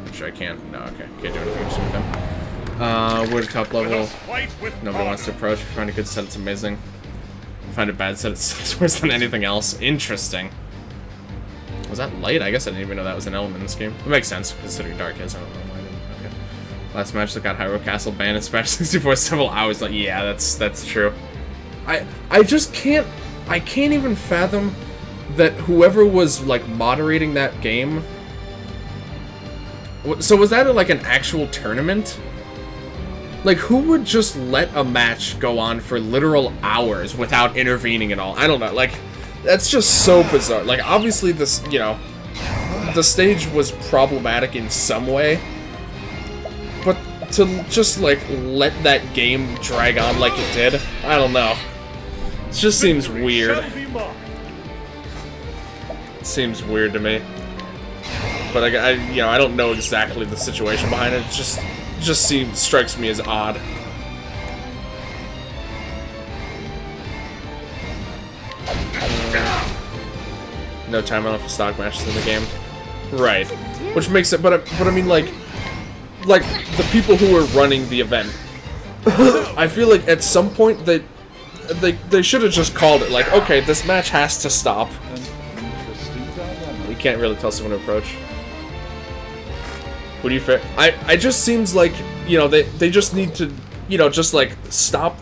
I'm sure I can't. No, okay. Can't do anything with them. We're at top level. Nobody wants to approach. If you find a good set, it's amazing. If you find a bad set, it's worse than anything else. Interesting. Was that light? I guess I didn't even know that was an element in this game. It makes sense, considering Dark is. I don't know why I didn't. Okay. Last match that got Hyrule Castle banned in Smash 64 several hours. Like, yeah, that's true. I just can't. I can't even fathom that whoever was, like, moderating that game. So was that like an actual tournament? Like, who would just let a match go on for literal hours without intervening at all? I don't know. Like, that's just so bizarre. Like, obviously this, you know, the stage was problematic in some way, but to just, like, let that game drag on like it did, I don't know. It just seems weird. Seems weird to me. But you know, I don't know exactly the situation behind it. It just strikes me as odd. No time enough for stock matches in the game. Right. Which makes it, but I mean, like the people who are running the event, I feel like at some point they should have just called it, like, okay, this match has to stop. You can't really tell someone to approach. What do you feel? I just seems like, you know, they just need to, you know, just like stop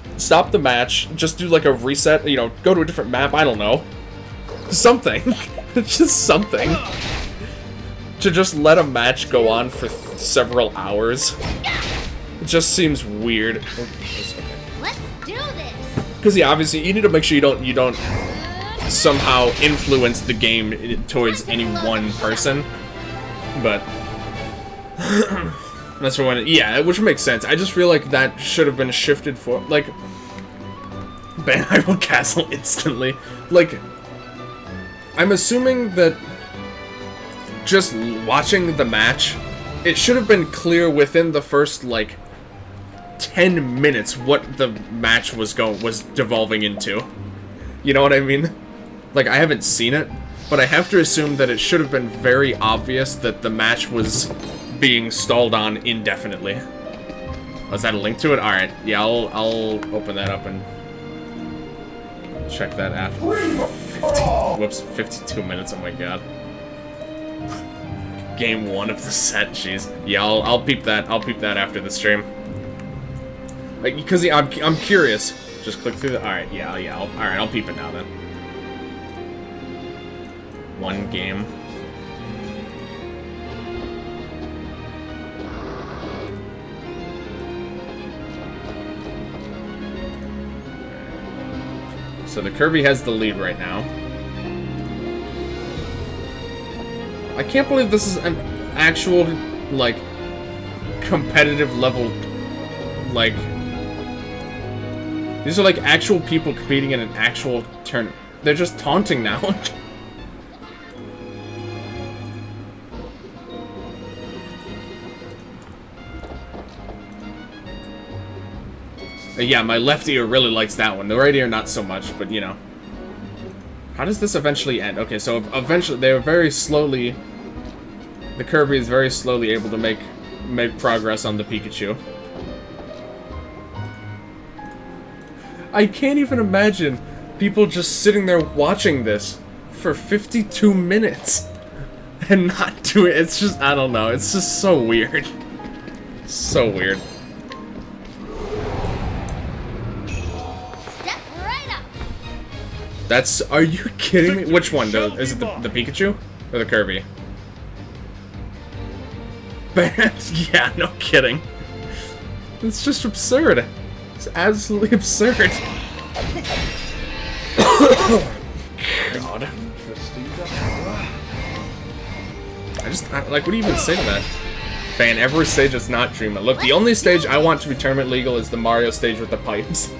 the match, just do like a reset, you know, go to a different map, I don't know. Something. Just something. To just let a match go on for several hours. It just seems weird. Let's do this. Because yeah, obviously you need to make sure you don't somehow influence the game towards any one person. But that's for when yeah, which makes sense. I just feel like that should have been shifted for, like, ban Hyrule Castle instantly. Like, I'm assuming that just watching the match, it should have been clear within the first, like, 10 minutes what the match was devolving into. You know what I mean? Like, I haven't seen it, but I have to assume that it should have been very obvious that the match was being stalled on indefinitely. Oh, is that a link to it? Alright, yeah, I'll open that up and check that after. 52 minutes, oh my god. Game 1 of the set, jeez. Yeah, I'll peep that after the stream. Like, because yeah, I'm curious. Just click through the. Alright, yeah, alright, I'll peep it now then. One game. So the Kirby has the lead right now. I can't believe this is an actual, like, competitive level, like... These are, like, actual people competing in an actual tournament. They're just taunting now. Yeah, my left ear really likes that one. The right ear, not so much, but, you know. How does this eventually end? Okay, so eventually, they're very slowly... The Kirby is very slowly able to make progress on the Pikachu. I can't even imagine people just sitting there watching this for 52 minutes and not do it. It's just, I don't know. It's just so weird. So weird. Step right up. That's, are you kidding me? Which one, though? Is it the Pikachu or the Kirby? Yeah, no kidding. It's just absurd. It's absolutely absurd. God. Like, what do you even say to that? Ban every stage that's not Dreamland. Look, the only stage I want to be tournament legal is the Mario stage with the pipes.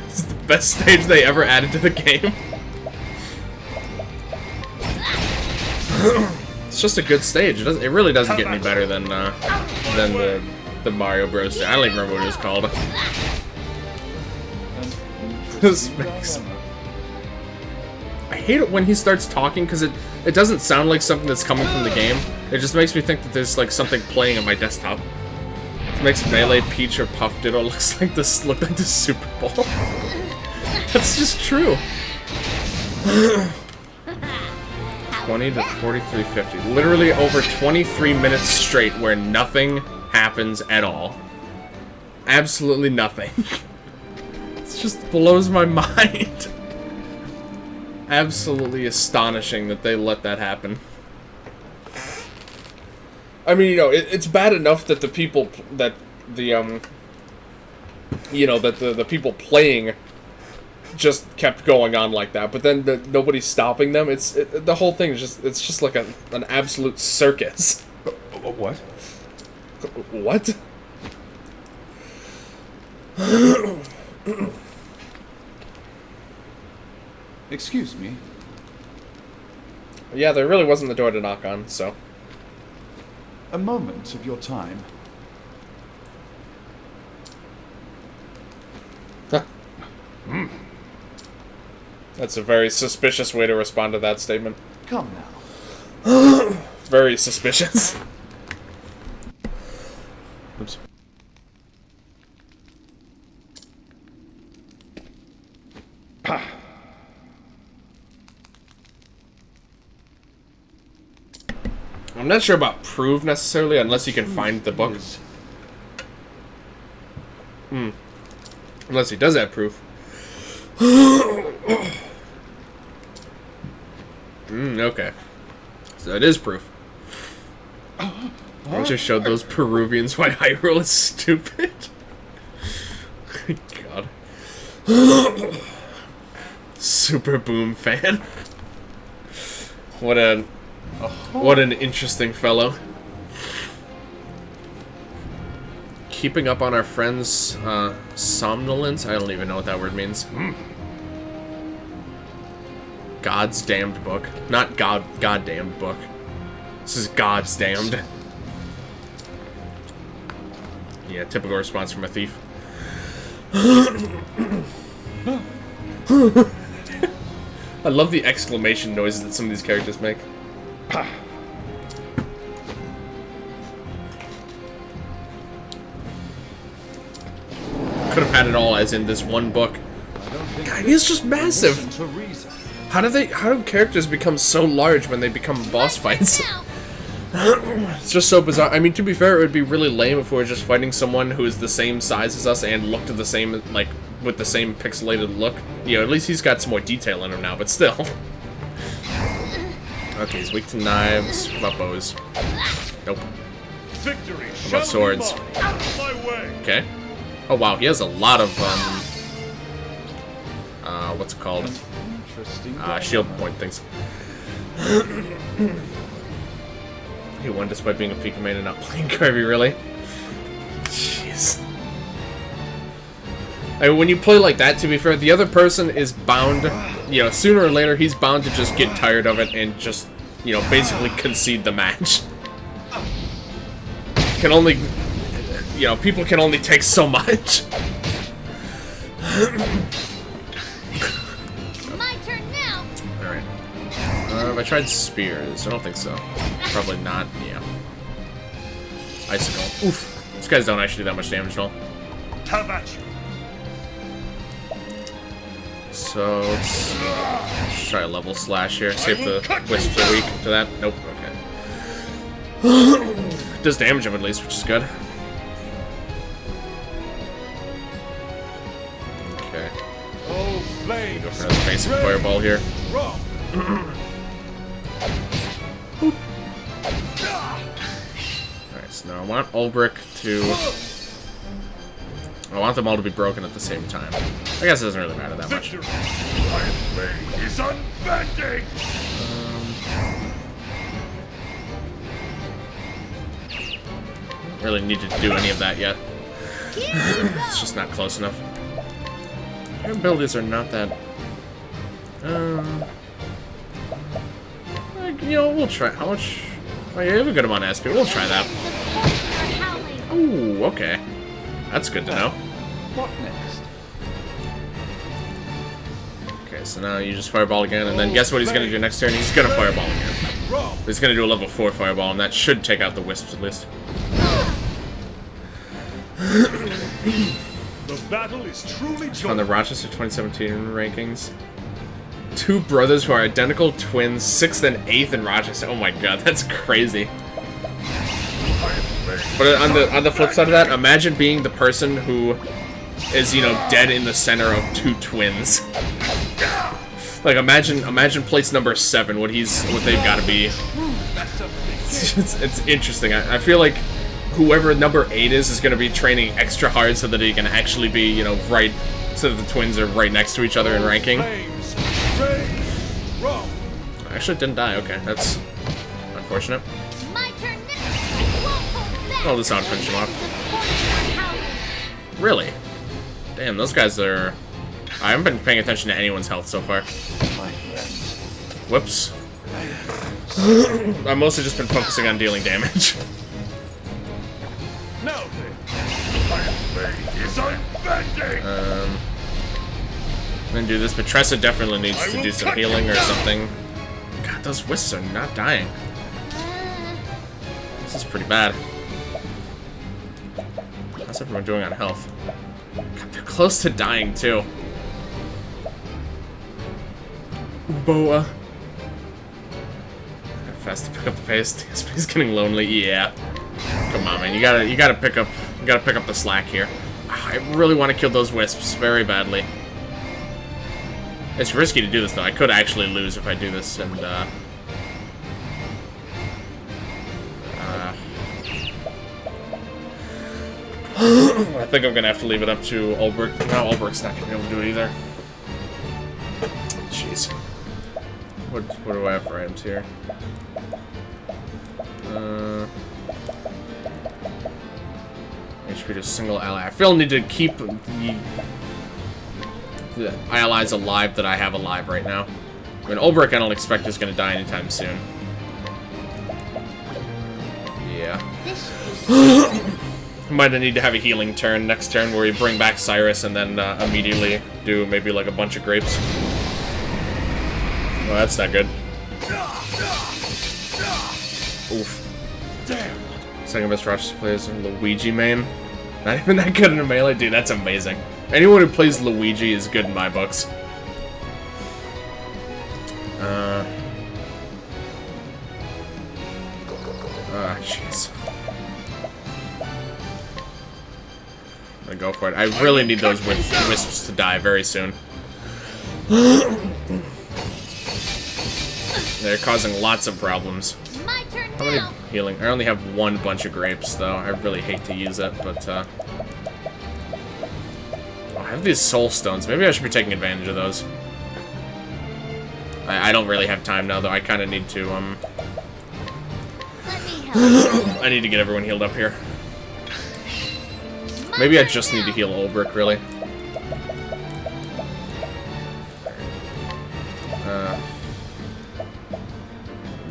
It's the best stage they ever added to the game. It's just a good stage. It really doesn't get any better than the Mario Bros. I don't even remember what it was called. This makes... I hate it when he starts talking because it doesn't sound like something that's coming from the game. It just makes me think that there's like something playing on my desktop. It makes Melee, Peach, or Puff Ditto look like the Super Bowl. That's just true. 20 to 43.50. Literally over 23 minutes straight where nothing happens at all. Absolutely nothing. It just blows my mind. Absolutely astonishing that they let that happen. I mean, you know, it's bad enough that the people that the people playing just kept going on like that, but then nobody's stopping them. The whole thing is just like an absolute circus. What? What? Excuse me. Yeah, there really wasn't the door to knock on, so. A moment of your time. That's a very suspicious way to respond to that statement. Come now. Very suspicious. Oops. I'm not sure about prove necessarily, unless you can find the book. Unless he does have proof. Okay. So it is proof. I just showed those Peruvians why Hyrule is stupid. God. Super Boom fan. What an interesting fellow. Keeping up on our friends' somnolence? I don't even know what that word means. God's damned book. Not goddamned book. This is God's damned. Yeah, typical response from a thief. I love the exclamation noises that some of these characters make. could have had it all as in this one book. God, he's just massive. How do characters become so large when they become boss fights? It's just so bizarre. I mean, to be fair, it would be really lame if we were just fighting someone who is the same size as us and looked the same, like, with the same pixelated look. You know, at least he's got some more detail in him now, but still. Okay, he's weak to knives. What about bows? Nope. Victory What about swords? Out of my way. Okay. Oh wow, he has a lot of what's it called? Shield point things. He won despite being a Pika main and not playing Kirby, really? Jeez. I mean, when you play like that, to be fair, the other person is bound, you know, sooner or later, he's bound to just get tired of it and just, you know, basically concede the match. Can only, you know, people can only take so much. My turn now. Alright. Have I tried spears? I don't think so. Probably not, yeah. Icicle. Oof. These guys don't actually do that much damage at all. Have at you. So, let's try a level slash here. See if the wisps are weak to that. Nope, okay. Does damage him at least, which is good. Okay. Oh, flame. Go for another basic fireball here. Alright, so now I want Ulbrich to... I want them all to be broken at the same time. I guess it doesn't really matter that much. My blade is unbending. Really need to do any of that yet. It's just not close enough. Your abilities are not that... you know, we'll try. How much... Oh, yeah, you have a good amount of SP. We'll try that. Ooh, okay. That's good to know. What next? Okay, so now you just fireball again, and then guess what he's gonna do next turn? He's gonna fireball again. He's gonna do a level 4 fireball, and that should take out the wisps at least. The battle is truly On the Rochester 2017 rankings. 2 brothers who are identical twins, 6th and 8th in Rochester. Oh my god, that's crazy. But on the flip side of that, imagine being the person who is, you know, dead in the center of 2 twins. Like imagine place number 7, what they've got to be. It's interesting. I feel like whoever number 8 is going to be training extra hard so that he can actually be, you know, right, so that the twins are right next to each other in ranking. Actually, it didn't die. Okay, that's unfortunate. My turn now. Oh, this ought to finish him off. Really? Damn, those guys are... I haven't been paying attention to anyone's health so far. Whoops. I've mostly just been focusing on dealing damage. Now then, my blade is unbending. I'm gonna do this, but Tressa definitely needs to do some healing or something. God, those wisps are not dying. This is pretty bad. How's everyone doing on health? God, they're close to dying, too. Boa. Fast to pick up the pace. TSP's getting lonely. Yeah. Come on, man. You gotta pick up the slack here. I really want to kill those wisps very badly. It's risky to do this, though. I could actually lose if I do this, and, I think I'm gonna have to leave it up to Ulbrich. No, Ulbrich's not gonna be able to do it either. Jeez. What do I have for items here? HP to single ally. I feel I need to keep the allies alive that I have alive right now. I mean, Ulbrich I don't expect is gonna die anytime soon. Yeah. Might need to have a healing turn next turn where you bring back Cyrus and then immediately do maybe like a bunch of grapes. Well, that's not good. Oof. Damn. Second best Rochester plays Luigi main. Not even that good in a melee? Dude, that's amazing. Anyone who plays Luigi is good in my books. Jeez. I'm gonna go for it. I really need those wisps to die very soon. They're causing lots of problems. My turn How many now. healing? I only have one bunch of grapes, though. I really hate to use it, but, I have these soul stones. Maybe I should be taking advantage of those. I don't really have time now, though. I kind of need to, Let me help. I need to get everyone healed up here. My Maybe I turn just now. need to heal Ulbrich, really.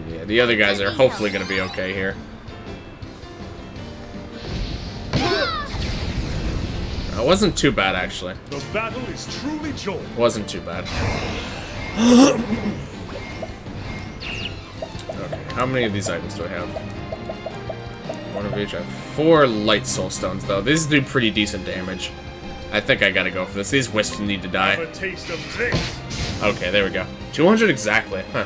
Yeah, the other guys are hopefully going to be okay here. It wasn't too bad, actually. The battle is truly joined. It wasn't too bad. Okay, how many of these items do I have? One of each. I have 4 light soul stones, though. These do pretty decent damage. I think I gotta go for this. These wisps need to die. Have a taste of this. Okay, there we go. 200 exactly. Huh.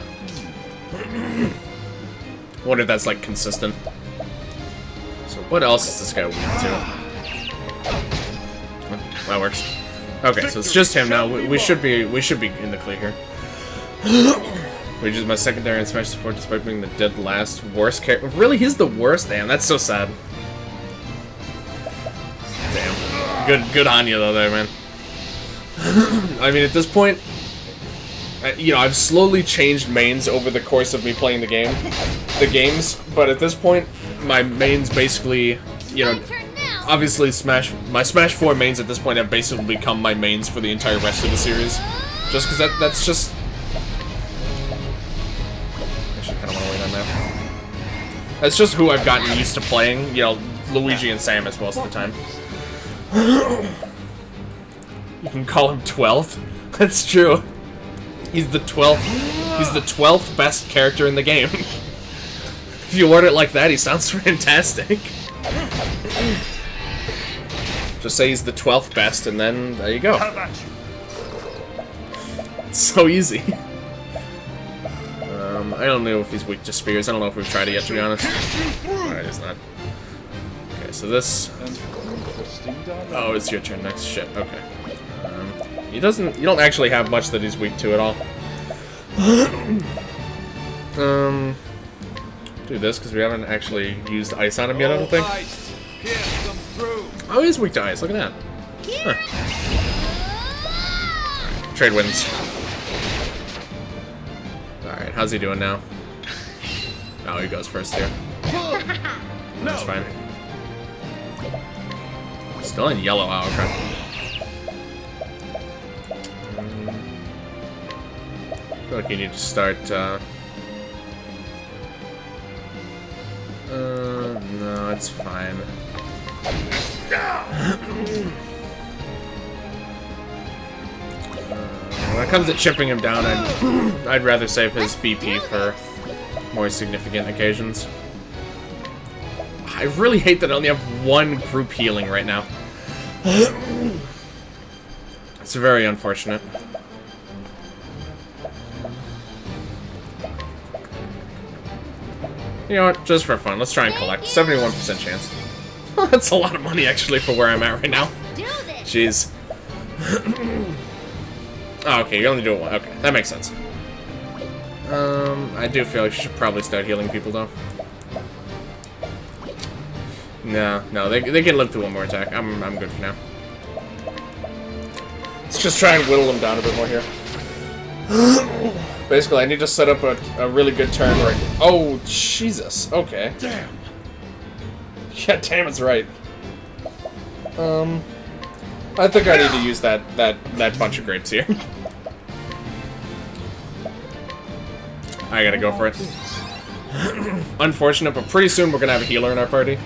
Wonder if that's, like, consistent. So what else is this guy weak to? That works. Okay, so it's just him now. We should be in the clear here. We just my secondary and smash support despite being the dead last worst character. Really, he's the worst? Damn, that's so sad. Damn. Good on you though, there, man. I mean, at this point, you know, I've slowly changed mains over the course of me playing the games. But at this point, my mains basically, you know, My turn now. obviously my Smash 4 mains at this point have basically become my mains for the entire rest of the series. Just because that's just. Actually, kind of want to wait on that. That's just who I've gotten used to playing. You know, Luigi and Samus most of the time. You can call him 12th. That's true. He's the 12th. He's the 12th best character in the game. If you word it like that, he sounds fantastic. Just say he's the 12th best, and then there you go. How about you? It's so easy. I don't know if he's weak to spears. I don't know if we've tried it yet, to be honest. Alright, it's not. Okay, so this. Oh, it's your turn next. Shit. Okay. He doesn't. You don't actually have much that he's weak to at all. Do this because we haven't actually used ice on him yet. I don't think. Oh, he's weak to ice. Look at that. Huh. Trade wins. Alright, how's he doing now? Oh, he goes first here. That's fine. Still in yellow. Oh, okay. I feel like you need to start, no, it's fine. When it comes to chipping him down, I'd rather save his BP for more significant occasions. I really hate that I only have one group healing right now. It's very unfortunate. You know what? Just for fun, let's try and collect. 71% chance. That's a lot of money, actually, for where I'm at right now. Do this. Jeez. Oh, okay, you only do it one. Okay, that makes sense. I do feel like you should probably start healing people, though. No, they can live through one more attack. I'm good for now. Let's just try and whittle them down a bit more here. Basically, I need to set up a really good turn right. Oh, Jesus. Okay. Damn. Yeah, damn, it's right. I think I need to use that bunch of grapes here. I gotta go for it. Unfortunate, but pretty soon we're gonna have a healer in our party.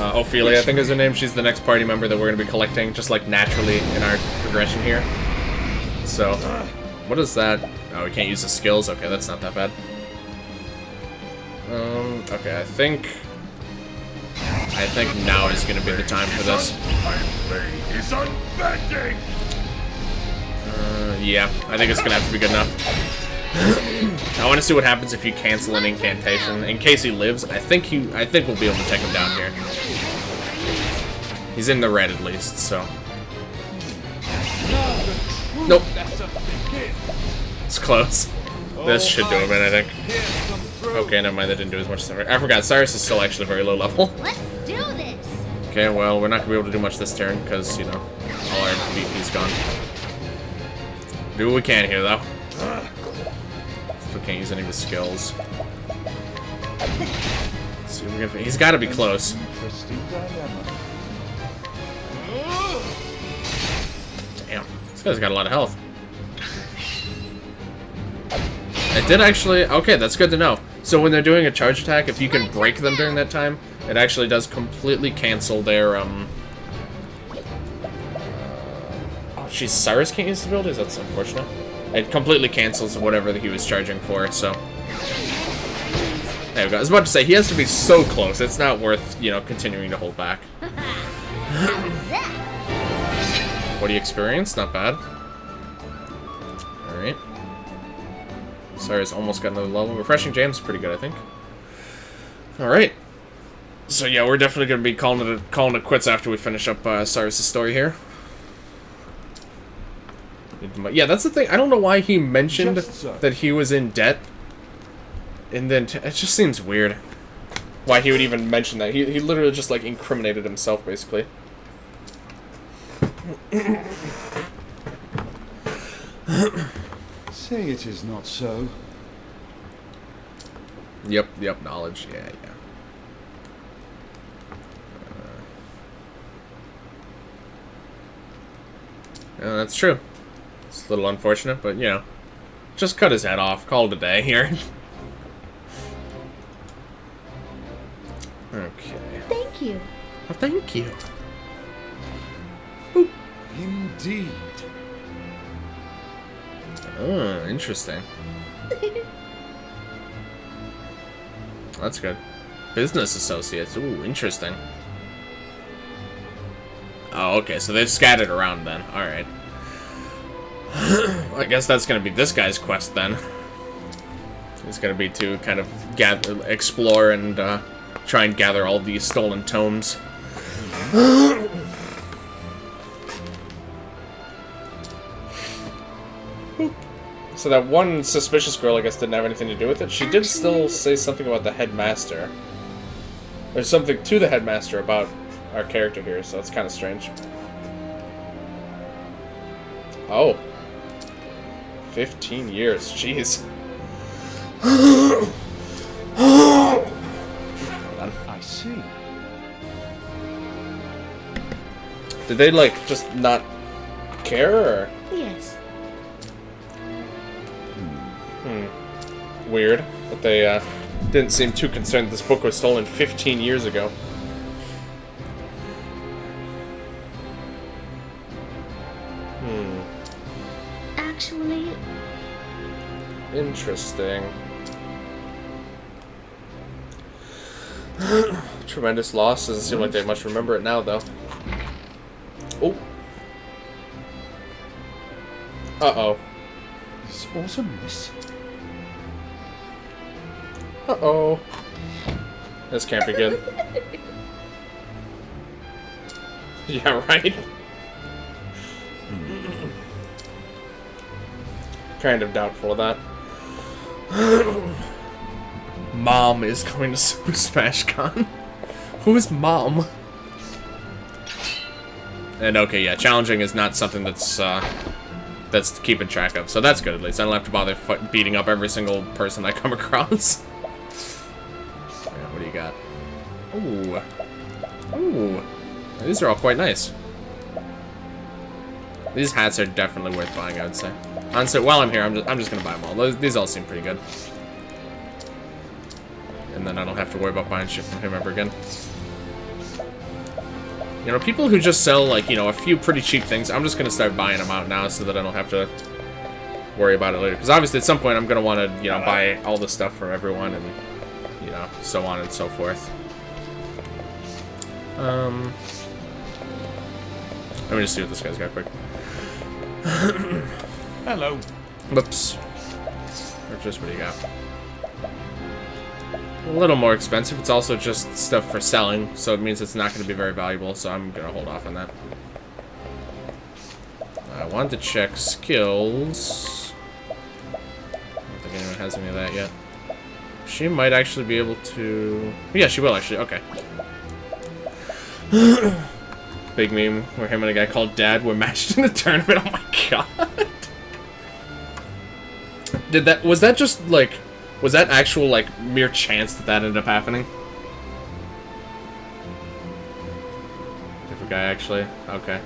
Ophelia, I think is her name. She's the next party member that we're gonna be collecting, just like naturally in our progression here. So, what is that? Oh, we can't use the skills. Okay, that's not that bad. Okay, I think I think now is going to be the time for this. My blade is unbending. Yeah, I think it's going to have to be good enough. I want to see what happens if you cancel an incantation. In case he lives, I think we'll be able to take him down here. He's in the red at least, so. Nope. It's close. This should do him in, I think. Okay, never mind, that didn't do as much as I forgot. Cyrus is still actually very low level. Let's do this. Okay, well, we're not going to be able to do much this turn, because, you know, all our VP's gone. Do what we can here, though. Still can't use any of his skills. Let's see if we can... He's got to be close. Interesting dilemma. Damn, this guy's got a lot of health. It did actually... Okay, that's good to know. So when they're doing a charge attack, if you can break them during that time, it actually does completely cancel their, Oh, jeez, Cyrus can't use the abilities? That's unfortunate. It completely cancels whatever he was charging for, so... There we go. I was about to say, he has to be so close, it's not worth, you know, continuing to hold back. What do you experience? Not bad. Alright. Cyrus almost got another level. Refreshing Jam's pretty good, I think. Alright. So yeah, we're definitely going to be calling it quits after we finish up Cyrus' story here. Yeah, that's the thing. I don't know why he mentioned that he was in debt. And then, it just seems weird. Why he would even mention that. He literally just, like, incriminated himself, basically. Say it is not so. Yep, knowledge. Yeah. Yeah, that's true. It's a little unfortunate, but, you know. Just cut his head off. Call it a day here. Okay. Thank you. Well, thank you. Indeed. Oh, interesting. That's good. Business associates. Ooh, interesting. Oh, okay, so they've scattered around then. Alright. I guess that's gonna be this guy's quest then. It's gonna be to kind of explore and try and gather all these stolen tomes. So that one suspicious girl, I guess, didn't have anything to do with it. She did still say something about the headmaster. There's something to the headmaster about our character here, so it's kind of strange. Oh. 15 years, jeez. I see. Did they, like, just not care, or? Yes. Weird. But they, didn't seem too concerned this book was stolen 15 years ago. Actually... Interesting. Tremendous loss. Doesn't seem like they much remember it now, though. Oh. Uh-oh. This awesomeness. Uh-oh. This can't be good. Yeah, right? Kind of doubtful of that. Mom is going to Super Smash Con. Who is Mom? And okay, yeah, challenging is not something that's keeping track of, so that's good at least. I don't have to bother beating up every single person I come across. Yeah, what do you got? Ooh. Ooh. These are all quite nice. These hats are definitely worth buying, I would say. Honestly, while I'm here, I'm just gonna buy them all. These all seem pretty good. And then I don't have to worry about buying shit from him ever again. You know, people who just sell, like, you know, a few pretty cheap things, I'm just gonna start buying them out now so that I don't have to worry about it later. Because obviously at some point I'm gonna want to, you know, buy all the stuff from everyone and, you know, so on and so forth. Let me just see what this guy's got quick. Hello. Whoops. Or just what do you got? A little more expensive. It's also just stuff for selling, so it means it's not going to be very valuable, so I'm going to hold off on that. I want to check skills. I don't think anyone has any of that yet. She might actually be able to... Yeah, she will actually. Okay. Big meme where him and a guy called Dad were matched in a tournament. Oh my god. Was that just like... Was that actual like mere chance that that ended up happening? Different guy actually. Okay.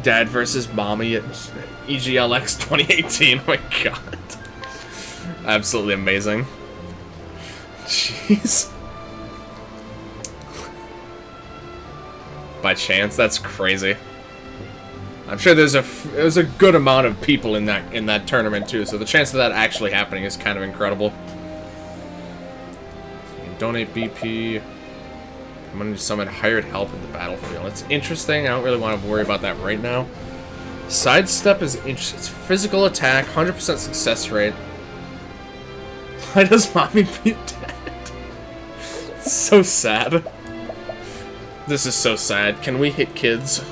Dad versus Mommy at EGLX 2018. Oh my god. Absolutely amazing. Jeez. By chance? That's crazy. I'm sure there's a good amount of people in that tournament too, so the chance of that actually happening is kind of incredible. You can donate BP. I'm gonna summon hired help in the battlefield. It's interesting. I don't really want to worry about that right now. Sidestep is interesting. It's physical attack, 100% success rate. Why does Mommy beat Dad? So sad. This is so sad. Can we hit kids?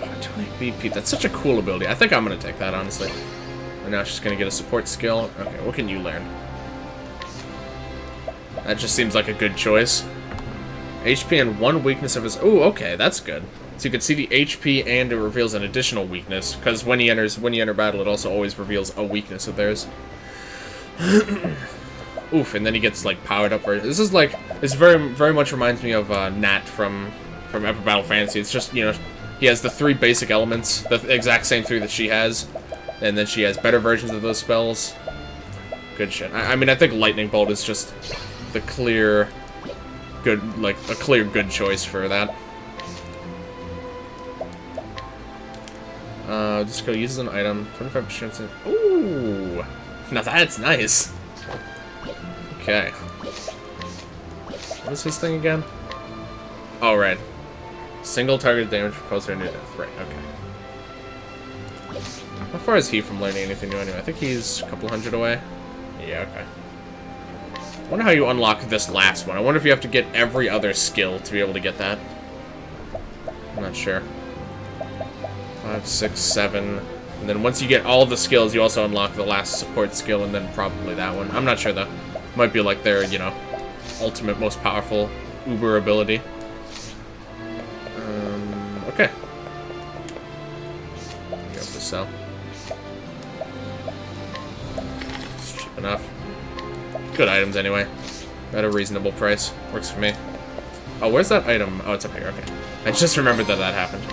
Donate BP. That's such a cool ability. I think I'm gonna take that, honestly. And now she's gonna get a support skill. Okay, what can you learn? That just seems like a good choice. HP and one weakness of his... Ooh, okay, that's good. So you can see the HP and it reveals an additional weakness. Because when you enter battle, it also always reveals a weakness of theirs. Oof, and then he gets like powered up for it. This is like... This very much reminds me of Nat from Epic Battle Fantasy. It's just, you know, he has the 3 basic elements. The exact same 3 that she has. And then she has better versions of those spells. Good shit. I mean, I think Lightning Bolt is just... the clear good, like a clear good choice for that. Just go use an item. 25%. Ooh, now that's nice. Okay. What is this thing again? Oh, right. Single target damage for closer to near death. Right. Okay. How far is he from learning anything new anyway? I think he's a couple hundred away. Yeah. Okay. I wonder how you unlock this last one. I wonder if you have to get every other skill to be able to get that. I'm not sure. 5, 6, 7. And then once you get all the skills, you also unlock the last support skill, and then probably that one. I'm not sure, though. Might be like their, you know, ultimate, most powerful uber ability. Okay. Go for sell. It's cheap enough. Good items anyway. At a reasonable price. Works for me. Oh, where's that item? Oh, it's up here. Okay. I just remembered that happened.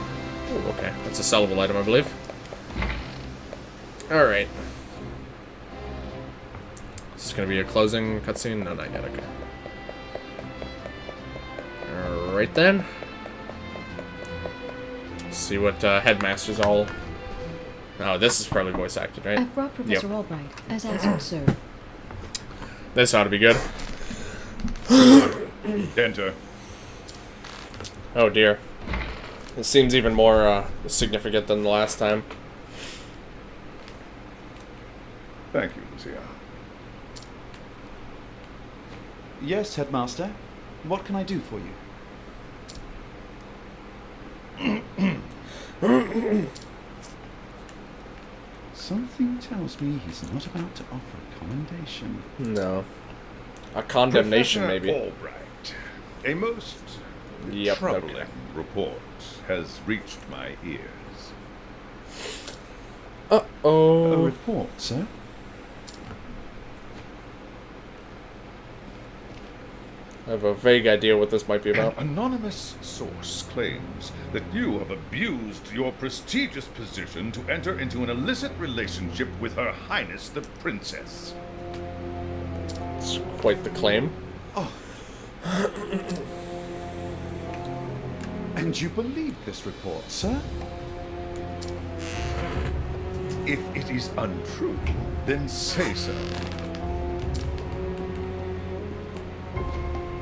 Ooh, okay. That's a sellable item, I believe. Alright. Is this going to be a closing cutscene? No, not yet. Okay. Alright then. Let's see what Headmaster's all... Oh, this is probably voice acted, right? I've brought Professor Albright, as asked, sir. This ought to be good. Enter. Oh dear. It seems even more significant than the last time. Thank you, Lucia. Yes, Headmaster. What can I do for you? Something tells me he's not about to offer a commendation. No. A condemnation, Professor maybe. Albright, a most Yep, troubling okay. report has reached my ears. A Uh-oh. report, sir? I have a vague idea what this might be about. An anonymous source claims that you have abused your prestigious position to enter into an illicit relationship with Her Highness the Princess. It's quite the claim. And you believe this report, sir? If it is untrue, then say so.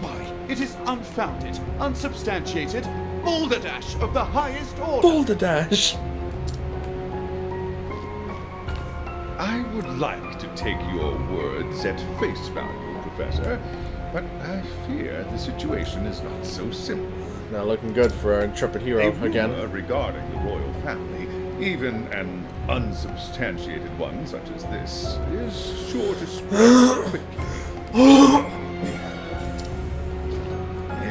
Why, It is unfounded, unsubstantiated, balderdash of the highest order. Balderdash. I would like to take your words at face value, Professor, but I fear the situation is not so simple. Not looking good for our intrepid hero A rumor again. regarding the royal family, even an unsubstantiated one such as this, is sure to spread quickly.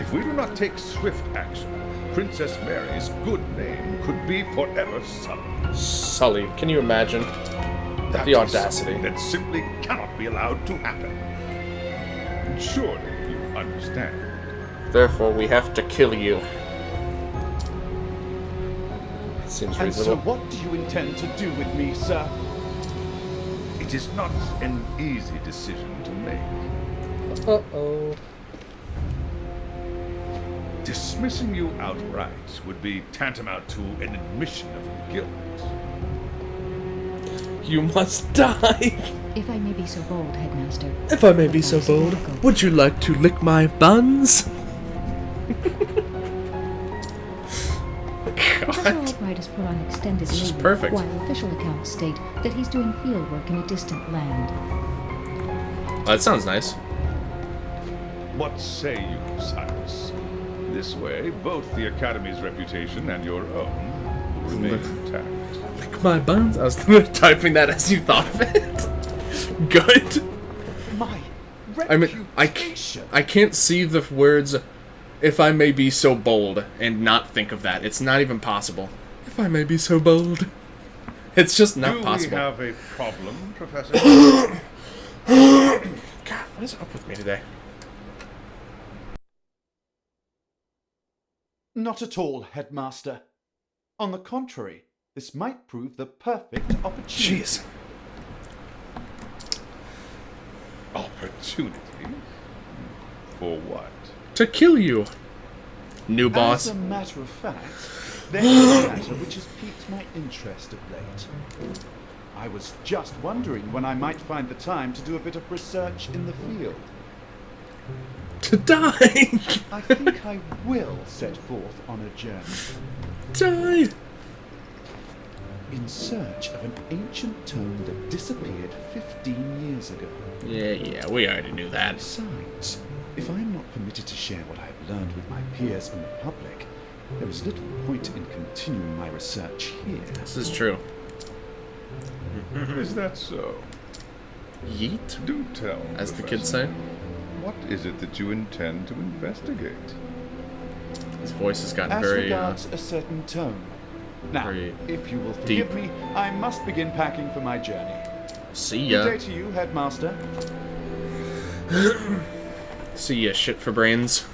If we do not take swift action, Princess Mary's good name could be forever sullied. Sullied. Can you imagine? That The is audacity. something that simply cannot be allowed to happen. Surely you understand. Therefore, we have to kill you. Seems And so reasonable. what do you intend to do with me, sir? It is not an easy decision to make. Uh-oh. Dismissing you outright would be tantamount to an admission of guilt. You must die. If I may be so bold, Headmaster. If I may be But so as a bold, medical- would you like to lick my buns? Professor Albright has put on extended This is leave, perfect. while official accounts state that he's doing field work in a distant land. That sounds nice. What say you, Cyrus? This way, both the Academy's reputation and your own will remain intact. Lick my buns? I was typing that as you thought of it. Good. My I mean, reputation. I can't see the words, if I may be so bold, and not think of that. It's not even possible. If I may be so bold. It's just not Do possible. we have a problem, Professor? God, what is up with me today? Not at all, Headmaster. On the contrary, this might prove the perfect opportunity. Jeez. Opportunity? For what? To kill you. New boss. As a matter of fact, there is a matter which has piqued my interest of late. I was just wondering when I might find the time to do a bit of research in the field. To die. I think I will set forth on a journey Die. in search of an ancient tome that disappeared 15 years ago. Yeah, we already knew that. Besides, if I am not permitted to share what I have learned with my peers and the public, there is little point in continuing my research here. This is true. Is that so? Yeet? Do tell, As the Professor. kids say. What is it that you intend to investigate? His voice has gotten As very, regards a certain tome. Now, very if you will forgive deep. me, I must begin packing for my journey. see Good ya. day to you, Headmaster. See ya, shit for brains.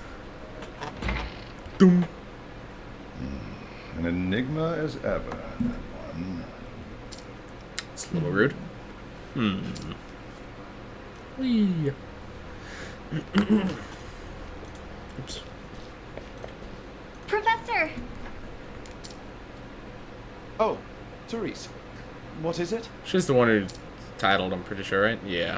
Doom. An enigma as ever, that one. It's a little rude. Whee. Oops. Professor! Oh, Cyrus. What is it? She's the one who titled, I'm pretty sure, right? Yeah.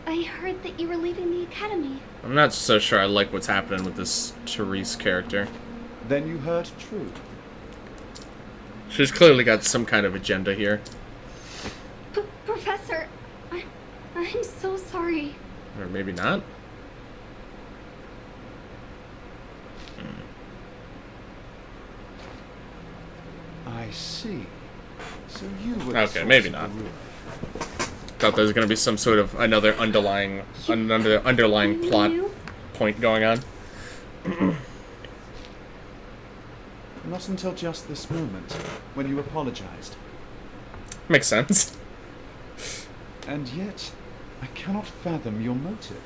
I heard that you were leaving the academy. I'm not so sure I like what's happening with this Therese character. Then you heard true. She's clearly got some kind of agenda here. Professor, I'm so sorry. Or maybe not. I see. So you were Okay, the source maybe of the not. rumor. Thought there was gonna be some sort of another underlying You plot knew? point going on. Not until just this moment, when you apologized. Makes sense. And yet, I cannot fathom your motive.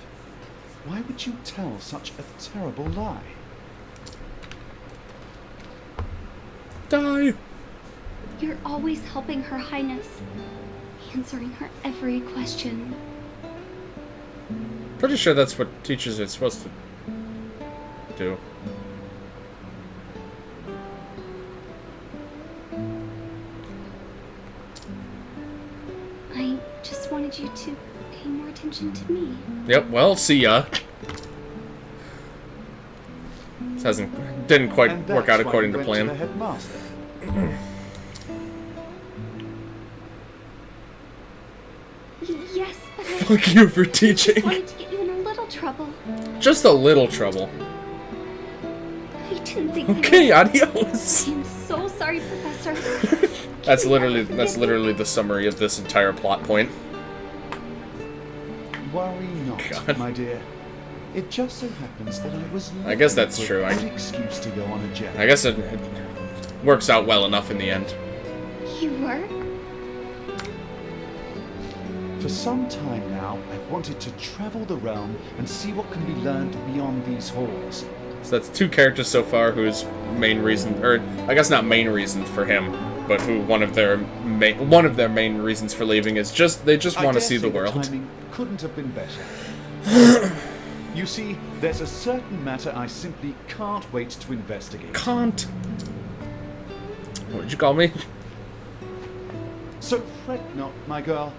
Why would you tell such a terrible lie? Die. You're always helping Her Highness, answering her every question. Pretty sure that's what teachers are supposed to do. I just wanted you to pay more attention to me. Yep, well, see ya. Didn't quite And work that's out why according you to went plan. the headmaster. Yes, but I Fuck you for just teaching. wanted to get you in a little trouble. Just a little trouble. I didn't think you Okay, would. adios. I'm so sorry, Professor. That's literally the summary of this entire plot point. Worry not, God. my dear. It just so happens that I was I guess looking that's for true. a good excuse to go on a journey. I guess it works out well enough in the end. You were? For some time now, I've wanted to travel the realm and see what can be learned beyond these halls. So that's two characters so far whose main reason, or I guess not main reason for him, but who one of their main reasons for leaving is they just want to see the world. Timing couldn't have been better. You see, there's a certain matter I simply can't wait to investigate. Can't. What did you call me? So fret not, my girl.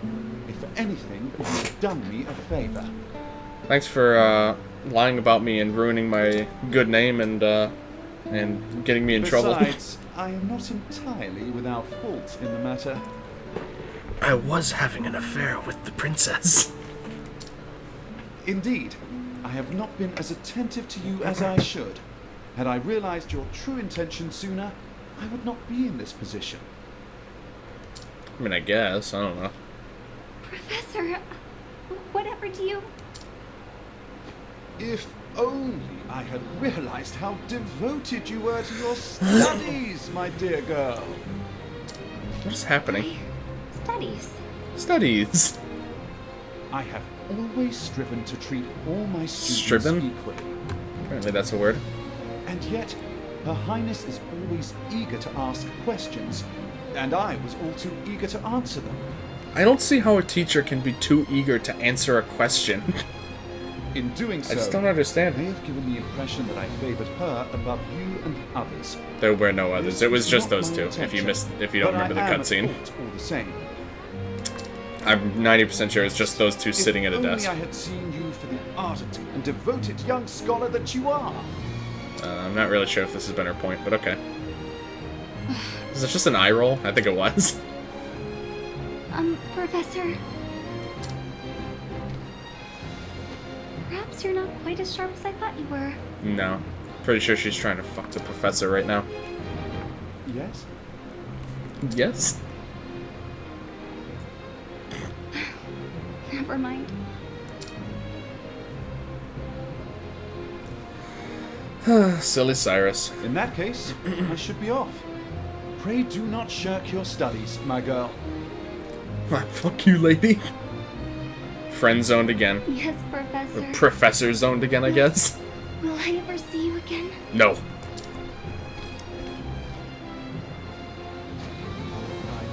If anything, you've done me a favor. Thanks for lying about me and ruining my good name and getting me in trouble. Besides, I am not entirely without fault in the matter. I was having an affair with the princess. Indeed, I have not been as attentive to you as I should. Had I realized your true intention sooner, I would not be in this position. I mean, I guess. I don't know. Professor, whatever do you... If only I had realized how devoted you were to your studies, my dear girl. What is happening? My studies. Studies. I have always striven to treat all my students Striven? equally. Apparently that's a word. And yet, Her Highness is always eager to ask questions, and I was all too eager to answer them. I don't see how a teacher can be too eager to answer a question. In doing so, I just don't understand. I have given the impression that I favored her above you and others. There were no others. This It was was just not those my two. intention, If you don't but remember the I am at cutscene, fault all the same. I'm 90% sure it's just those two sitting at a If desk. only I had seen you for the ardent and devoted young scholar that you are. I'm not really sure if this has been her point, but okay. Is it just an eye roll? I think it was. Professor... Perhaps you're not quite as sharp as I thought you were. No. Pretty sure she's trying to fuck the professor right now. Yes? Yes? Never mind. Silly Cyrus. In that case, I should be off. Pray do not shirk your studies, my girl. Fuck you, lady. Friend zoned again. Yes, Professor. Or professor zoned again, I guess. Will I ever see you again? No. I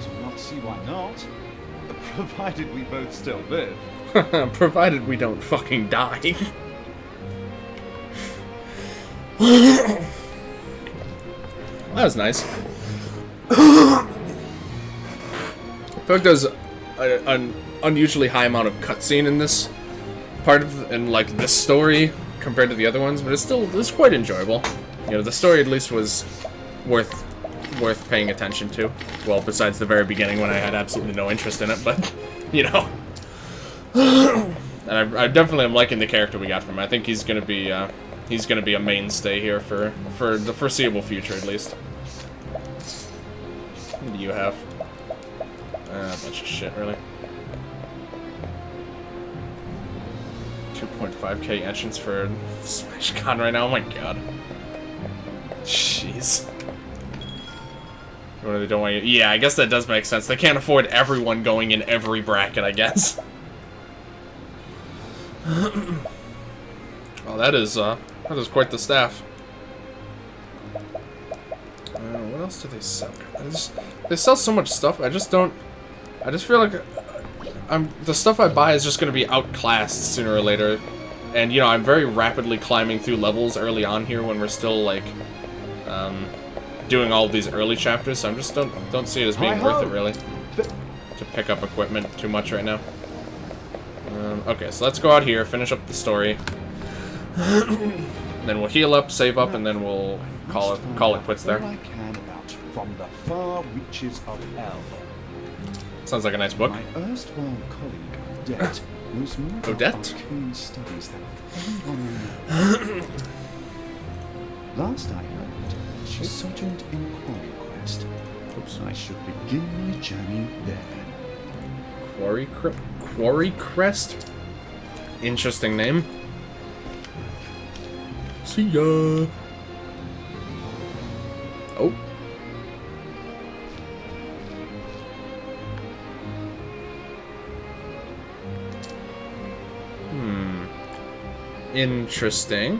do not see why not. Provided we both still live. Provided we don't fucking die. That was nice. I feel like there's an unusually high amount of cutscene in this part of like this story compared to the other ones, but it's quite enjoyable. You know, the story at least was worth paying attention to. Well, besides the very beginning when I had absolutely no interest in it, but you know. And I definitely am liking the character we got from him. I think he's gonna be a mainstay here for the foreseeable future, at least. What do you have? A bunch of shit, really. 2.5k entrance for SmashCon right now. Oh my god. Jeez. What, they don't want you? Yeah, I guess that does make sense. They can't afford everyone going in every bracket, I guess. Well, that is quite the staff. What else do they sell? They sell so much stuff. I just feel like the stuff I buy is just going to be outclassed sooner or later. And you know, I'm very rapidly climbing through levels early on here when we're still like doing all of these early chapters. So I just don't see it as being worth it really to pick up equipment too much right now. Okay, so let's go out here, finish up the story. And then we'll heal up, save up, and then we'll call it quits there. All I can about From the Far Reaches of Hell. Sounds like a nice book. My erstwhile colleague, Odette, knows more about Odette? arcane studies than anyone I know. Last I heard, she sojourned in Quarry Quest. Oops. I should begin my journey there. Quarry Crest? Interesting name. See ya. Oh. Interesting.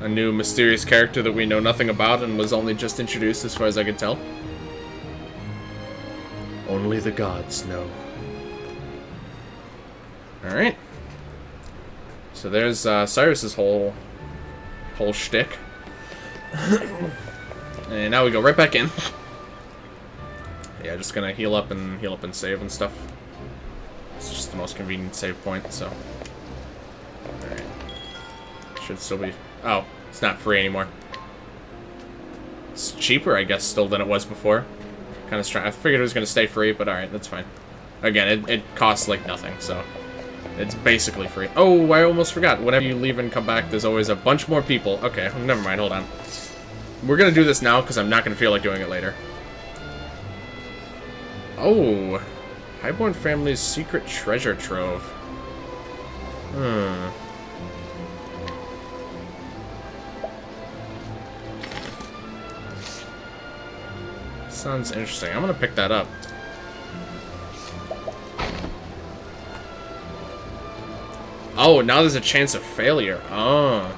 A new mysterious character that we know nothing about and was only just introduced as far as I could tell. Only the gods know. Alright. So there's Cyrus's whole shtick. And now we go right back in. Yeah, just gonna heal up and save and stuff. It's just the most convenient save point, so. Alright. Should still be... Oh, it's not free anymore. It's cheaper, I guess, still than it was before. Kind of strange. I figured it was gonna stay free, but alright, that's fine. Again, it costs like nothing, so. It's basically free. Oh, I almost forgot. Whenever you leave and come back, there's always a bunch more people. Okay, never mind, hold on. We're gonna do this now, because I'm not gonna feel like doing it later. Oh, Highborn family's secret treasure trove. Sounds interesting. I'm gonna pick that up. Oh, now there's a chance of failure. Oh.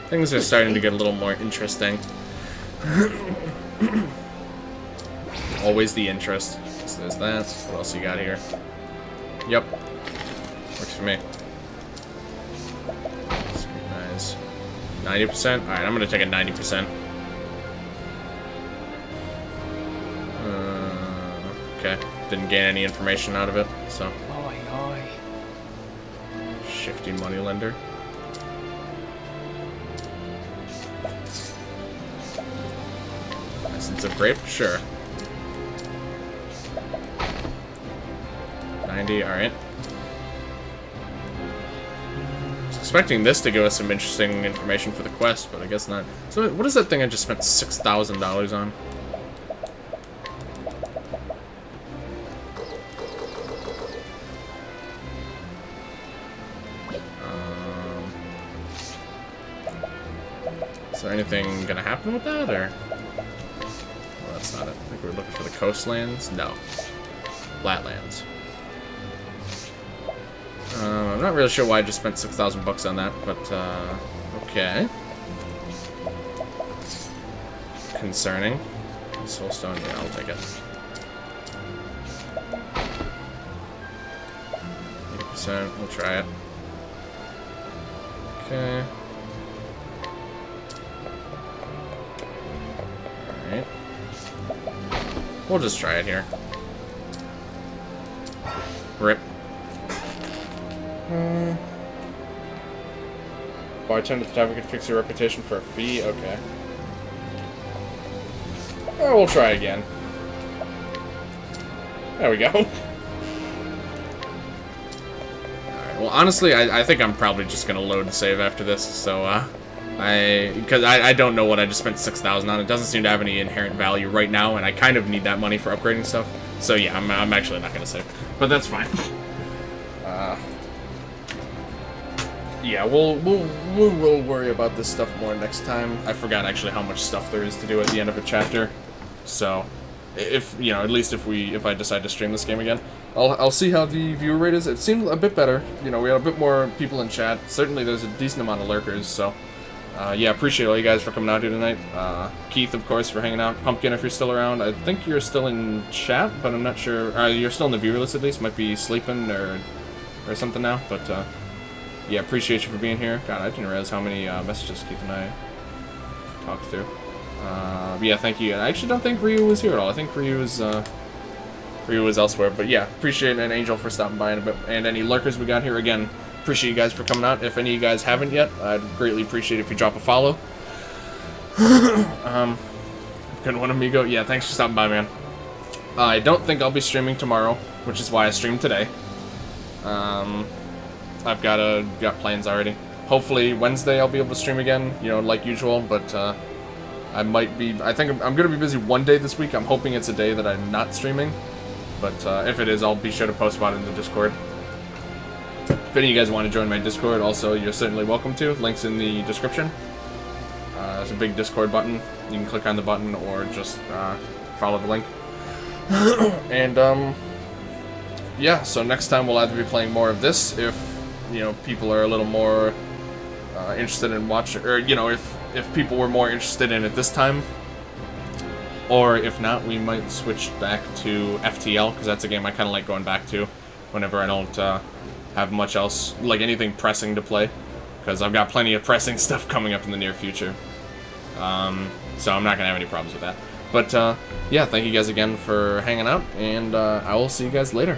Things are starting to get a little more interesting. Always the interest. So there's that. What else you got here? Yep. Works for me. Nice. 90%? Alright, I'm gonna take a 90%. Okay. Didn't gain any information out of it, so. Shifty moneylender. Essence of grape? Sure. 90, alright. I was expecting this to give us some interesting information for the quest, but I guess not. So, what is that thing I just spent $6,000 on? Is there anything gonna happen with that, or? Well, that's not it. I think we're looking for the coastlands. No. Flatlands. I'm not really sure why I just spent 6,000 bucks on that, but, okay. Concerning. Soulstone, yeah, I'll take it. 80%, we'll try it. Okay. Alright. We'll just try it here. Rip. Bartender at the tavern could fix your reputation for a fee? Okay. Oh, we'll try again. There we go. Alright, well, honestly, I think I'm probably just gonna load and save after this, so, because I don't know what I just spent 6,000 on. It doesn't seem to have any inherent value right now, and I kind of need that money for upgrading stuff. So yeah, I'm actually not gonna save, but that's fine. Yeah, we'll worry about this stuff more next time. I forgot actually how much stuff there is to do at the end of a chapter, so if you know, at least if I decide to stream this game again, I'll see how the viewer rate is. It seemed a bit better. You know, we had a bit more people in chat. Certainly, there's a decent amount of lurkers. So, yeah, appreciate all you guys for coming out here tonight. Keith, of course, for hanging out. Pumpkin, if you're still around. I think you're still in chat, but I'm not sure. You're still in the viewer list at least. Might be sleeping or something now. But yeah, appreciate you for being here. God, I didn't realize how many messages Keith and I talked through. But yeah, thank you. And I actually don't think Ryu was here at all. I think Ryu was elsewhere. But yeah, appreciate an Angel for stopping by in a bit. And any lurkers we got here, again, appreciate you guys for coming out. If any of you guys haven't yet, I'd greatly appreciate if you drop a follow. Good one, amigo. Yeah, thanks for stopping by, man. I don't think I'll be streaming tomorrow, which is why I streamed today. I've got plans already. Hopefully Wednesday I'll be able to stream again, you know, like usual, but I think I'm gonna be busy one day this week. I'm hoping it's a day that I'm not streaming, but if it is, I'll be sure to post about it in the Discord. If any of you guys want to join my Discord, also, you're certainly welcome to. Link's in the description. There's a big Discord button. You can click on the button or just follow the link. And, yeah, so next time we'll either be playing more of this if, you know, people are a little more interested in watching, or, you know, if people were more interested in it this time. Or if not, we might switch back to FTL, because that's a game I kind of like going back to whenever I don't have much else, like anything pressing to play, because I've got plenty of pressing stuff coming up in the near future. So I'm not going to have any problems with that. But, yeah, thank you guys again for hanging out, and I will see you guys later.